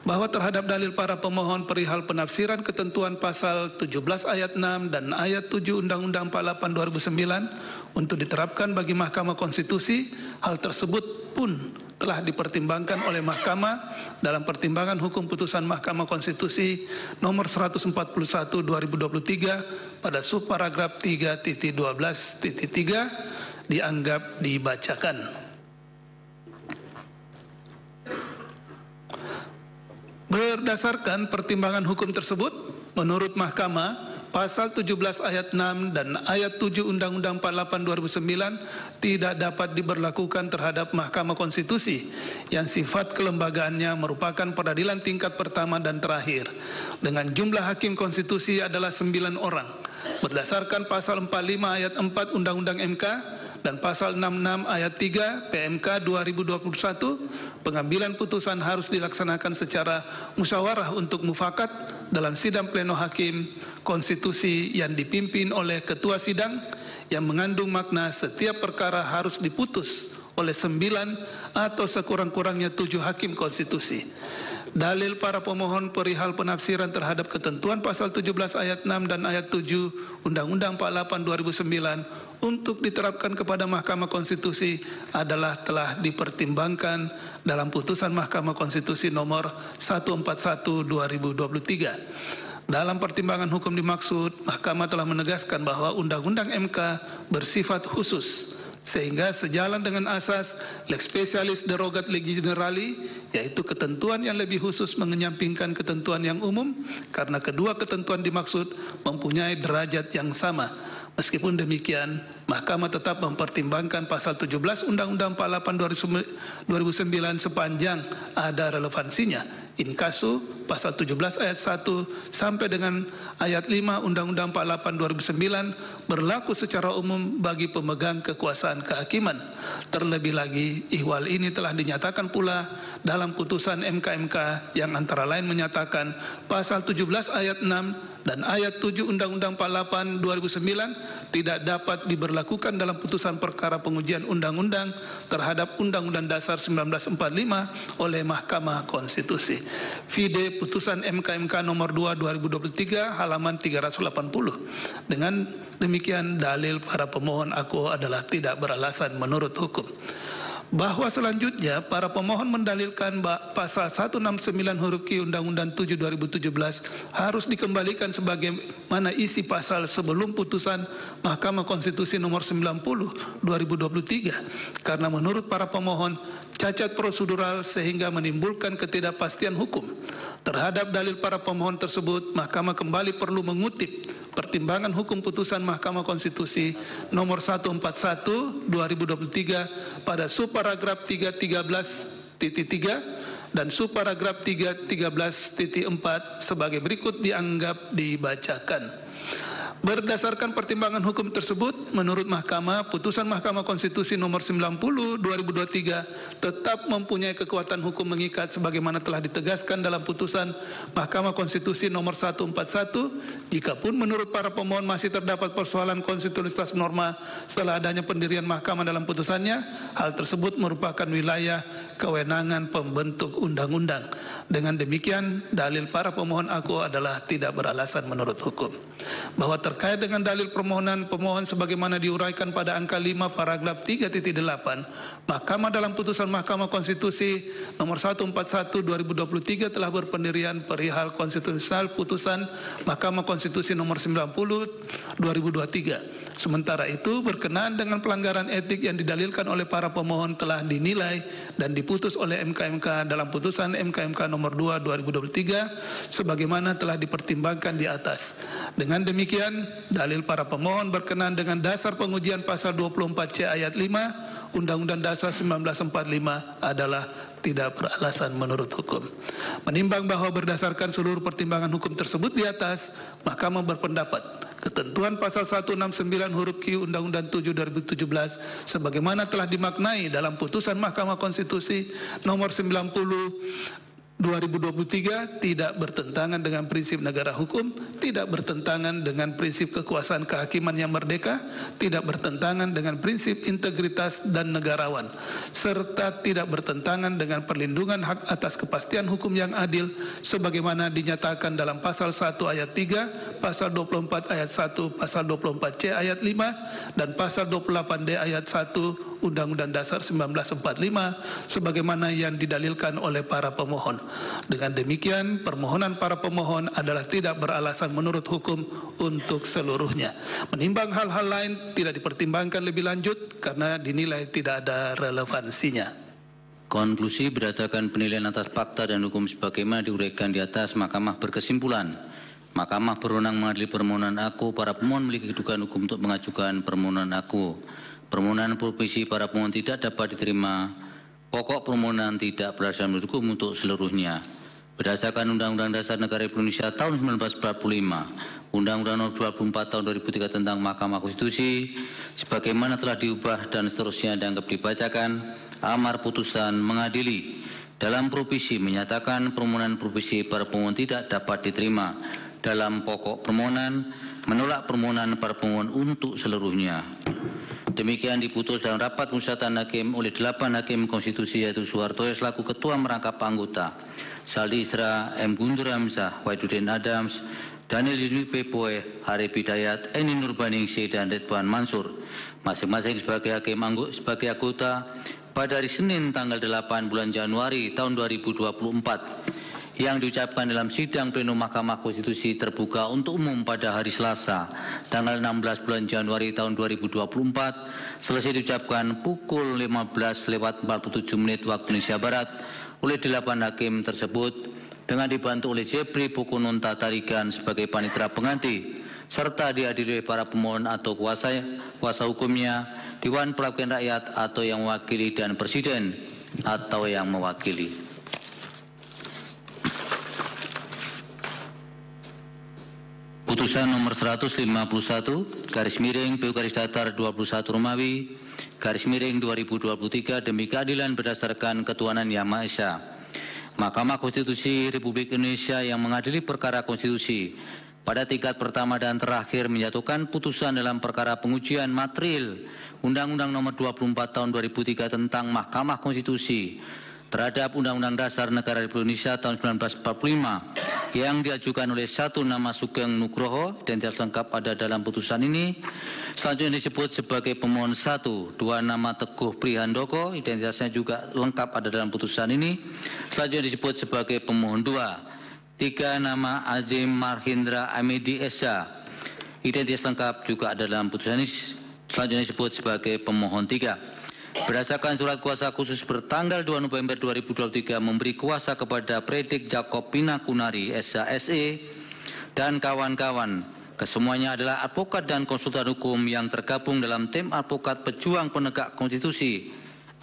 Bahwa terhadap dalil para pemohon perihal penafsiran ketentuan pasal 17 ayat 6 dan ayat 7 Undang-Undang 48 2009 untuk diterapkan bagi Mahkamah Konstitusi, hal tersebut pun telah dipertimbangkan oleh Mahkamah dalam pertimbangan hukum putusan Mahkamah Konstitusi nomor 141 2023 pada subparagraf 3.12.3 dianggap dibacakan. Berdasarkan pertimbangan hukum tersebut, menurut Mahkamah, pasal 17 ayat 6 dan ayat 7 Undang-Undang 48 2009 tidak dapat diberlakukan terhadap Mahkamah Konstitusi yang sifat kelembagaannya merupakan peradilan tingkat pertama dan terakhir dengan jumlah hakim konstitusi adalah 9 orang berdasarkan pasal 45 ayat 4 Undang-Undang MK dan pasal 66 ayat 3 PMK 2021, pengambilan putusan harus dilaksanakan secara musyawarah untuk mufakat dalam sidang pleno hakim konstitusi yang dipimpin oleh ketua sidang yang mengandung makna setiap perkara harus diputus oleh 9 atau sekurang-kurangnya 7 hakim konstitusi. Dalil para pemohon perihal penafsiran terhadap ketentuan pasal 17 ayat 6 dan ayat 7 Undang-Undang 48 2009 untuk diterapkan kepada Mahkamah Konstitusi adalah telah dipertimbangkan dalam putusan Mahkamah Konstitusi nomor 141 2023. Dalam pertimbangan hukum dimaksud, Mahkamah telah menegaskan bahwa Undang-Undang MK bersifat khusus, sehingga sejalan dengan asas lex specialis derogat legi generali, yaitu ketentuan yang lebih khusus mengenyampingkan ketentuan yang umum, karena kedua ketentuan dimaksud mempunyai derajat yang sama. Meskipun demikian, Mahkamah tetap mempertimbangkan pasal 17 Undang-Undang 48 2009 sepanjang ada relevansinya. In casu, pasal 17 ayat 1 sampai dengan ayat 5 Undang-Undang 48 2009 berlaku secara umum bagi pemegang kekuasaan kehakiman. Terlebih lagi, ihwal ini telah dinyatakan pula dalam putusan MK-MK yang antara lain menyatakan pasal 17 ayat 6 dan ayat 7 Undang-Undang 48 2009 tidak dapat diberlakukan dalam putusan perkara pengujian undang-undang terhadap Undang-Undang Dasar 1945 oleh Mahkamah Konstitusi. Vide putusan MK-MK nomor 2 2023 halaman 380. Dengan demikian dalil para pemohon aku adalah tidak beralasan menurut hukum. Bahwa selanjutnya para pemohon mendalilkan pasal 169 huruf Q Undang-Undang 7 2017 harus dikembalikan sebagaimana isi pasal sebelum putusan Mahkamah Konstitusi nomor 90 2023 karena menurut para pemohon cacat prosedural sehingga menimbulkan ketidakpastian hukum. Terhadap dalil para pemohon tersebut, Mahkamah kembali perlu mengutip pertimbangan hukum putusan Mahkamah Konstitusi nomor 141 2023 pada subparagraf 313.3 dan subparagraf 313.4 sebagai berikut dianggap dibacakan. Berdasarkan pertimbangan hukum tersebut, menurut Mahkamah, putusan Mahkamah Konstitusi nomor 90 2023 tetap mempunyai kekuatan hukum mengikat sebagaimana telah ditegaskan dalam putusan Mahkamah Konstitusi nomor 141. Jikapun menurut para pemohon masih terdapat persoalan konstitusionalitas norma setelah adanya pendirian Mahkamah dalam putusannya, hal tersebut merupakan wilayah kewenangan pembentuk undang-undang. Dengan demikian, dalil para pemohon aku adalah tidak beralasan menurut hukum. Bahwa terkait dengan dalil permohonan pemohon sebagaimana diuraikan pada angka 5 paragraf 3.8, Mahkamah dalam putusan Mahkamah Konstitusi nomor 141 2023 telah berpendirian perihal konstitusional putusan Mahkamah Konstitusi nomor 90 2023. Sementara itu, berkenaan dengan pelanggaran etik yang didalilkan oleh para pemohon telah dinilai dan diputus oleh MK-MK dalam putusan MK-MK nomor 2 2023 sebagaimana telah dipertimbangkan di atas. Dengan demikian, dalil para pemohon berkenaan dengan dasar pengujian pasal 24C ayat 5 Undang-Undang Dasar 1945 adalah tidak beralasan menurut hukum. Menimbang bahwa berdasarkan seluruh pertimbangan hukum tersebut di atas, Mahkamah berpendapat ketentuan pasal 169 huruf Q Undang-Undang 7 2017 sebagaimana telah dimaknai dalam putusan Mahkamah Konstitusi nomor 90 2023 tidak bertentangan dengan prinsip negara hukum, tidak bertentangan dengan prinsip kekuasaan kehakiman yang merdeka, tidak bertentangan dengan prinsip integritas dan negarawan, serta tidak bertentangan dengan perlindungan hak atas kepastian hukum yang adil sebagaimana dinyatakan dalam pasal 1 ayat 3, pasal 24 ayat 1, pasal 24C ayat 5, dan pasal 28D ayat 1 Undang-Undang Dasar 1945 sebagaimana yang didalilkan oleh para pemohon. Dengan demikian, permohonan para pemohon adalah tidak beralasan menurut hukum untuk seluruhnya. Menimbang hal-hal lain tidak dipertimbangkan lebih lanjut karena dinilai tidak ada relevansinya. Konklusi berdasarkan penilaian atas fakta dan hukum sebagaimana diuraikan di atas, Mahkamah berkesimpulan, Mahkamah berwenang mengadili permohonan aku, para pemohon memiliki kedudukan hukum untuk mengajukan permohonan aku. Permohonan provisi para pemohon tidak dapat diterima, pokok permohonan tidak berdasarkan menurut hukum untuk seluruhnya. Berdasarkan Undang-Undang Dasar Negara Indonesia tahun 1945, Undang-Undang Nomor 24 tahun 2003 tentang Mahkamah Konstitusi, sebagaimana telah diubah dan seterusnya dianggap dibacakan, amar putusan mengadili dalam provisi menyatakan permohonan provisi para pemohon tidak dapat diterima. Dalam pokok permohonan, menolak permohonan para pemohon untuk seluruhnya. Demikian diputus dalam rapat musyawaratan hakim oleh 8 hakim konstitusi, yaitu Soehartoyo selaku ketua merangkap anggota, Saldi Isra, M. Guntur Hamzah, Wahidudin Adams, Daniel Yusmi Pepoe, Arif Hidayat, Eni Nurbaningsih, dan Ridwan Mansur, masing-masing sebagai hakim sebagai anggota pada hari Senin tanggal 8 bulan Januari tahun 2024 yang diucapkan dalam sidang pleno Mahkamah Konstitusi terbuka untuk umum pada hari Selasa tanggal 16 bulan Januari tahun 2024 selesai diucapkan pukul 15:47 waktu Indonesia Barat oleh 8 hakim tersebut dengan dibantu oleh Jepri Pukununta Tarigan sebagai panitera pengganti serta dihadiri oleh para pemohon atau kuasa hukumnya, Dewan Perwakilan Rakyat atau yang mewakili, dan Presiden atau yang mewakili. Putusan nomor 151 garis miring PU garis datar 21 Romawi garis miring 2023 demi keadilan berdasarkan ketuhanan Yang Maha Esa. Mahkamah Konstitusi Republik Indonesia yang mengadili perkara konstitusi pada tingkat pertama dan terakhir menyatukan putusan dalam perkara pengujian material Undang-Undang Nomor 24 Tahun 2003 tentang Mahkamah Konstitusi terhadap Undang-Undang Dasar Negara Republik Indonesia tahun 1945 yang diajukan oleh satu nama Sugeng Nugroho, identitas lengkap ada dalam putusan ini. Selanjutnya disebut sebagai pemohon 1, 2 nama Teguh Prihandoko, identitasnya juga lengkap ada dalam putusan ini. Selanjutnya disebut sebagai pemohon 2, 3 nama Azim Marhindra Amedi Esa, identitas lengkap juga ada dalam putusan ini. Selanjutnya disebut sebagai pemohon 3. Berdasarkan surat kuasa khusus bertanggal 2 November 2023 memberi kuasa kepada Predik Jakob Pinakunari SHSE dan kawan-kawan, kesemuanya adalah advokat dan konsultan hukum yang tergabung dalam tim advokat pejuang penegak konstitusi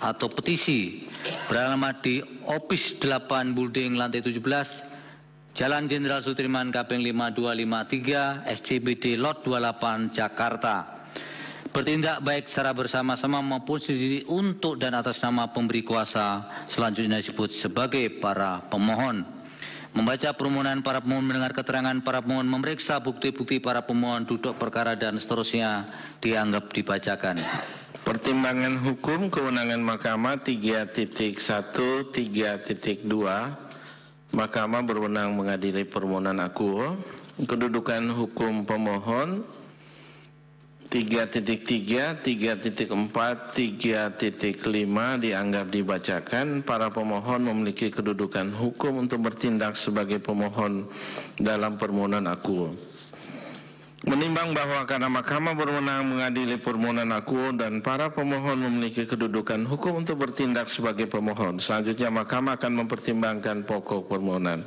atau petisi beralamat di Opis 8 Building lantai 17 Jalan Jenderal Sudirman Kaping 5253 SCBD Lot 28 Jakarta. Bertindak baik secara bersama-sama maupun sendiri untuk dan atas nama pemberi kuasa, selanjutnya disebut sebagai para pemohon. Membaca permohonan para pemohon, mendengar keterangan para pemohon, memeriksa bukti-bukti para pemohon, duduk perkara dan seterusnya dianggap dibacakan. Pertimbangan hukum kewenangan Mahkamah 3.1 3.2 Mahkamah berwenang mengadili permohonan aku. Kedudukan hukum pemohon 3.3, 3.4, 3.5 dianggap dibacakan. Para pemohon memiliki kedudukan hukum untuk bertindak sebagai pemohon dalam permohonan aku. Menimbang bahwa karena Mahkamah berwenang mengadili permohonan aku dan para pemohon memiliki kedudukan hukum untuk bertindak sebagai pemohon, selanjutnya Mahkamah akan mempertimbangkan pokok permohonan.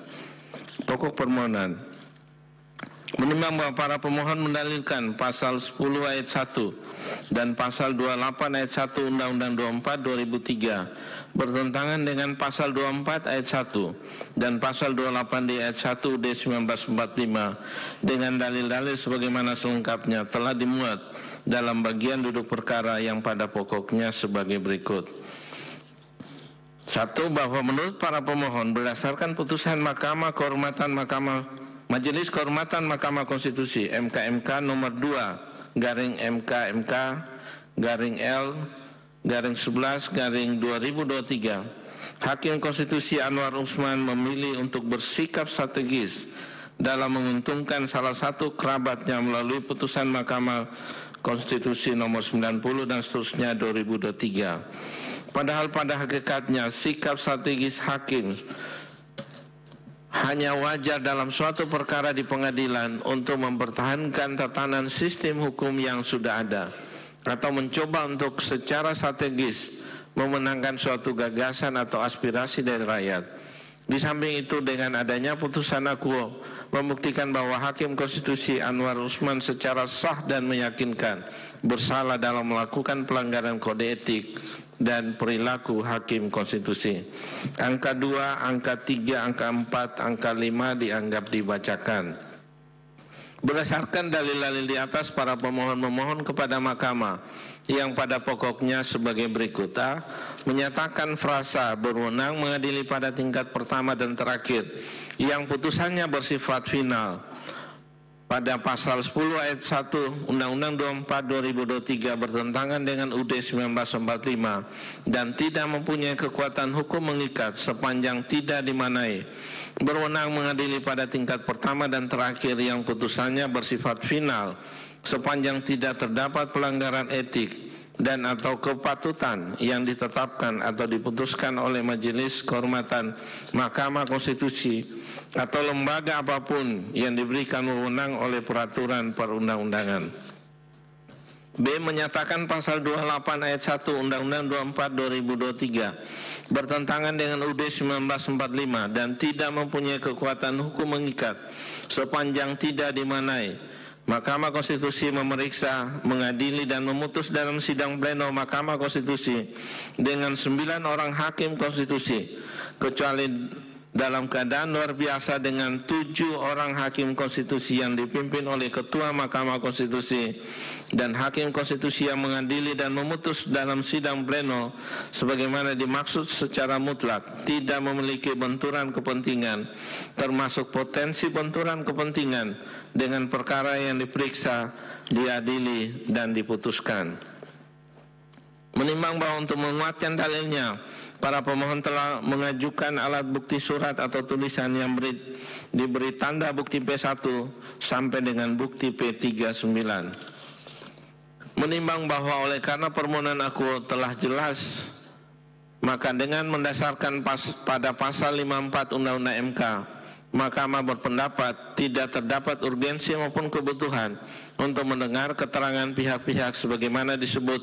Pokok permohonan. Menimbang bahwa para pemohon mendalilkan pasal 10 ayat 1 dan pasal 28 ayat 1 Undang-Undang 24 2003 bertentangan dengan pasal 24 ayat 1 dan pasal 28 di ayat 1 UUD 1945 dengan dalil-dalil sebagaimana selengkapnya telah dimuat dalam bagian duduk perkara yang pada pokoknya sebagai berikut. 1. Bahwa menurut para pemohon berdasarkan putusan Majelis Kehormatan Mahkamah Konstitusi MKMK nomor 2 /MK/MK /L/11/2023, Hakim Konstitusi Anwar Usman memilih untuk bersikap strategis dalam menguntungkan salah satu kerabatnya melalui putusan Mahkamah Konstitusi nomor 90 dan seterusnya 2023. Padahal pada hakikatnya sikap strategis hakim hanya wajar dalam suatu perkara di pengadilan untuk mempertahankan tatanan sistem hukum yang sudah ada atau mencoba untuk secara strategis memenangkan suatu gagasan atau aspirasi dari rakyat. Di samping itu, dengan adanya putusan akuo membuktikan bahwa Hakim Konstitusi Anwar Usman secara sah dan meyakinkan bersalah dalam melakukan pelanggaran kode etik dan perilaku Hakim Konstitusi. Angka 2, angka 3, angka 4, angka 5 dianggap dibacakan. Berdasarkan dalil-dalil di atas, para pemohon memohon kepada Mahkamah yang pada pokoknya sebagai berikut. A. Menyatakan frasa berwenang mengadili pada tingkat pertama dan terakhir yang putusannya bersifat final pada pasal 10 ayat 1 Undang-Undang 24/2023 bertentangan dengan UUD 1945 dan tidak mempunyai kekuatan hukum mengikat sepanjang tidak dimanai. Berwenang mengadili pada tingkat pertama dan terakhir yang putusannya bersifat final sepanjang tidak terdapat pelanggaran etik dan atau kepatutan yang ditetapkan atau diputuskan oleh Majelis Kehormatan Mahkamah Konstitusi atau lembaga apapun yang diberikan wewenang oleh peraturan perundang-undangan. B. Menyatakan pasal 28 ayat 1 Undang-Undang 24/2023 bertentangan dengan UUD 1945 dan tidak mempunyai kekuatan hukum mengikat sepanjang tidak dimanai. Mahkamah Konstitusi memeriksa, mengadili dan memutus dalam sidang pleno Mahkamah Konstitusi dengan 9 orang hakim konstitusi, kecuali dalam keadaan luar biasa dengan 7 orang hakim konstitusi yang dipimpin oleh Ketua Mahkamah Konstitusi dan hakim konstitusi yang mengadili dan memutus dalam sidang pleno sebagaimana dimaksud secara mutlak, tidak memiliki benturan kepentingan termasuk potensi benturan kepentingan dengan perkara yang diperiksa, diadili dan diputuskan. Menimbang bahwa untuk menguatkan dalilnya, para pemohon telah mengajukan alat bukti surat atau tulisan yang diberi tanda bukti P1 sampai dengan bukti P39. Menimbang bahwa oleh karena permohonan aku telah jelas, maka dengan mendasarkan pada pasal 54 Undang-Undang MK, Mahkamah berpendapat tidak terdapat urgensi maupun kebutuhan untuk mendengar keterangan pihak-pihak sebagaimana disebut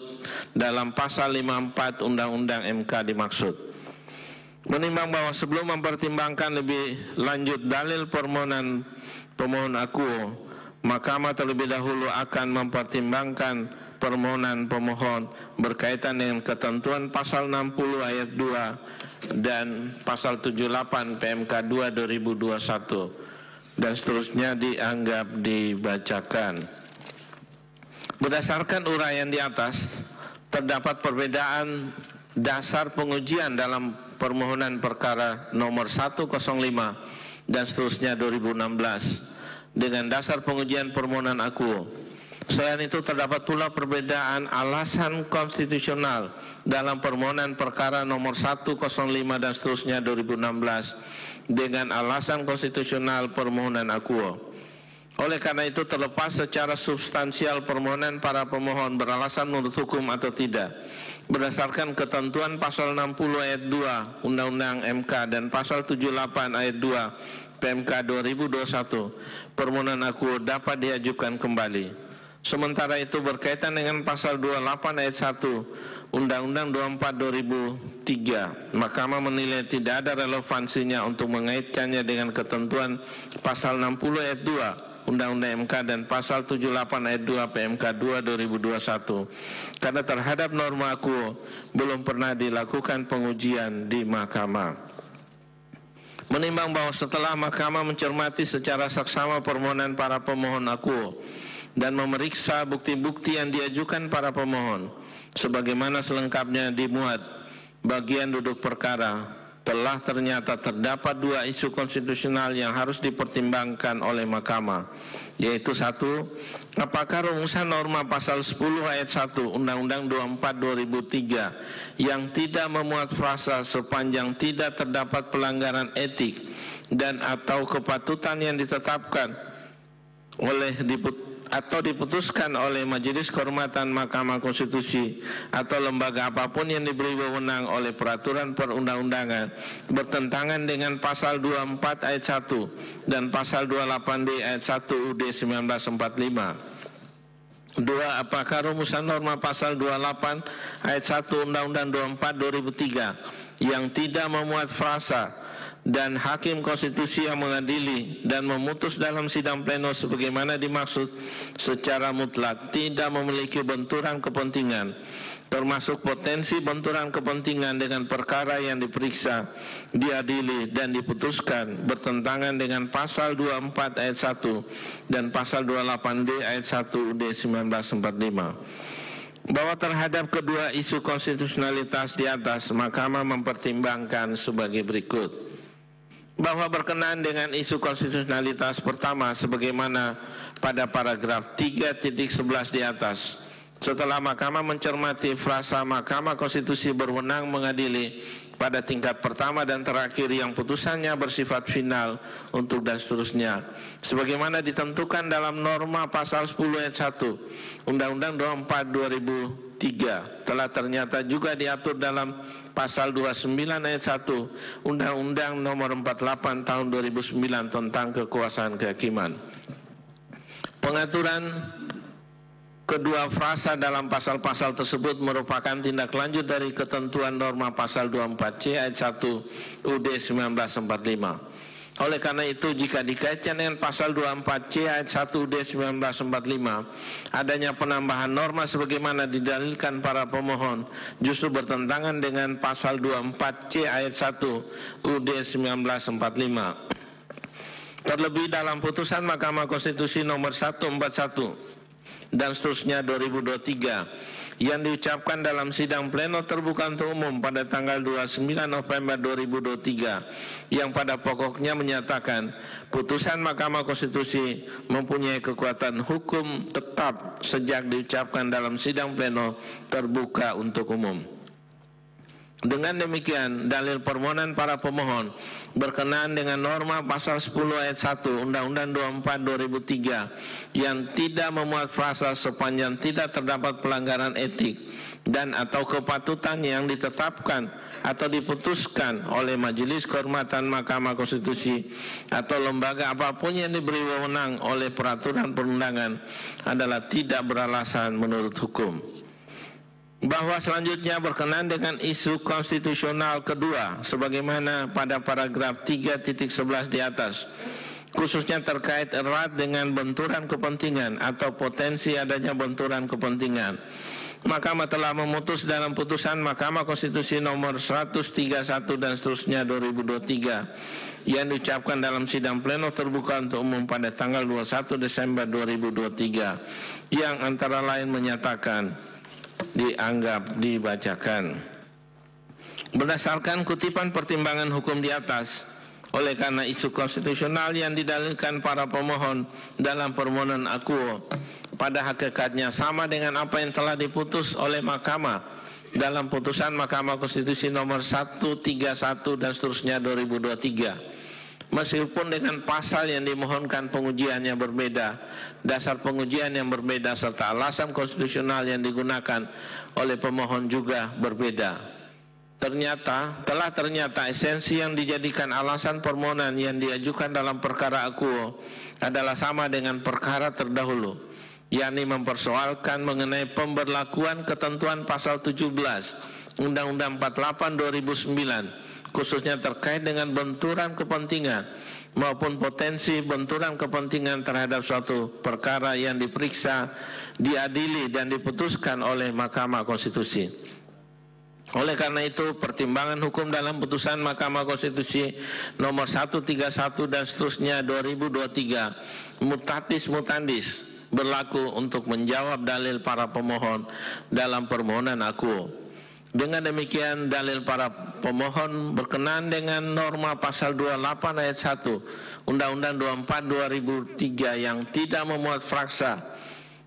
dalam pasal 54 Undang-Undang MK dimaksud. Menimbang bahwa sebelum mempertimbangkan lebih lanjut dalil permohonan pemohon akuo, Mahkamah terlebih dahulu akan mempertimbangkan permohonan pemohon berkaitan dengan ketentuan pasal 60 ayat 2 dan pasal 78 PMK 2 2021 dan seterusnya dianggap dibacakan. Berdasarkan uraian di atas, terdapat perbedaan dasar pengujian dalam permohonan perkara nomor 105 dan seterusnya 2016 dengan dasar pengujian permohonan akuo. Selain itu terdapat pula perbedaan alasan konstitusional dalam permohonan perkara nomor 105 dan seterusnya 2016 dengan alasan konstitusional permohonan akuo. Oleh karena itu, terlepas secara substansial permohonan para pemohon beralasan menurut hukum atau tidak, berdasarkan ketentuan pasal 60 ayat 2 Undang-Undang MK dan pasal 78 ayat 2 PMK 2021, permohonan akuo dapat diajukan kembali. Sementara itu berkaitan dengan pasal 28 ayat 1 Undang-Undang 24 2003, Mahkamah menilai tidak ada relevansinya untuk mengaitkannya dengan ketentuan pasal 60 ayat 2 Undang-Undang MK dan pasal 78 ayat 2 PMK 2 2021 karena terhadap norma akuo belum pernah dilakukan pengujian di Mahkamah. Menimbang bahwa setelah Mahkamah mencermati secara saksama permohonan para pemohon akuo dan memeriksa bukti-bukti yang diajukan para pemohon sebagaimana selengkapnya dimuat bagian duduk perkara, telah ternyata terdapat 2 isu konstitusional yang harus dipertimbangkan oleh Mahkamah, yaitu 1. Apakah rumusan norma pasal 10 ayat 1 Undang-Undang 24 2003 yang tidak memuat frasa sepanjang tidak terdapat pelanggaran etik dan atau kepatutan yang ditetapkan oleh atau diputuskan oleh Majelis Kehormatan Mahkamah Konstitusi atau lembaga apapun yang diberi wewenang oleh peraturan perundang-undangan bertentangan dengan pasal 24 ayat 1 dan pasal 28D ayat 1 UUD 1945. 2. Apakah rumusan norma pasal 28 ayat 1 Undang-Undang 24/2003 yang tidak memuat frasa dan hakim konstitusi yang mengadili dan memutus dalam sidang pleno sebagaimana dimaksud secara mutlak tidak memiliki benturan kepentingan, termasuk potensi benturan kepentingan dengan perkara yang diperiksa, diadili dan diputuskan bertentangan dengan pasal 24 ayat 1 dan pasal 28D ayat 1 UUD 1945. Bahwa terhadap kedua isu konstitusionalitas di atas, Mahkamah mempertimbangkan sebagai berikut. Bahwa berkenaan dengan isu konstitusionalitas pertama sebagaimana pada paragraf 3.11 di atas, setelah Mahkamah mencermati frasa Mahkamah Konstitusi berwenang mengadili pada tingkat pertama dan terakhir yang putusannya bersifat final untuk dan seterusnya, sebagaimana ditentukan dalam norma pasal 10 ayat 1 Undang-Undang 24/2003 telah ternyata juga diatur dalam pasal 29 ayat 1 Undang-Undang nomor 48 tahun 2009 tentang kekuasaan kehakiman. Pengaturan kedua frasa dalam pasal-pasal tersebut merupakan tindak lanjut dari ketentuan norma pasal 24C ayat 1 UUD 1945. Oleh karena itu, jika dikaitkan dengan pasal 24C ayat 1 UUD 1945, adanya penambahan norma sebagaimana didalilkan para pemohon justru bertentangan dengan pasal 24C ayat 1 UUD 1945. Terlebih dalam putusan Mahkamah Konstitusi nomor 141 dan seterusnya 2023 yang diucapkan dalam sidang pleno terbuka untuk umum pada tanggal 29 November 2023 yang pada pokoknya menyatakan putusan Mahkamah Konstitusi mempunyai kekuatan hukum tetap sejak diucapkan dalam sidang pleno terbuka untuk umum. Dengan demikian, dalil permohonan para pemohon berkenaan dengan norma pasal 10 ayat 1 Undang-Undang 24/2003 yang tidak memuat frasa sepanjang tidak terdapat pelanggaran etik dan atau kepatutan yang ditetapkan atau diputuskan oleh Majelis Kehormatan Mahkamah Konstitusi atau lembaga apapun yang diberi wewenang oleh peraturan perundangan adalah tidak beralasan menurut hukum. Bahwa selanjutnya berkenaan dengan isu konstitusional kedua sebagaimana pada paragraf 3.11 di atas, khususnya terkait erat dengan benturan kepentingan atau potensi adanya benturan kepentingan. Mahkamah telah memutus dalam putusan Mahkamah Konstitusi nomor 131 dan seterusnya 2023 yang diucapkan dalam sidang pleno terbuka untuk umum pada tanggal 21 Desember 2023 yang antara lain menyatakan dianggap dibacakan. Berdasarkan kutipan pertimbangan hukum di atas, oleh karena isu konstitusional yang didalilkan para pemohon dalam permohonan akuo pada hakikatnya sama dengan apa yang telah diputus oleh Mahkamah dalam putusan Mahkamah Konstitusi nomor 131 dan seterusnya 2023. Meskipun dengan pasal yang dimohonkan pengujiannya berbeda, dasar pengujian yang berbeda serta alasan konstitusional yang digunakan oleh pemohon juga berbeda. Ternyata esensi yang dijadikan alasan permohonan yang diajukan dalam perkara akuo adalah sama dengan perkara terdahulu, yakni mempersoalkan mengenai pemberlakuan ketentuan pasal 17 Undang-Undang 48 2009 khususnya terkait dengan benturan kepentingan maupun potensi benturan kepentingan terhadap suatu perkara yang diperiksa, diadili dan diputuskan oleh Mahkamah Konstitusi. Oleh karena itu, pertimbangan hukum dalam putusan Mahkamah Konstitusi nomor 131 dan seterusnya 2023 mutatis mutandis berlaku untuk menjawab dalil para pemohon dalam permohonan akuo. Dengan demikian, dalil para pemohon berkenaan dengan norma pasal 28 ayat 1 Undang-Undang 24/2003 yang tidak memuat frasa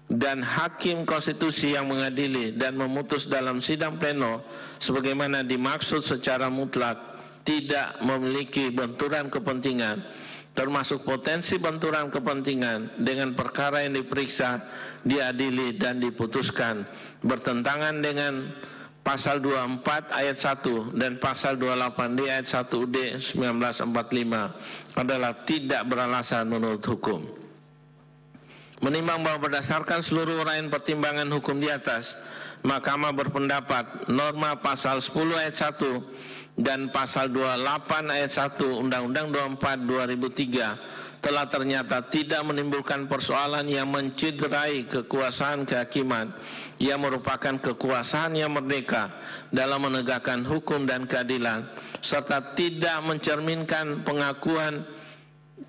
dan hakim konstitusi yang mengadili dan memutus dalam sidang pleno sebagaimana dimaksud secara mutlak tidak memiliki benturan kepentingan, termasuk potensi benturan kepentingan dengan perkara yang diperiksa, diadili dan diputuskan bertentangan dengan pasal 24 ayat 1 dan pasal 28D ayat 1 UUD 1945 adalah tidak beralasan menurut hukum. Menimbang bahwa berdasarkan seluruh uraian pertimbangan hukum di atas, Mahkamah berpendapat norma pasal 10 ayat 1 dan pasal 28 ayat 1 Undang-Undang 24 2003 telah ternyata tidak menimbulkan persoalan yang mencederai kekuasaan kehakiman yang merupakan kekuasaan yang merdeka dalam menegakkan hukum dan keadilan, serta tidak mencerminkan pengakuan,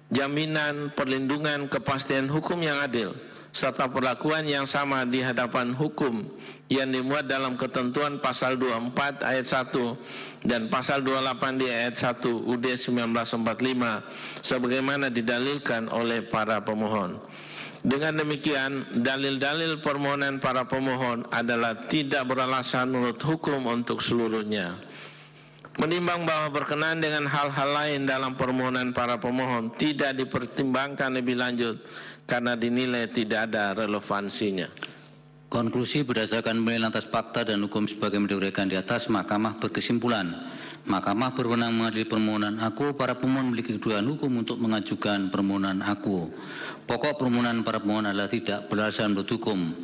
jaminan, perlindungan, kepastian hukum yang adil, serta perlakuan yang sama di hadapan hukum yang dimuat dalam ketentuan pasal 24 ayat 1 dan pasal 28 di ayat 1 UUD 1945 sebagaimana didalilkan oleh para pemohon. Dengan demikian, dalil-dalil permohonan para pemohon adalah tidak beralasan menurut hukum untuk seluruhnya. Menimbang bahwa berkenaan dengan hal-hal lain dalam permohonan para pemohon tidak dipertimbangkan lebih lanjut karena dinilai tidak ada relevansinya. Konklusi berdasarkan penilaian atas fakta dan hukum sebagaimana diuraikan di atas, Mahkamah berkesimpulan, Mahkamah berwenang mengadili permohonan aku, para pemohon memiliki kedudukan hukum untuk mengajukan permohonan aku. Pokok permohonan para pemohon adalah tidak beralasan menurut hukum.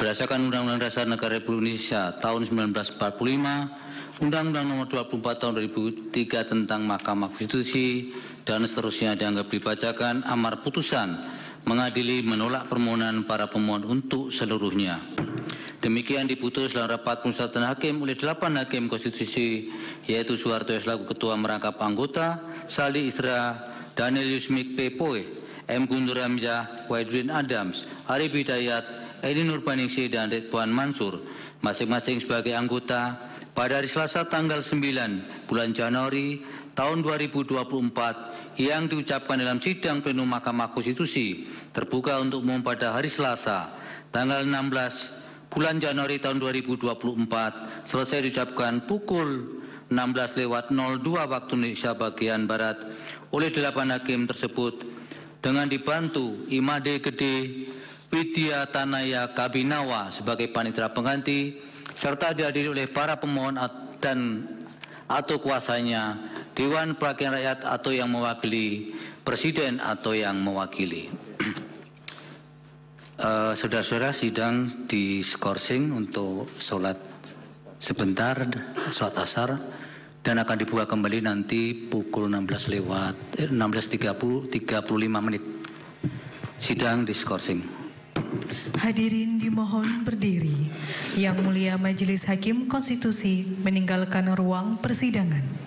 Berdasarkan Undang-Undang Dasar Negara Republik Indonesia tahun 1945, Undang-Undang Nomor 24 Tahun 2003 tentang Mahkamah Konstitusi dan seterusnya dianggap dibacakan, amar putusan mengadili menolak permohonan para pemohon untuk seluruhnya. Demikian diputus dalam rapat musyawaratan hakim oleh 8 hakim konstitusi, yaitu Soeharto selaku Ketua merangkap anggota, Saldi Isra, Daniel Yusmik P. Poe, M. Guntur Hamzah, Wahidudin Adams, Arif Hidayat, Edi Nurbaningsih, dan Ridwan Mansur, masing-masing sebagai anggota pada hari Selasa tanggal 9 bulan Januari tahun 2024 yang diucapkan dalam sidang plenum Mahkamah Konstitusi terbuka untuk umum pada hari Selasa tanggal 16 bulan Januari tahun 2024 selesai diucapkan pukul 16:02 waktu Indonesia bagian Barat oleh 8 hakim tersebut dengan dibantu Imade Gede Widya Tanaya Kabinawa sebagai panitera pengganti serta dihadiri oleh para pemohon dan atau kuasanya, Dewan Perwakilan Rakyat atau yang mewakili, Presiden atau yang mewakili. Saudara-saudara, sidang diskorsing untuk sholat sebentar, sholat asar, dan akan dibuka kembali nanti pukul 16:35 menit. Sidang diskorsing. Hadirin dimohon berdiri. Yang Mulia Majelis Hakim Konstitusi meninggalkan ruang persidangan.